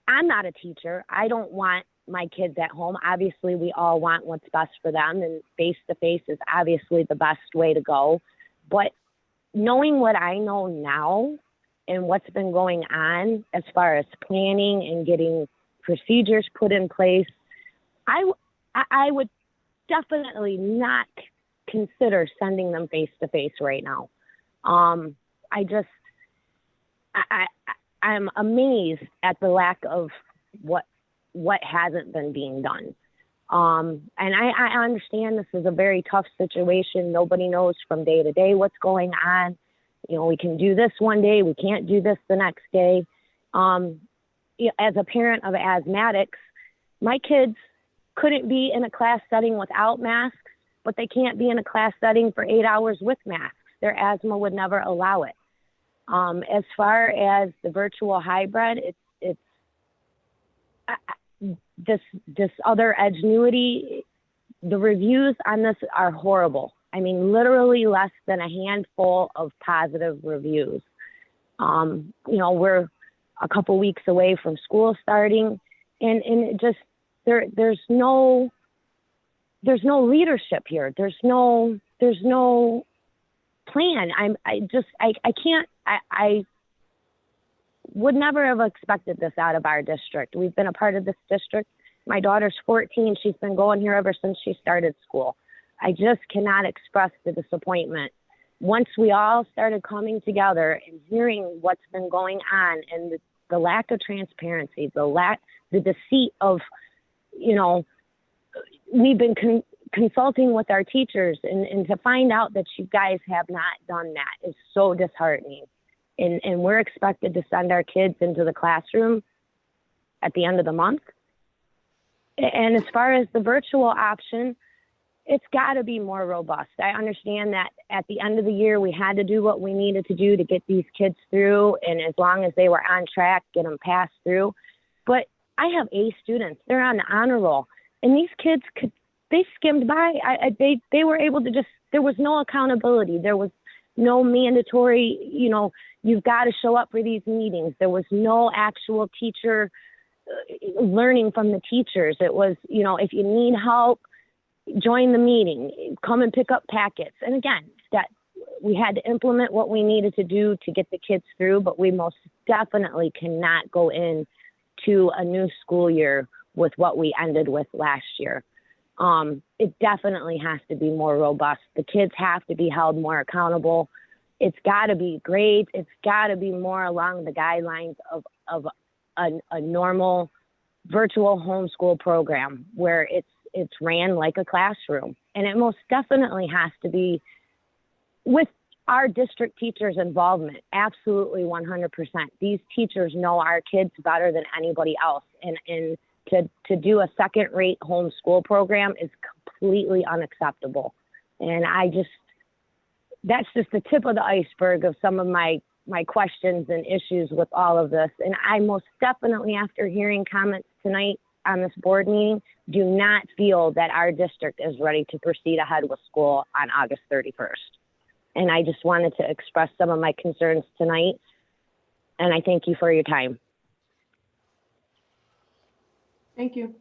I'm not a teacher, I don't want my kids at home. Obviously, we all want what's best for them, and face-to-face is obviously the best way to go. But knowing what I know now and what's been going on as far as planning and getting procedures put in place, I would definitely not consider sending them face-to-face right now. I'm amazed at the lack of what hasn't been being done. And I understand this is a very tough situation. Nobody knows from day to day what's going on. You know, we can do this one day, we can't do this the next day. As a parent of asthmatics, my kids couldn't be in a class setting without masks, but they can't be in a class setting for 8 hours with masks. Their asthma would never allow it. As far as the virtual hybrid, it's this other Edgenuity, the reviews on this are horrible. I mean, literally less than a handful of positive reviews. We're a couple weeks away from school starting, and it just there's no leadership here. There's no plan. I would never have expected this out of our district. We've been a part of this district. My daughter's 14. She's been going here ever since she started school. I just cannot express the disappointment. Once we all started coming together and hearing what's been going on, and the lack of transparency, the deceit of, we've been consulting with our teachers, and to find out that you guys have not done that is so disheartening. And we're expected to send our kids into the classroom at the end of the month. And as far as the virtual option, it's got to be more robust. I understand that at the end of the year, we had to do what we needed to do to get these kids through. And as long as they were on track, get them passed through. But I have A students. They're on the honor roll. And these kids they skimmed by. They were able to there was no accountability. There was no mandatory, you've got to show up for these meetings. There was no actual teacher learning from the teachers. It was, if you need help, join the meeting, come and pick up packets. And again, that we had to implement what we needed to do to get the kids through, but we most definitely cannot go into a new school year with what we ended with last year. It definitely has to be more robust. The kids have to be held more accountable. It's got to be grades. It's got to be more along the guidelines of a normal virtual homeschool program where it's ran like a classroom. And it most definitely has to be with our district teachers' involvement. Absolutely 100%. These teachers know our kids better than anybody else. And to do a second-rate homeschool program is completely unacceptable. And that's just the tip of the iceberg of some of my questions and issues with all of this. And I most definitely, after hearing comments tonight on this board meeting, do not feel that our district is ready to proceed ahead with school on August 31st. And I just wanted to express some of my concerns tonight. And I thank you for your time. Thank you.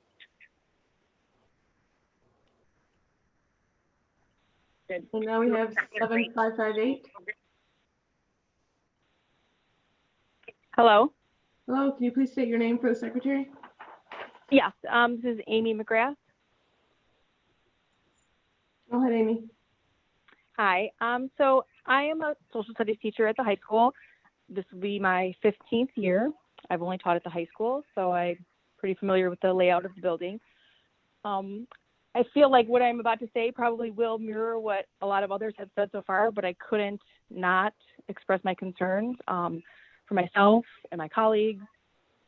And now we have 7558. Hello. Hello, can you please state your name for the secretary? Yes, this is Amy McGrath. Go ahead, Amy. Hi. So I am a social studies teacher at the high school. This will be my 15th year. I've only taught at the high school, so I'm pretty familiar with the layout of the building. I feel like what I'm about to say probably will mirror what a lot of others have said so far, but I couldn't not express my concerns for myself and my colleagues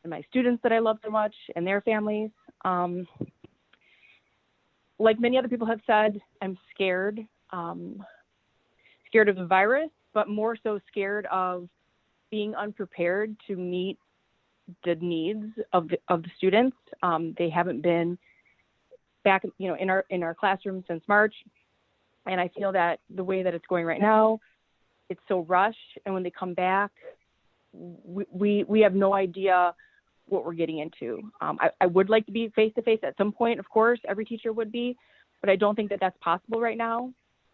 and my students that I love so much and their families. Like many other people have said, I'm scared. Scared of the virus, but more so scared of being unprepared to meet the needs of the students. They haven't been back, in our classroom since March, and I feel that the way that it's going right now, it's so rushed. And when they come back, we have no idea what we're getting into. I would like to be face-to-face at some point, of course, every teacher would be, but I don't think that that's possible right now.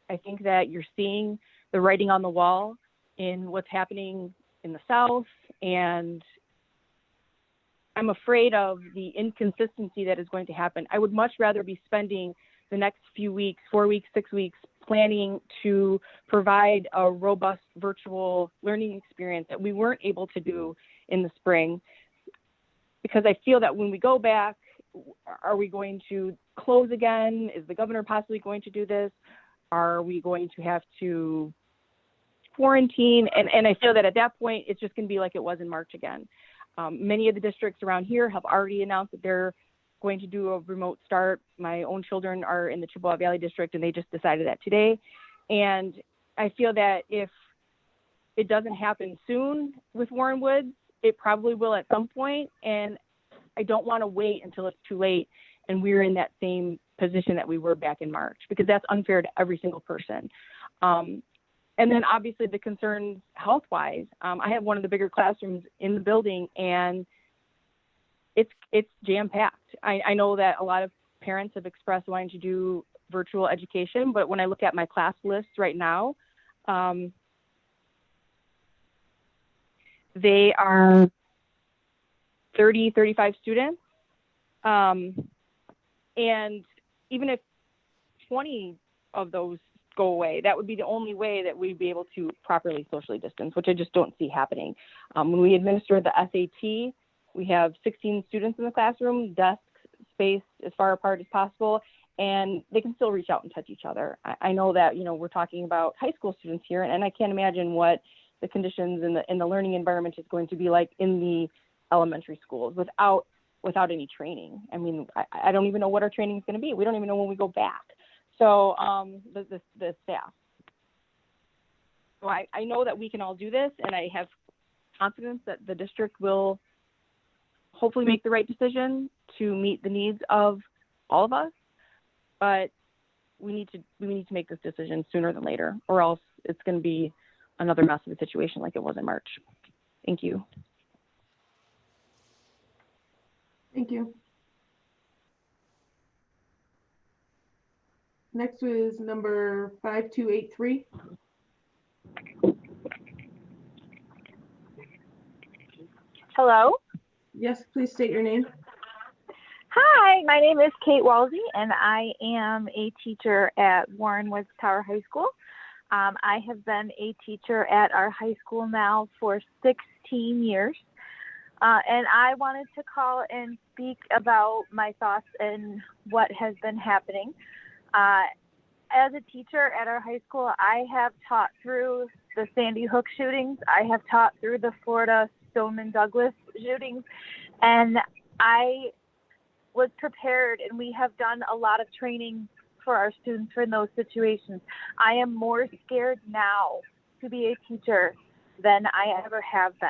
I think that you're seeing the writing on the wall in what's happening in the South, and I'm afraid of the inconsistency that is going to happen. I would much rather be spending the next few weeks, 4 weeks, 6 weeks, planning to provide a robust virtual learning experience that we weren't able to do in the spring. Because I feel that when we go back, are we going to close again? Is the governor possibly going to do this? Are we going to have to quarantine? And I feel that at that point, it's just going to be like it was in March again. Many of the districts around here have already announced that they're going to do a remote start. My own children are in the Chippewa Valley district, and they just decided that today. And I feel that if it doesn't happen soon with Warren Woods, it probably will at some point. And I don't want to wait until it's too late and we're in that same position that we were back in March, because that's unfair to every single person. And then obviously the concerns health-wise. I have one of the bigger classrooms in the building, and it's jam-packed. I know that a lot of parents have expressed wanting to do virtual education, but when I look at my class list right now, they are 30, 35 students. And even if 20 of those go away, that would be the only way that we'd be able to properly socially distance, which I just don't see happening. When we administer the SAT, we have 16 students in the classroom, desks spaced as far apart as possible, and they can still reach out and touch each other. I know that, we're talking about high school students here, and I can't imagine what the conditions in the learning environment is going to be like in the elementary schools without any training. I mean, I don't even know what our training is going to be. We don't even know when we go back. So the staff. So I know that we can all do this, and I have confidence that the district will hopefully make the right decision to meet the needs of all of us. But we need to make this decision sooner than later, or else it's going to be another mess of a situation like it was in March. Thank you. Thank you. Next is number 5283. Hello? Yes, please state your name. Hi, my name is Kate Walsey, and I am a teacher at Warren Woods Tower High School. I have been a teacher at our high school now for 16 years. And I wanted to call and speak about my thoughts and what has been happening. As a teacher at our high school, I have taught through the Sandy Hook shootings. I have taught through the Florida Stoneman Douglas shootings. And I was prepared, and we have done a lot of training for our students for those situations. I am more scared now to be a teacher than I ever have been.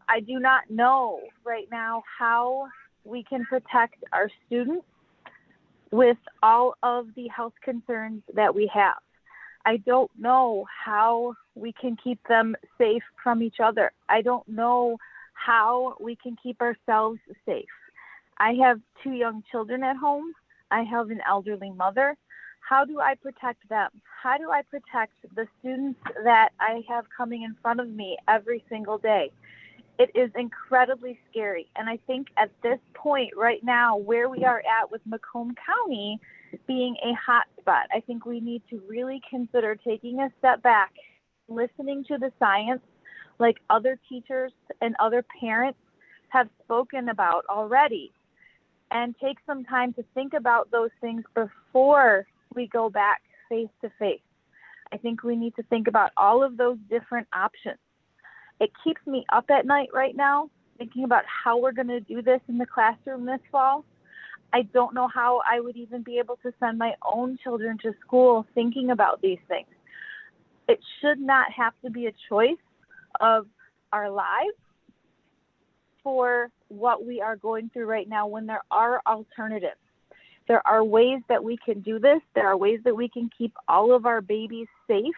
I do not know right now how we can protect our students with all of the health concerns that we have. I don't know how we can keep them safe from each other. I don't know how we can keep ourselves safe. I have 2 young children at home. I have an elderly mother. How do I protect them? How do I protect the students that I have coming in front of me every single day? It is incredibly scary. And I think at this point right now, where we are at with Macomb County being a hot spot, I think we need to really consider taking a step back, listening to the science like other teachers and other parents have spoken about already, and take some time to think about those things before we go back face to face. I think we need to think about all of those different options. It keeps me up at night right now, thinking about how we're going to do this in the classroom this fall. I don't know how I would even be able to send my own children to school thinking about these things. It should not have to be a choice of our lives for what we are going through right now when there are alternatives. There are ways that we can do this. There are ways that we can keep all of our babies safe.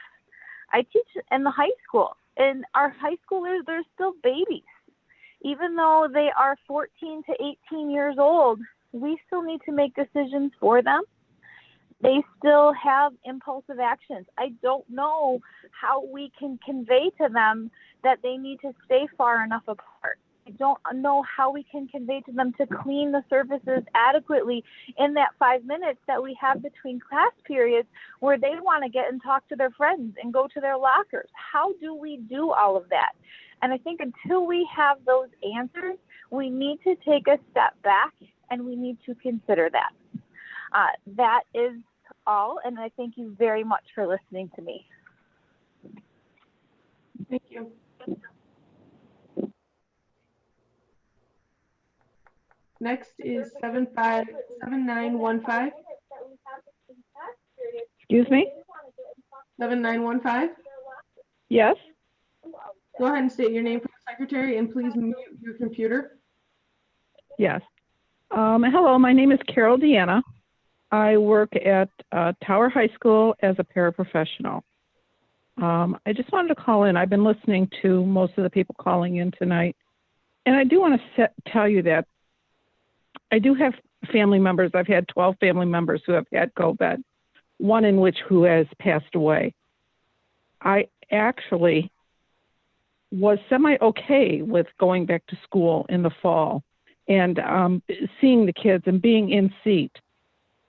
I teach in the high school, and our high schoolers, they're still babies. even though they are 14 to 18 years old, we still need to make decisions for them. They still have impulsive actions. I don't know how we can convey to them that they need to stay far enough apart. I don't know how we can convey to them to clean the surfaces adequately in that 5 minutes that we have between class periods where they want to get and talk to their friends and go to their lockers. How do we do all of that? And I think until we have those answers, we need to take a step back and we need to consider that. That is all, and I thank you very much for listening to me. Thank you. Next is 7915. Excuse me? 7915. Yes? Go ahead and state your name for the secretary, and please mute your computer. Yes. Hello, my name is Carol Deanna. I work at Tower High School as a paraprofessional. I just wanted to call in. I've been listening to most of the people calling in tonight. And I do want to tell you that I do have family members. I've had 12 family members who have had COVID, one in which who has passed away. I actually was semi-okay with going back to school in the fall and seeing the kids and being in seat.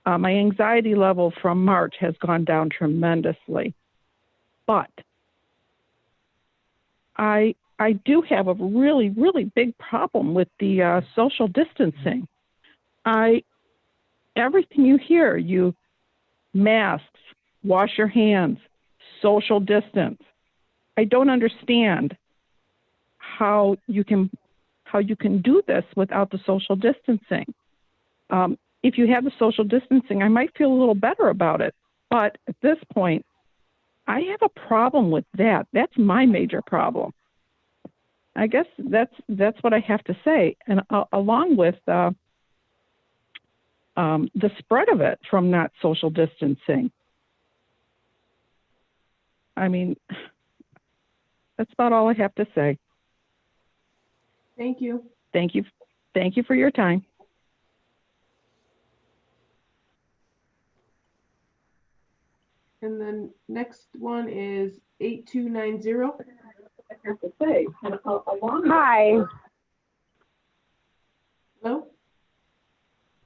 My anxiety level from March has gone down tremendously. But I do have a really, really big problem with the social distancing. Everything you hear, masks, wash your hands, social distance. I don't understand how you can do this without the social distancing. If you have the social distancing, I might feel a little better about it. But at this point, I have a problem with that. That's my major problem. I guess that's what I have to say. And along with the spread of it from not social distancing. I mean, that's about all I have to say. Thank you. Thank you. Thank you for your time. And then next one is 8290. Hi. Hello?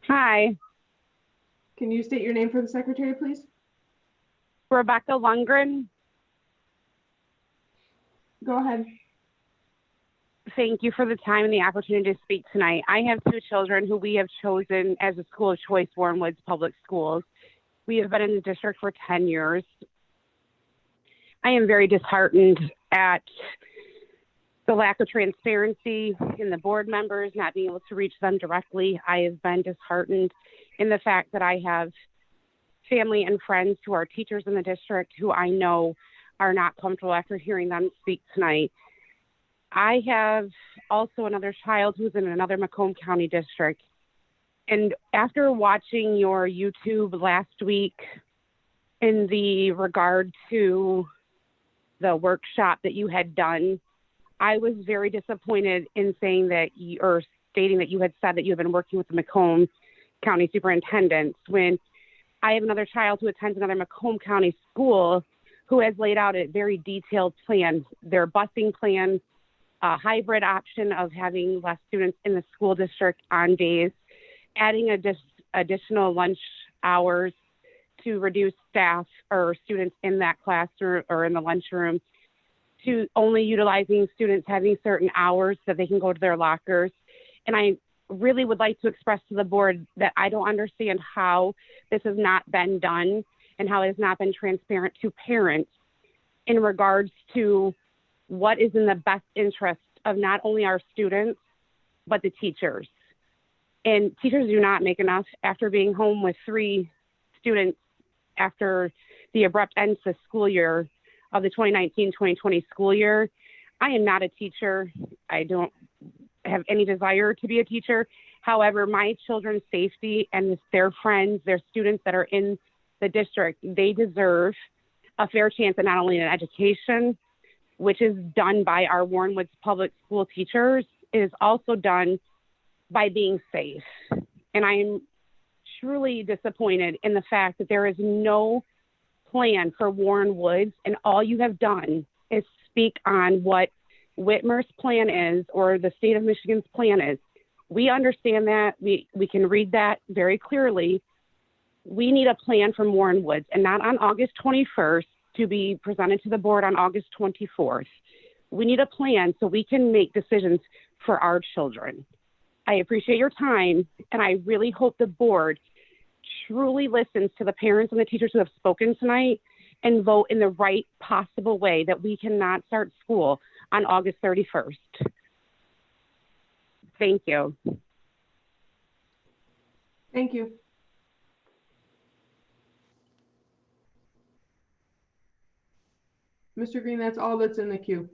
Hi. Can you state your name for the secretary, please? Rebecca Lundgren. Go ahead. Thank you for the time and the opportunity to speak tonight. I have two children who we have chosen as a school of choice, Warren Woods Public Schools. We have been in the district for 10 years. I am very disheartened at the lack of transparency in the board members, not being able to reach them directly. I have been disheartened in the fact that I have family and friends who are teachers in the district who I know are not comfortable after hearing them speak tonight. I have also another child who's in another Macomb County district. And after watching your YouTube last week in the regard to the workshop that you had done, I was very disappointed in saying that or stating that you had said that you have been working with the Macomb County superintendents, when I have another child who attends another Macomb County school who has laid out a very detailed plan, their busing plan, a hybrid option of having less students in the school district on days, adding additional lunch hours to reduce staff or students in that classroom or in the lunchroom, to only utilizing students having certain hours that they can go to their lockers. And I really would like to express to the board that I don't understand how this has not been done and how it has not been transparent to parents in regards to what is in the best interest of not only our students, but the teachers. And teachers do not make enough after being home with 3 students after the abrupt end to the school year of the 2019-2020 school year. I am not a teacher. I don't have any desire to be a teacher. However, my children's safety and their friends, their students that are in the district, they deserve a fair chance at not only an education, which is done by our Warren Woods public school teachers it is also done by being safe. And I am truly disappointed in the fact that there is no plan for Warren Woods, and all you have done is speak on what Whitmer's plan is, or the state of Michigan's plan is. We understand that. We can read that very clearly. We need a plan from Warren Woods, and not on August 21st to be presented to the board on August 24th. We need a plan so we can make decisions for our children. I appreciate your time, and I really hope the board truly listens to the parents and the teachers who have spoken tonight and vote in the right possible way that we cannot start school on August 31st. Thank you. Thank you. Mr. Green, that's all that's in the queue.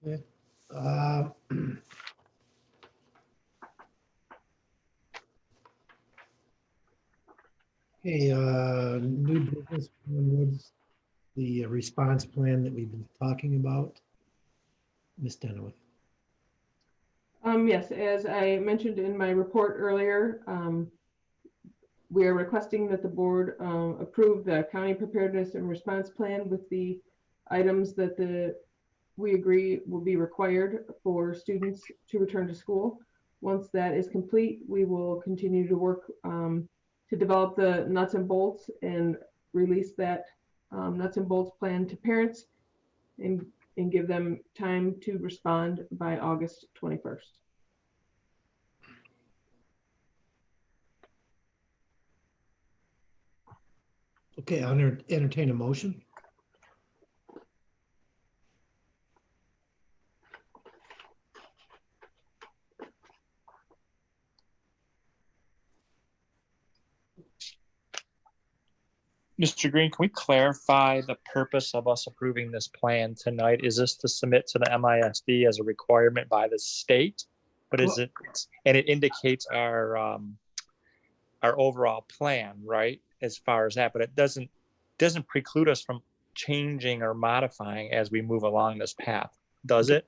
Okay. New business, Woods, the response plan that we've been talking about. Ms. Denowith. Yes, as I mentioned in my report earlier, we are requesting that the board approve the county preparedness and response plan with the items that we agree will be required for students to return to school. Once that is complete, we will continue to work to develop the nuts and bolts and release that nuts and bolts plan to parents and give them time to respond by August 21st. Okay, I'll entertain a motion. Mr. Green, can we clarify the purpose of us approving this plan tonight? Is this to submit to the MISD as a requirement by the state? But is it, and it indicates our overall plan, right? As far as that, but it doesn't preclude us from changing or modifying as we move along this path, does it?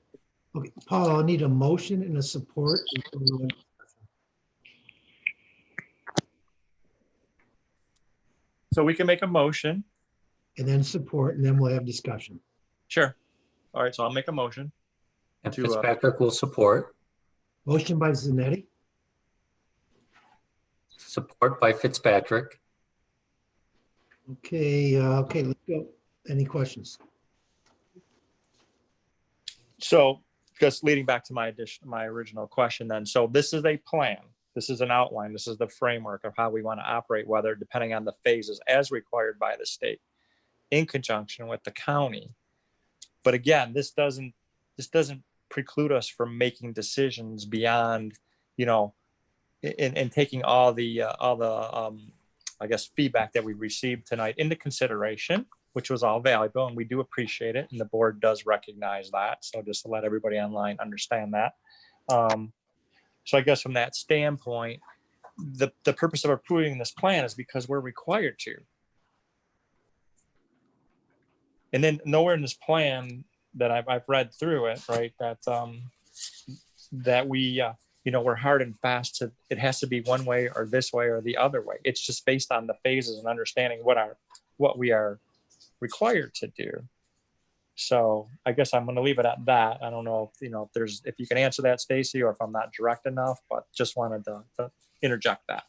Okay, Paul, I'll need a motion and a support. So we can make a motion. And then support, and then we'll have discussion. Sure. All right, so I'll make a motion. And Fitzpatrick will support. Motion by Zanetti. Support by Fitzpatrick. Okay, okay, let's go. Any questions? So just leading back to my original question then. So this is a plan. This is an outline. This is the framework of how we want to operate, whether depending on the phases as required by the state in conjunction with the county. But again, this doesn't preclude us from making decisions beyond, and taking all the I guess feedback that we received tonight into consideration, which was all valuable, and we do appreciate it, and the board does recognize that. So just to let everybody online understand that. So I guess from that standpoint, the purpose of approving this plan is because we're required to. And then nowhere in this plan that I've read through it, right, that we, we're hard and fast to, it has to be one way or this way or the other way. It's just based on the phases and understanding what we are required to do. So I guess I'm going to leave it at that. I don't know if you can answer that, Stacy, or if I'm not direct enough, but just wanted to interject that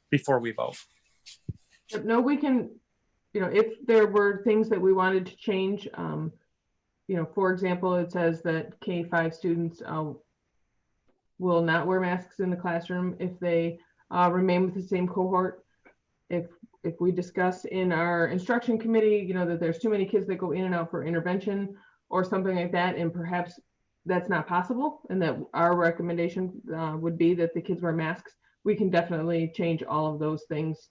before we vote. No, we can, if there were things that we wanted to change, for example, it says that K-5 students will not wear masks in the classroom if they remain with the same cohort. If we discuss in our instruction committee, that there's too many kids that go in and out for intervention or something like that, and perhaps that's not possible, and that our recommendation would be that the kids wear masks, we can definitely change all of those things.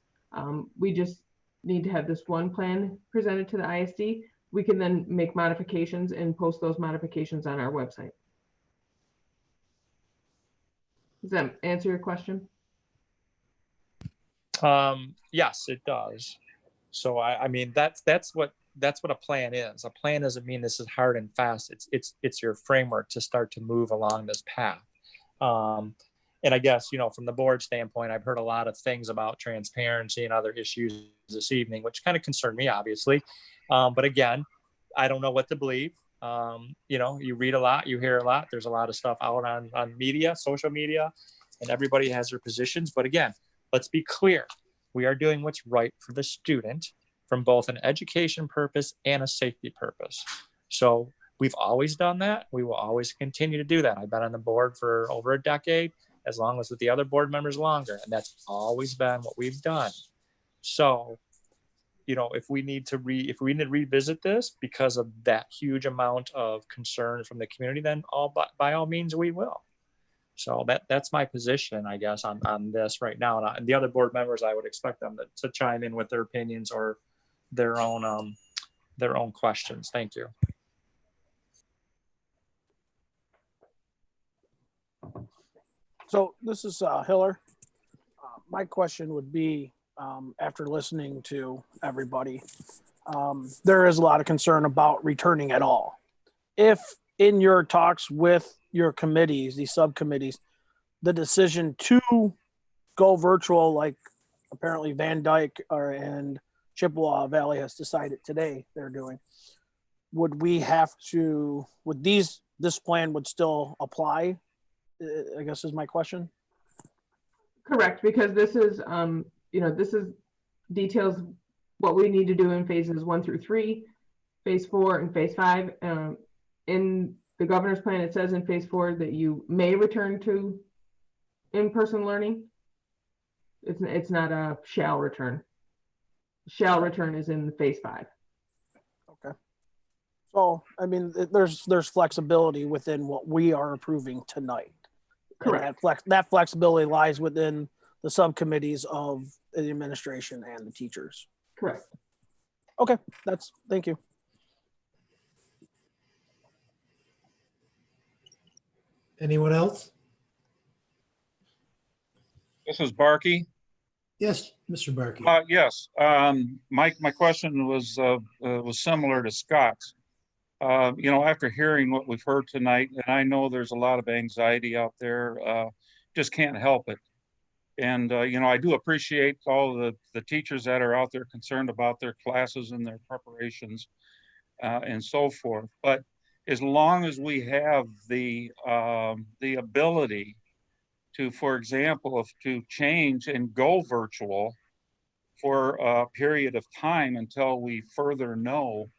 We just need to have this one plan presented to the ISD. We can then make modifications and post those modifications on our website. Does that answer your question? Yes, it does. So I mean, that's what that's what a plan is. A plan doesn't mean this is hard and fast. It's your framework to start to move along this path. And I guess, from the board standpoint, I've heard a lot of things about transparency and other issues this evening, which kind of concern me, obviously. But again, I don't know what to believe. You read a lot, you hear a lot. There's a lot of stuff out on media, social media, and everybody has their positions. But again, let's be clear. We are doing what's right for the student from both an education purpose and a safety purpose. So we've always done that. We will always continue to do that. I've been on the board for over a decade, as long as with the other board members longer. And that's always been what we've done. So, if we need to revisit this because of that huge amount of concern from the community, then by all means we will. So that's my position, I guess, on this right now. And the other board members, I would expect them to chime in with their opinions or their own questions. Thank you. So this is Hiller. My question would be, after listening to everybody, there is a lot of concern about returning at all. If in your talks with your committees, these subcommittees, the decision to go virtual, like apparently Van Dyke and Chippewa Valley has decided today they're doing, would this plan would still apply? I guess is my question. Correct, because this is, this is details what we need to do in phases 1 through 3, phase 4 and phase 5. In the governor's plan, it says in phase 4 that you may return to in-person learning. It's not a shall return. Shall return is in phase 5. Okay. So, I mean, there's flexibility within what we are approving tonight. Correct. That flexibility lies within the subcommittees of the administration and the teachers. Correct. Okay, thank you. Anyone else? This is Barkey. Yes, Mr. Barkey. Yes. My question was similar to Scott's. After hearing what we've heard tonight, and I know there's a lot of anxiety out there, just can't help it. And, I do appreciate all the teachers that are out there concerned about their classes and their preparations and so forth. But as long as we have the ability to, for example, to change and go virtual for a period of time until we further know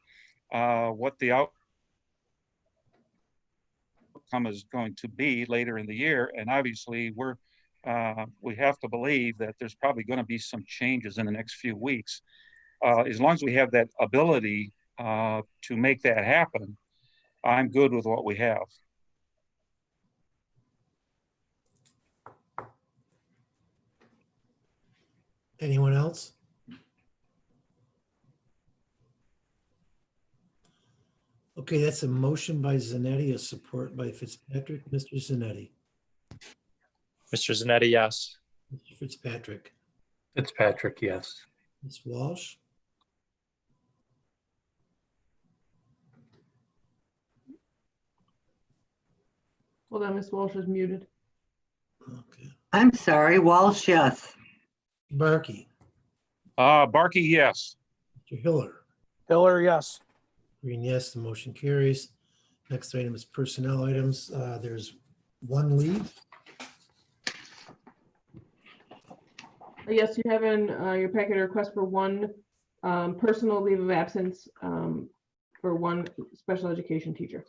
what the outcome is going to be later in the year. And obviously we have to believe that there's probably going to be some changes in the next few weeks. As long as we have that ability to make that happen, I'm good with what we have. Anyone else? Okay, that's a motion by Zanetti, a support by Fitzpatrick. Mr. Zanetti. Mr. Zanetti, yes. Mr. Fitzpatrick. Fitzpatrick, yes. Ms. Walsh. Hold on, Ms. Walsh is muted. Okay. I'm sorry, Walsh, yes. Barkey. Barkey, yes. Mr. Hiller. Hiller, yes. Green, yes. The motion carries. Next item is personnel items. There's one leave. Yes, you have in your packet a request for one personal leave of absence for one special education teacher.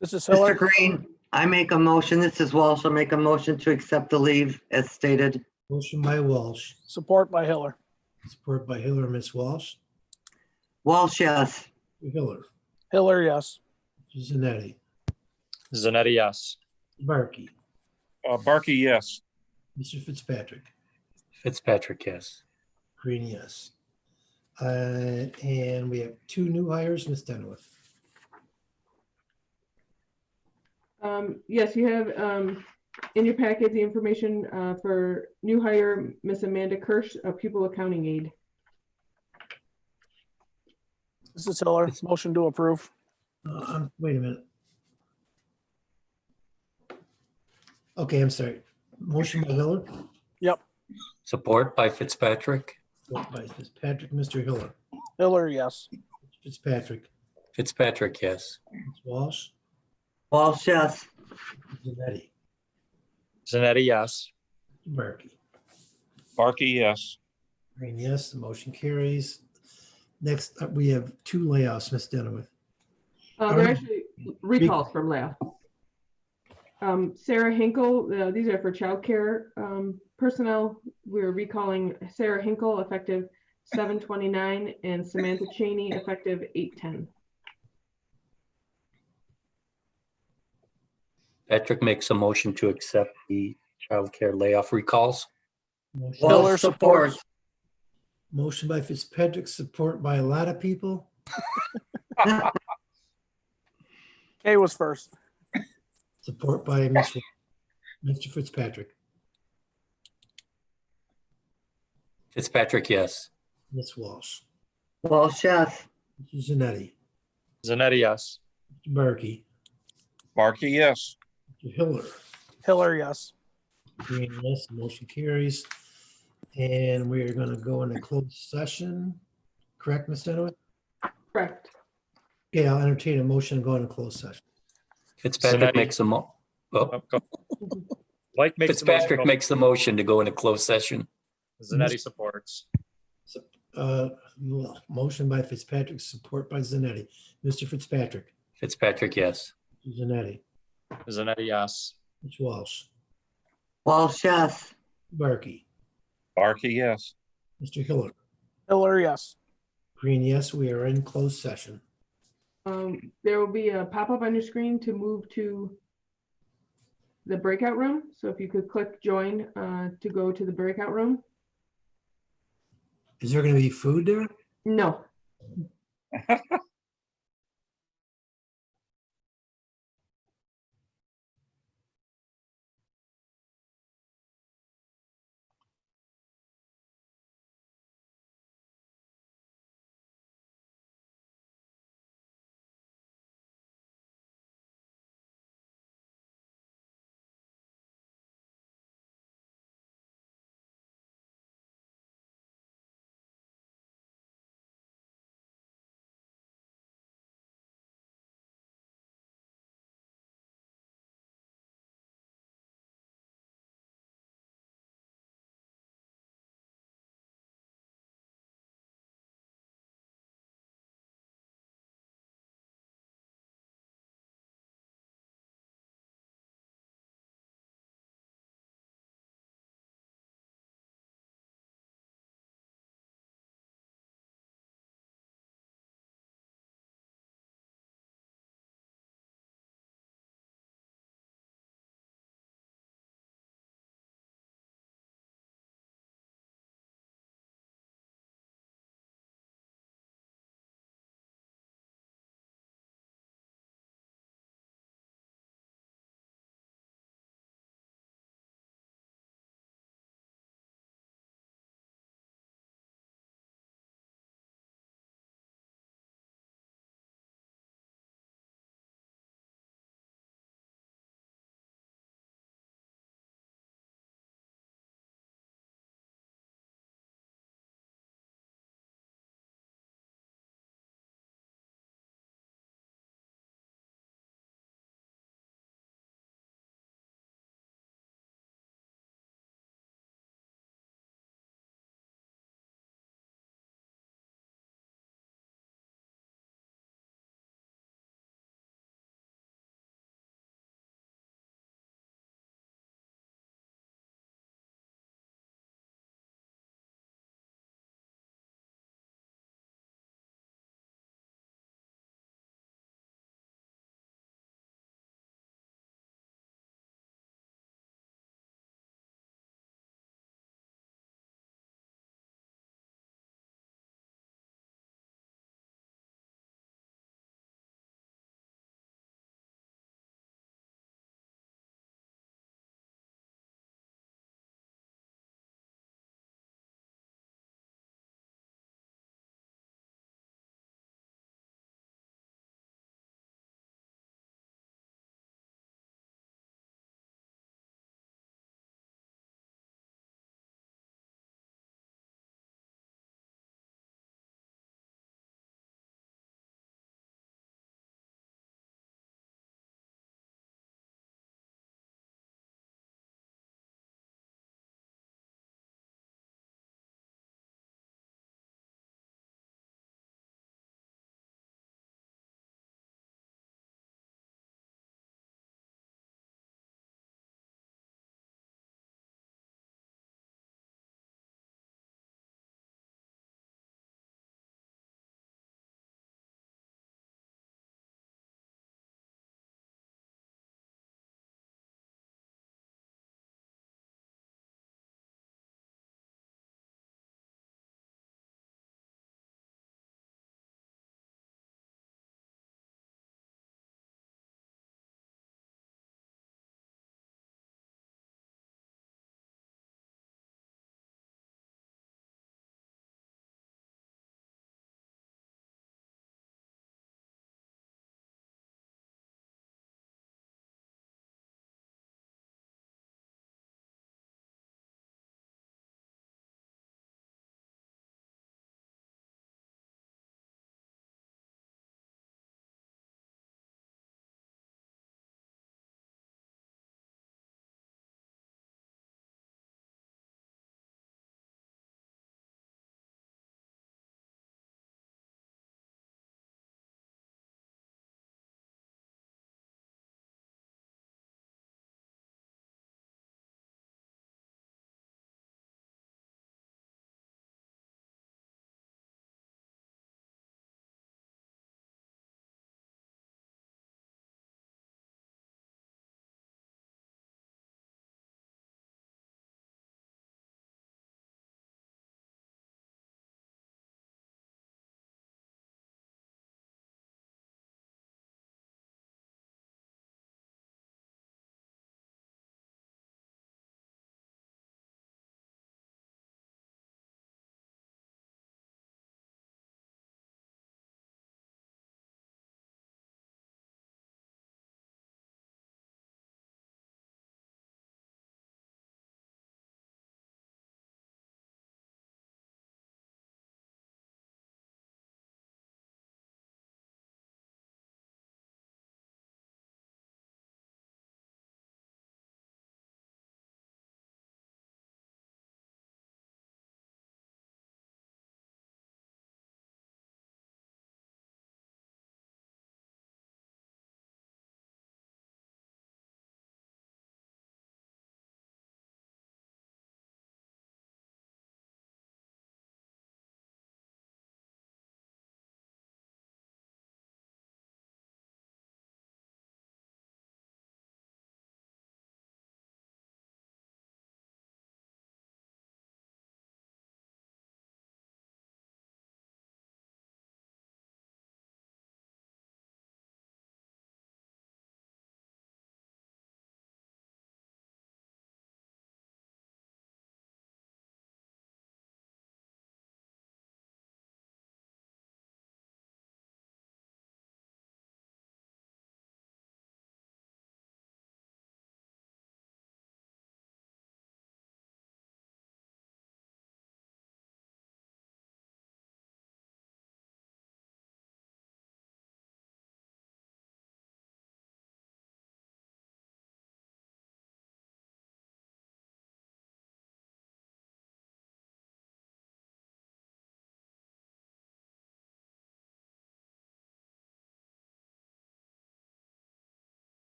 This is Hiller. Mr. Green, I make a motion. This is Walsh. I'll make a motion to accept the leave as stated. Motion by Walsh. Support by Hiller. Support by Hiller. Ms. Walsh. Walsh, yes. Hiller. Hiller, yes. Zanetti. Zanetti, yes. Barkey. Barkey, yes. Mr. Fitzpatrick. Fitzpatrick, yes. Green, yes. And we have two new hires, Ms. Denowith. Yes, you have in your packet the information for new hire Miss Amanda Kirsch, a pupil accounting aide. This is Hiller. Motion to approve. Wait a minute. Okay, I'm sorry. Motion by Hiller, Yep. Support by Fitzpatrick. support by Fitzpatrick. Mr. Hiller. Hiller, yes. Fitzpatrick. Fitzpatrick, yes. Ms. Walsh. Walsh, yes. Zanetti. Zanetti, yes. Barkey. Barkey, yes. Green, yes. The motion carries. Next up, we have 2 layoffs, Ms. Denowith. They're actually recalls from layoff. Sarah Hinkle, these are for childcare personnel. We're recalling Sarah Hinkle effective 7/29 and Samantha Cheney effective 8/10. Patrick makes a motion to accept the childcare layoff recalls. Hiller supports. Motion by Fitzpatrick, support by a lot of people. Kay was first. Support by Mr. Fitzpatrick. Fitzpatrick, yes. Ms. Walsh. Walsh, yes. Mr. Zanetti. Zanetti, yes. Mr. Barkey. Barkey, yes. Mr. Hiller. Hiller, yes. Green, yes. The motion carries. And we are going to go into closed session. Correct, Ms. Denowith? Correct. Okay, I'll entertain a motion to go into closed session. Fitzpatrick Zanetti. makes a Like makes Fitzpatrick the motion. makes the motion to go into closed session. Zanetti supports. Motion by Fitzpatrick, support by Zanetti. Mr. Fitzpatrick. Fitzpatrick, yes. Mr. Zanetti. Zanetti, yes. Ms. Walsh. Walsh, yes. Barkey. Barkey, yes. Mr. Hiller. Hiller, yes. Green, yes. We are in closed session. There will be a pop-up on your screen to move to the breakout room. So if you could click join to go to the breakout room. Is there going to be food there? No.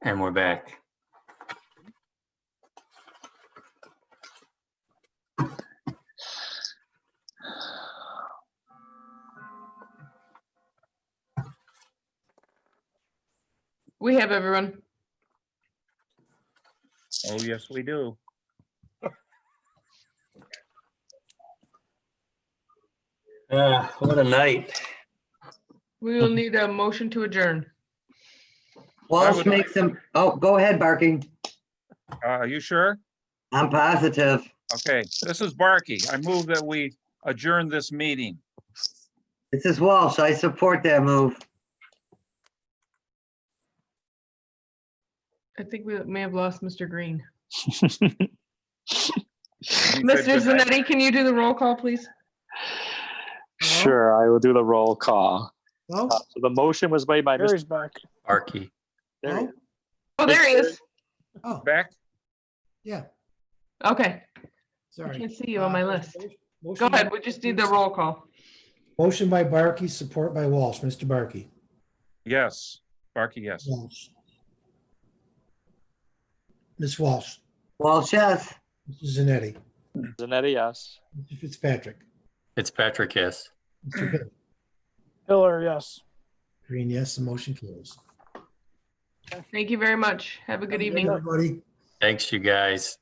And we're back. We have everyone. Oh, yes, we do. What a night. We will need a motion to adjourn. Walsh makes some, oh, go ahead, Barking. Are you sure? I'm positive. Okay, this is Barkey. I move that we adjourn this meeting. This is Walsh. I support that move. I think we may have lost Mr. Green. He said Mr. good night. Zanetti, can you do the roll call, please? Sure, I will do the roll call. Well, So the motion was made by Gary's Mr. back. Arky. There he is. Oh, there he is. oh, Back? yeah, Okay. I sorry. can't see you on my list. Motion Go ahead. by- We just need the roll call. Motion by Barkey, support by Walsh. Mr. Barkey. Yes. Barkey, yes. Walsh. Ms. Walsh. Walsh, yes. Mr. Zanetti. Zanetti, yes. Mr. Fitzpatrick. Fitzpatrick, yes. Mr. Hill. Hiller, yes. Green, yes. The motion carries. Thank you very much. Have a good evening. Everybody. Thanks, you guys.